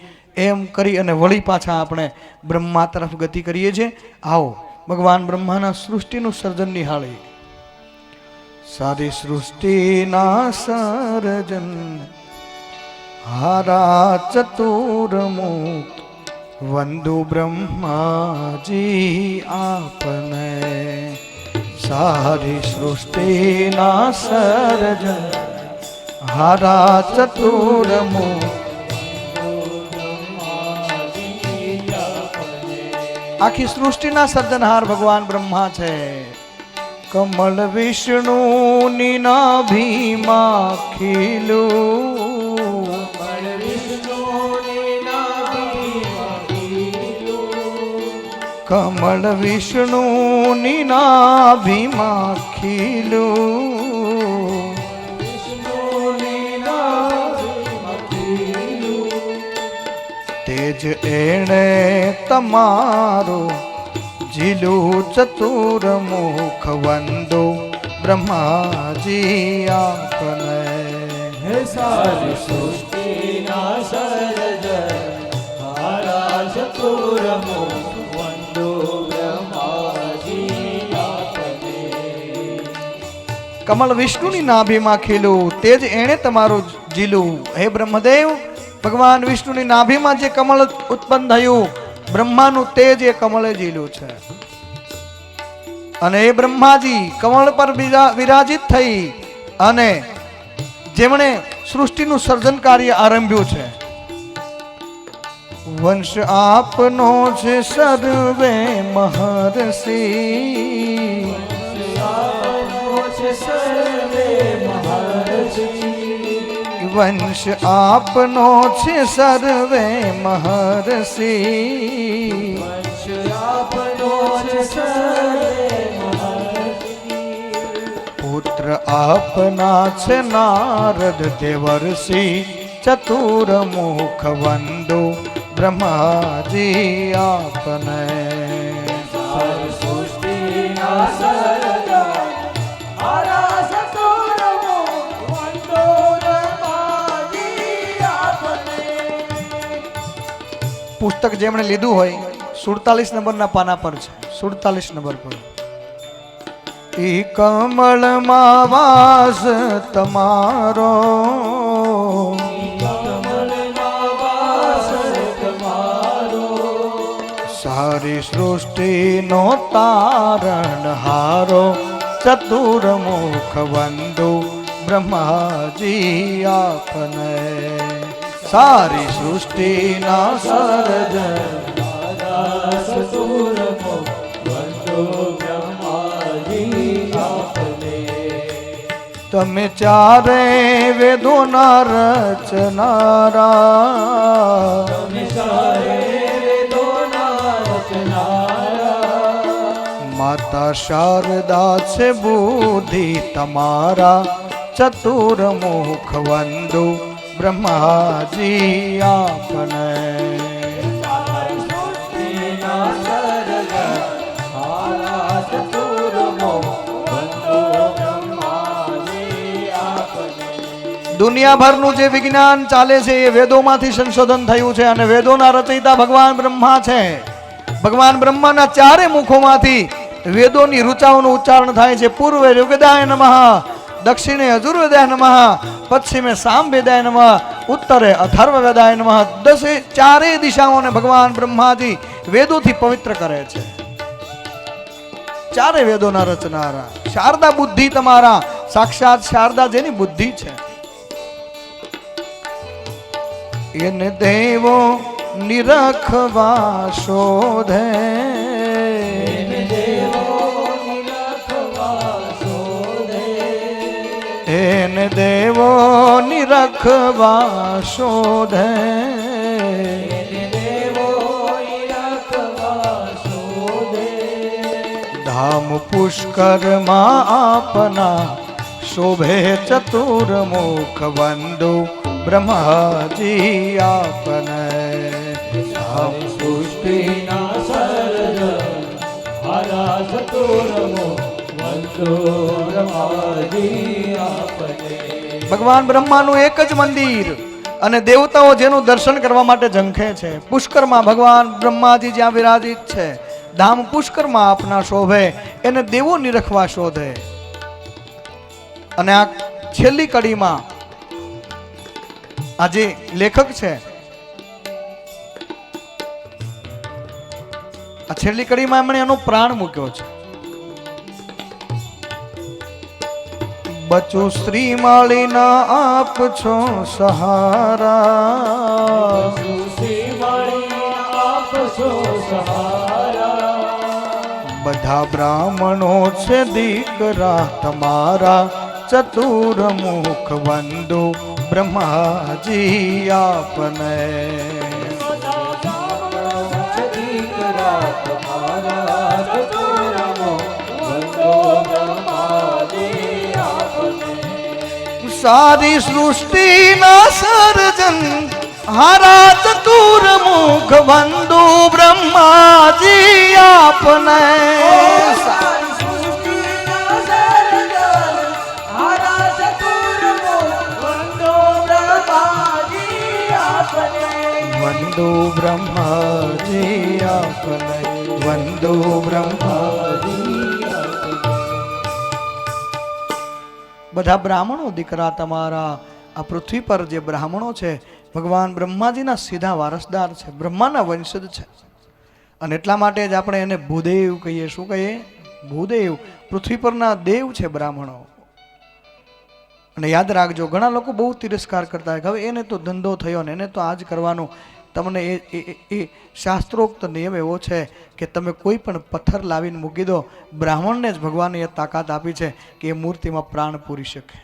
એમ કરી અને વળી પાછા આપણે બ્રહ્મા તરફ ગતિ કરીએ છીએ. આવો ભગવાન બ્રહ્માના સૃષ્ટિનું સર્જન નિહાળીએ. સારી સૃષ્ટિના સર્જન હારા ચતુર્મુખ વંદુ બ્રહ્માજી આપને. સારી સૃષ્ટિના સર્જન હારા ચતુર્મુખ. આખી સૃષ્ટિના સર્જનહાર ભગવાન બ્રહ્મા છે. કમળ વિષ્ણુની નાભીમાં ખીલું, કમળ વિષ્ણુની નાભીમાં ખીલું, તેજ એણે તમારો જીલું ચતુર્મુખ વંદો બ્રહ્માજી આપને. હે સારી સૃષ્ટિના સર્જન હારા ચતુર્મુખ કમળ વિષ્ણુની નાભીમાં ખીલું તે જ એણે તમારું જીલું. હે બ્રહ્મદેવ, ભગવાન વિષ્ણુની નાભીમાં જે કમળ ઉત્પન્ન થયું, બ્રહ્માનું તેજ એ કમળે જીલું છે. અને એ બ્રહ્માજી કમળ પર વિરાજિત થઈ અને જેમણે સૃષ્ટિનું સર્જન કાર્ય આરંભ્યું છે. વંશ આપનો છે સર્વે મહર્ષિ, વંશ આપનો છે સર્વે મહર્ષિ, પુત્ર આપના છે નારદ દેવર્ષિ, ચતુર્મુખ વંદો બ્રહ્માજી આપને. પુસ્તક જેમણે લીધું હોય 47 નંબરના પાના પર છે. 47 નંબર પર ઈ કમળમાં વાસ તમારો, સારી સૃષ્ટિનો તારણહારો, ચતુર્મુખ વંદો બ્રહ્માજી આપને. સારી સૃષ્ટિના સર્જન તમે ચારે વેદોના રચનારા, માતા શારદા છે બુદ્ધિ તમારા, ચતુર્મુખ વંદો બ્રહ્માજી આપને. દુનિયાભરનું જે વિજ્ઞાન ચાલે છે એ વેદોમાંથી સંશોધન થયું છે અને વેદોના રચયિતા ભગવાન બ્રહ્મા છે. ભગવાન બ્રહ્માના ચારે મુખોમાંથી વેદોની ઋચાઓનું ઉચ્ચારણ થાય છે. પૂર્વે ઋગ્વેદાય નમઃ, દક્ષિણે અજુર્વેદાય નમઃ, પશ્ચિમે સામવેદાય નમઃ, ઉત્તરે અથર્વવેદાય નમઃ. ચારે દિશાઓને ભગવાન બ્રહ્માજી વેદોથી પવિત્ર કરે છે. ચારે વેદોના રચનારા, શારદા બુદ્ધિ તમારા, સાક્ષાત શારદા જેની બુદ્ધિ છે. એને દેવો નિરખવા શોધે, એને દેવો નિરખવા શોધે, ધામ પુષ્કરમાં આપના શોભે, ચતુર્મુખ વંદો બ્રહ્માજી આપને. ધામ સૃષ્ટિના સર્જન હારા, ચતુર્મુખ વંદો બ્રહ્માજી આપને. ભગવાન બ્રહ્માનું એક જ મંદિર અને દેવતાઓ જેનું દર્શન કરવા માટે ઝંખે છે. પુષ્કરમાં ભગવાન બ્રહ્માજી જ્યાં વિરાજિત છે, ધામ પુષ્કરમાં આપના શોભે, એને દેવો નિરખવા શોધે. અને આ છેલ્લી કડીમાં આ જે લેખક છે, આ છેલ્લી કડીમાં એમણે એનો પ્રાણ મૂક્યો છે. બચો શ્રી માળીના આપ છો સહારા, બધા બ્રાહ્મણો છે દીકરા તમારા, ચતુર્મુખ વંદો બ્રહ્માજી આપને. સારી સૃષ્ટિના સર્જન હારા, ચતુર્મુખ વંદો બ્રહ્માજી આપને. વંદો બ્રહ્માજી આપને, વંદો બ્રહ્માજી. બધા બ્રાહ્મણો દીકરા તમારા. આ પૃથ્વી પર જે બ્રાહ્મણો છે ભગવાન બ્રહ્માજીના સીધા વારસદાર છે, બ્રહ્માના વંશજ છે. અને એટલા માટે જ આપણે એને ભૂદેવ કહીએ. શું કહીએ? ભૂદેવ. પૃથ્વી પરના દેવ છે બ્રાહ્મણો. અને યાદ રાખજો, ઘણા લોકો બહુ તિરસ્કાર કરતા હોય કે હવે એને તો ધંધો થયો ને એને તો આજ કરવાનું. તમને એ શાસ્ત્રોક્ત નિયમ એવો છે કે તમે કોઈ પણ પથ્થર લાવીને મૂકી દો, બ્રાહ્મણને જ ભગવાને એ તાકાત આપી છે કે એ મૂર્તિમાં પ્રાણ પૂરી શકે.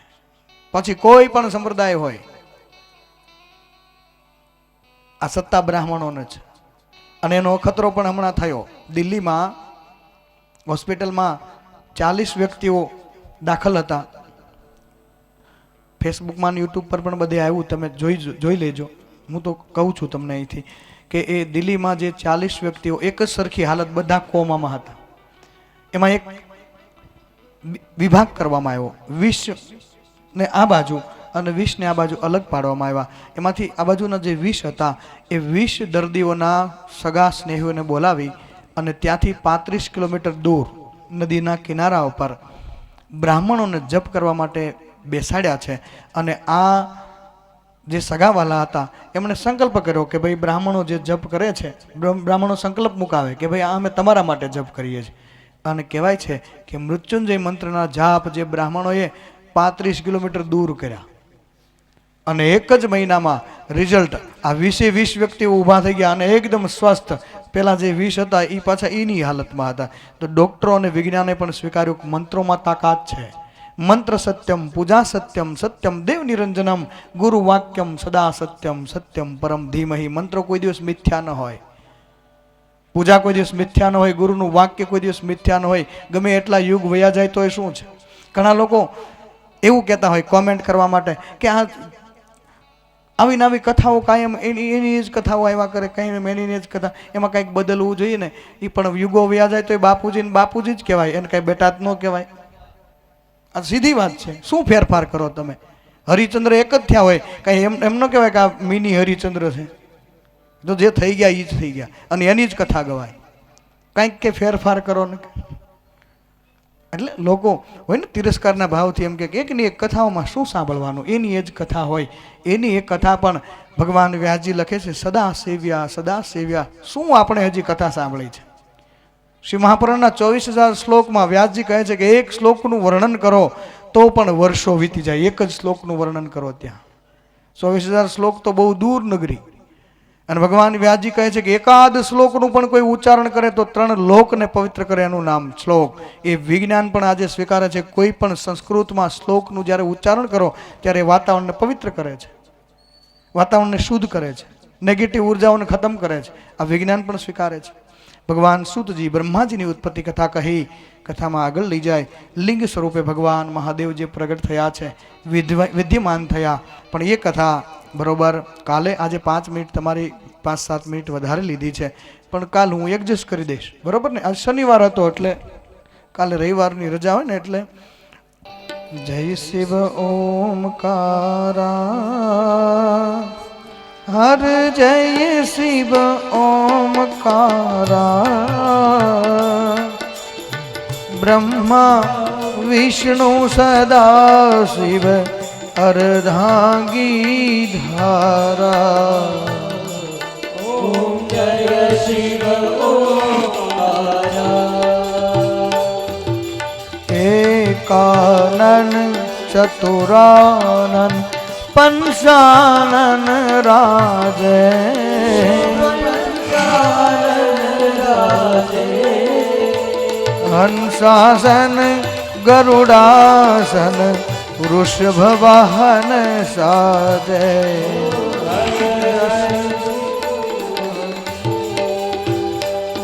પછી કોઈ પણ સંપ્રદાય હોય, આ સત્તા બ્રાહ્મણોને છે. અને એનો અખતરો પણ હમણાં થયો. દિલ્હીમાં હોસ્પિટલમાં 40 વ્યક્તિઓ દાખલ હતા. ફેસબુકમાં યુટ્યુબ પર પણ બધે આવ્યું, તમે જોઈ લેજો. હું તો કહું છું તમને અહીંથી કે એ દિલ્હીમાં જે 40 વ્યક્તિઓ એક જ સરખી હાલત, બધા કોમામાં હતા. એમાં એક વિભાગ કરવામાં આવ્યો. 20 ને આ બાજુ અને 20 ને આ બાજુ અલગ પાડવામાં આવ્યા. એમાંથી આ બાજુના જે 20 હતા એ 20 દર્દીઓના સગા સ્નેહીઓને બોલાવી અને ત્યાંથી 35 કિલોમીટર દૂર નદીના કિનારા ઉપર બ્રાહ્મણોને જપ કરવા માટે બેસાડ્યા છે. અને આ જે સગાવાલા હતા એમણે સંકલ્પ કર્યો કે ભાઈ બ્રાહ્મણો જે જપ કરે છે, બ્રાહ્મણો સંકલ્પ મુકાવે કે ભાઈ અમે તમારા માટે જપ કરીએ છીએ. અને કહેવાય છે કે મૃત્યુંજય મંત્રના જાપ જે બ્રાહ્મણોએ 35 કિલોમીટર દૂર કર્યા. અને એક જ મહિનામાં રિઝલ્ટ, આ 20 વ્યક્તિઓ ઊભા થઈ ગયા અને એકદમ સ્વસ્થ. પેલા જે 20 હતા એ પાછા એની હાલતમાં હતા. તો ડોક્ટરો અને વિજ્ઞાને પણ સ્વીકાર્યું કે મંત્રોમાં તાકાત છે. મંત્ર સત્યમ, પૂજા સત્યમ, સત્યમ દેવ નિરંજનમ, ગુરુ વાક્યમ સદા સત્યમ, સત્યમ પરમ ધીમહિ. મંત્રો કોઈ દિવસ મિથ્યા ન હોય, પૂજા કોઈ દિવસ મિથ્યા ન હોય, ગુરુનું વાક્ય કોઈ દિવસ મિથ્યા ન હોય. ગમે એટલા યુગ વયા જાય તો એ શું છે? ઘણા લોકો એવું કહેતા હોય કોમેન્ટ કરવા માટે કે આ આવી નવી કથાઓ કાયમ એની જ કથાઓ આવ્યા કરે, કાંઈ એની જ કથા, એમાં કંઈક બદલવું જોઈએ ને. એ પણ યુગો વયા જાય તો એ બાપુજી જ કહેવાય, એને કાંઈ બેટા જ ન કહેવાય. આ સીધી વાત છે. શું ફેરફાર કરો તમે? હરિચંદ્ર એક જ થયા હોય, કાંઈ એમ ન કહેવાય કે આ મિની હરિચંદ્ર છે. તો જે થઈ ગયા એ જ થઈ ગયા અને એની જ કથા ગવાય. કાંઈક કે ફેરફાર કરો ને. એટલે લોકો હોય ને તિરસ્કારના ભાવથી એમ કે એકની એક કથાઓમાં શું સાંભળવાનું, એની એ જ કથા હોય. એની એક કથા પણ ભગવાન વ્યાસજી લખે છે, સદા સેવ્યા સદા સેવ્યા. શું આપણે હજી કથા સાંભળી છે? શ્રી મહાપુરાણના 24,000 શ્લોકમાં વ્યાસજી કહે છે કે એક શ્લોકનું વર્ણન કરો તો પણ વર્ષો વીતી જાય. એક જ શ્લોકનું વર્ણન કરો ત્યાં 24,000 શ્લોક તો બહુ દૂર નગરી. અને ભગવાન વ્યાસજી કહે છે કે એકાદ શ્લોકનું પણ કોઈ ઉચ્ચારણ કરે તો 3 લોકને પવિત્ર કરે, એનું નામ શ્લોક. એ વિજ્ઞાન પણ આજે સ્વીકારે છે. કોઈ પણ સંસ્કૃતમાં શ્લોકનું જ્યારે ઉચ્ચારણ કરો ત્યારે વાતાવરણને પવિત્ર કરે છે, વાતાવરણને શુદ્ધ કરે છે, નેગેટિવ ઉર્જાઓને ખતમ કરે છે. આ વિજ્ઞાન પણ સ્વીકારે છે. ભગવાન સૂતજી બ્રહ્માજીની ઉત્પત્તિ કથા કહી કથામાં આગળ લઈ જાય. લિંગ સ્વરૂપે ભગવાન મહાદેવ જે પ્રગટ થયા છે, વિદ્યમાન થયા. પણ એ કથા બરોબર કાલે, આજે 5 મિનિટ તમારી 5-7 મિનિટ વધારે લીધી છે, પણ કાલ હું એડજસ્ટ કરી દઈશ, બરોબર ને? આજ શનિવાર હતો એટલે કાલે રવિવારની રજા હોય ને એટલે. જય શિવ ઓમકારા, હર જય શિવ ઓમકારા, બ્રહ્મા વિષ્ણુ સદા શિવ અર્ધાંગી ધારા. ઓમ જય શિવ ઓમકારા, એકાનન ચતુરાનન પંચાનન રાજે, હંસાસન ગરુડાસન વૃષભ વાહન સાજે.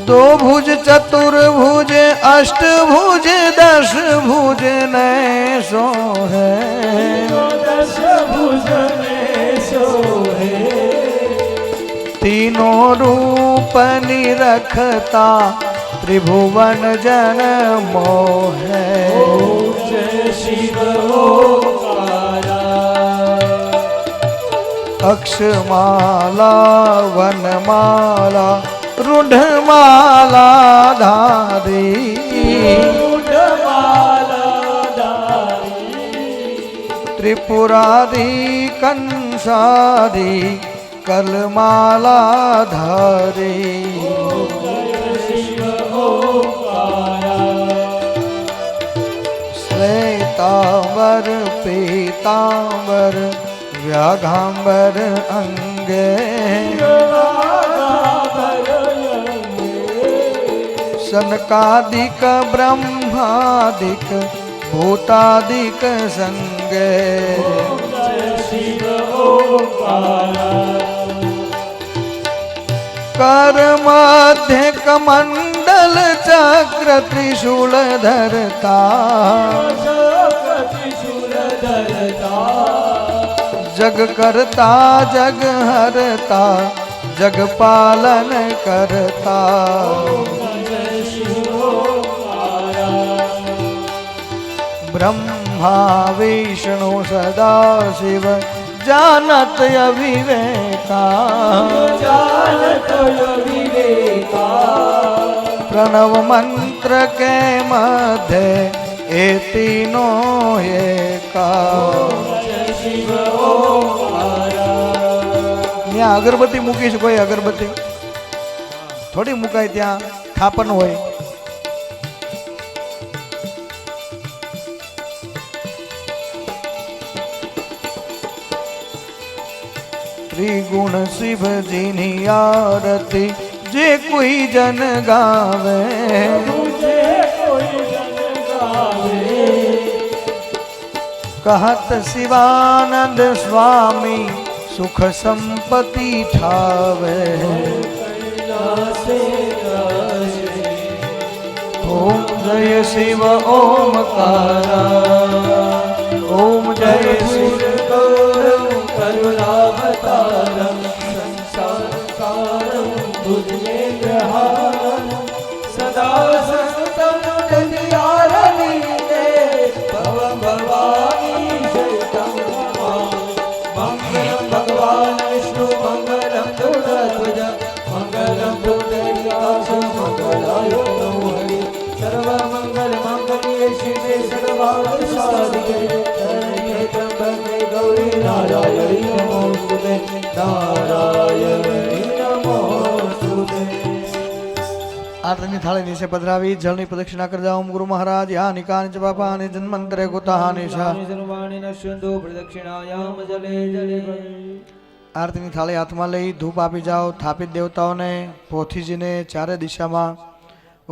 दो भुज चतुर्भुज अष्टभुज 10 भुज ने सोहे, 10 भुज ने सोहे. तीनों रूप निरखता त्रिभुवन जन मोहे. ओम जय शिव ओमकारा, अक्षमाला वनमाला રૂઢમાલા ધારી, રૂઢમાલા ધારી. त्रिपुरादि कंसादि कलमालाधारी श्वेतांबर पीतांबर व्याघांबर अंगे सनकादिक ब्रह्मादिक भूतादिक संगे कर मध्य कमंडल चक्र त्रिशूल धरता जग करता जग हरता जग पालन करता ब्रह्मा विष्णु सदा शिव जानत अविवेका प्रणव मंत्र के मध्य ए तीनों एका ત્યાં અગરબત્તી મૂકી છે કોઈ અગરબત્તી થોડી મુકાય ત્યાં થાપન હોય त्रिगुण शिव जी नी आरती जे कोई जन गावे कहत शिवानंद स्वामी सुख संपत्ति ठावे ओम जय शिव ओमकारा ओम जय शिव करुणावतारं संसारसारं भुजगेन्द्रहारं सदा संतं हृदयारविन्दे भवं भवानी शरणं मङ्गलं भगवान् विष्णु मङ्गलं गरुडध्वज मङ्गलं पुण्डरीकाक्ष मङ्गलाय नमो हरि सर्वमङ्गलमाङ्गल्ये शिवे सर्वार्थसाधिके शरण्ये त्र्यम्बके गौरी नारायणी नमोस्तुते नारायणी नमोस्तुते। आरतीनी थाळी नीचे पधरावी जलनी प्रदक्षिणा कर जाओ गुरु महाराज या निकानि च पापानि जन्मंतरे गोताहानि च सर्वाणि नश्यन्तु प्रदक्षिणायां जले जले आरतीनी थाळी हाथમાં લઈ ધૂપ આપી જાઓ થાપિત દેવતાઓને પોથીજીને ચારે દિશામાં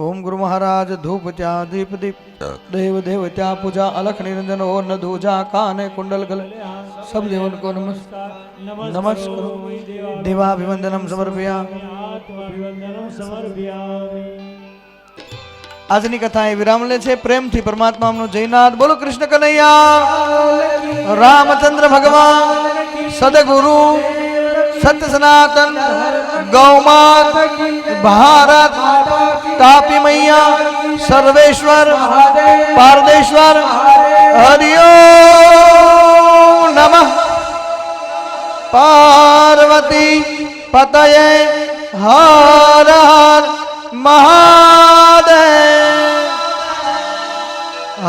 ओम गुरु महाराज धूप त्या दीप दीप देव देव त्या पूजा अलख निरंजन और न दूजा काने कुंडल गले सब देवन को नमस्कार देवाभिवंदनम समर्पयामि। આજની કથા એ વિરામ લે છે પ્રેમથી પરમાત્માનો જયનાથ બોલો કૃષ્ણ કનૈયા રામચંદ્ર ભગવાન સદગુરુ सत्य सनातन गौमात भारत तापी मैया सर्वेश्वर पारदेश्वर हरिओम नमः पार्वती पतये हर हर महादेव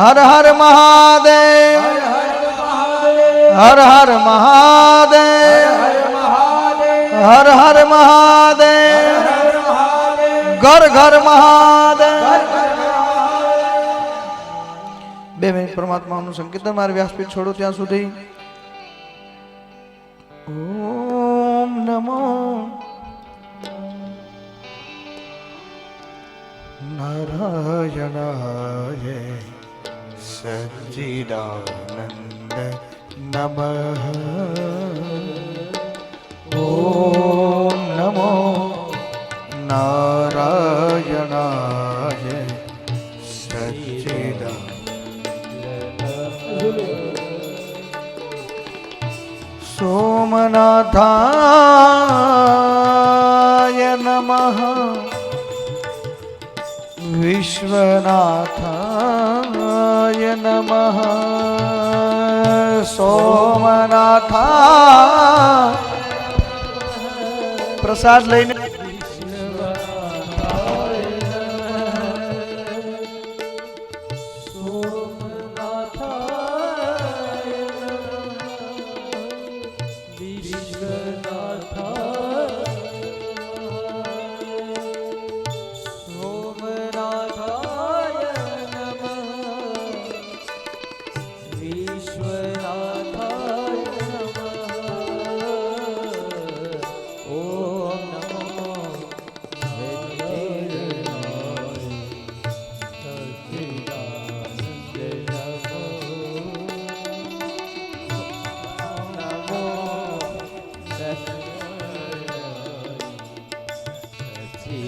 हर हर महादेव हर हर महादेव हर हर महादेव घर घर महादेव। 2 મિનિટ પરમાત્માનું સંકીર્તન મારે વ્યાસપીઠ છોડો ત્યાં સુધી ઓમ નમો નારાયણાય સચ્ચિદાનંદ નમઃ ओम नमो नारायणाय सच्चिदानंद सोमनाथाय नमः विश्वनाथाय नमः सोमनाथा प्रसाद लईने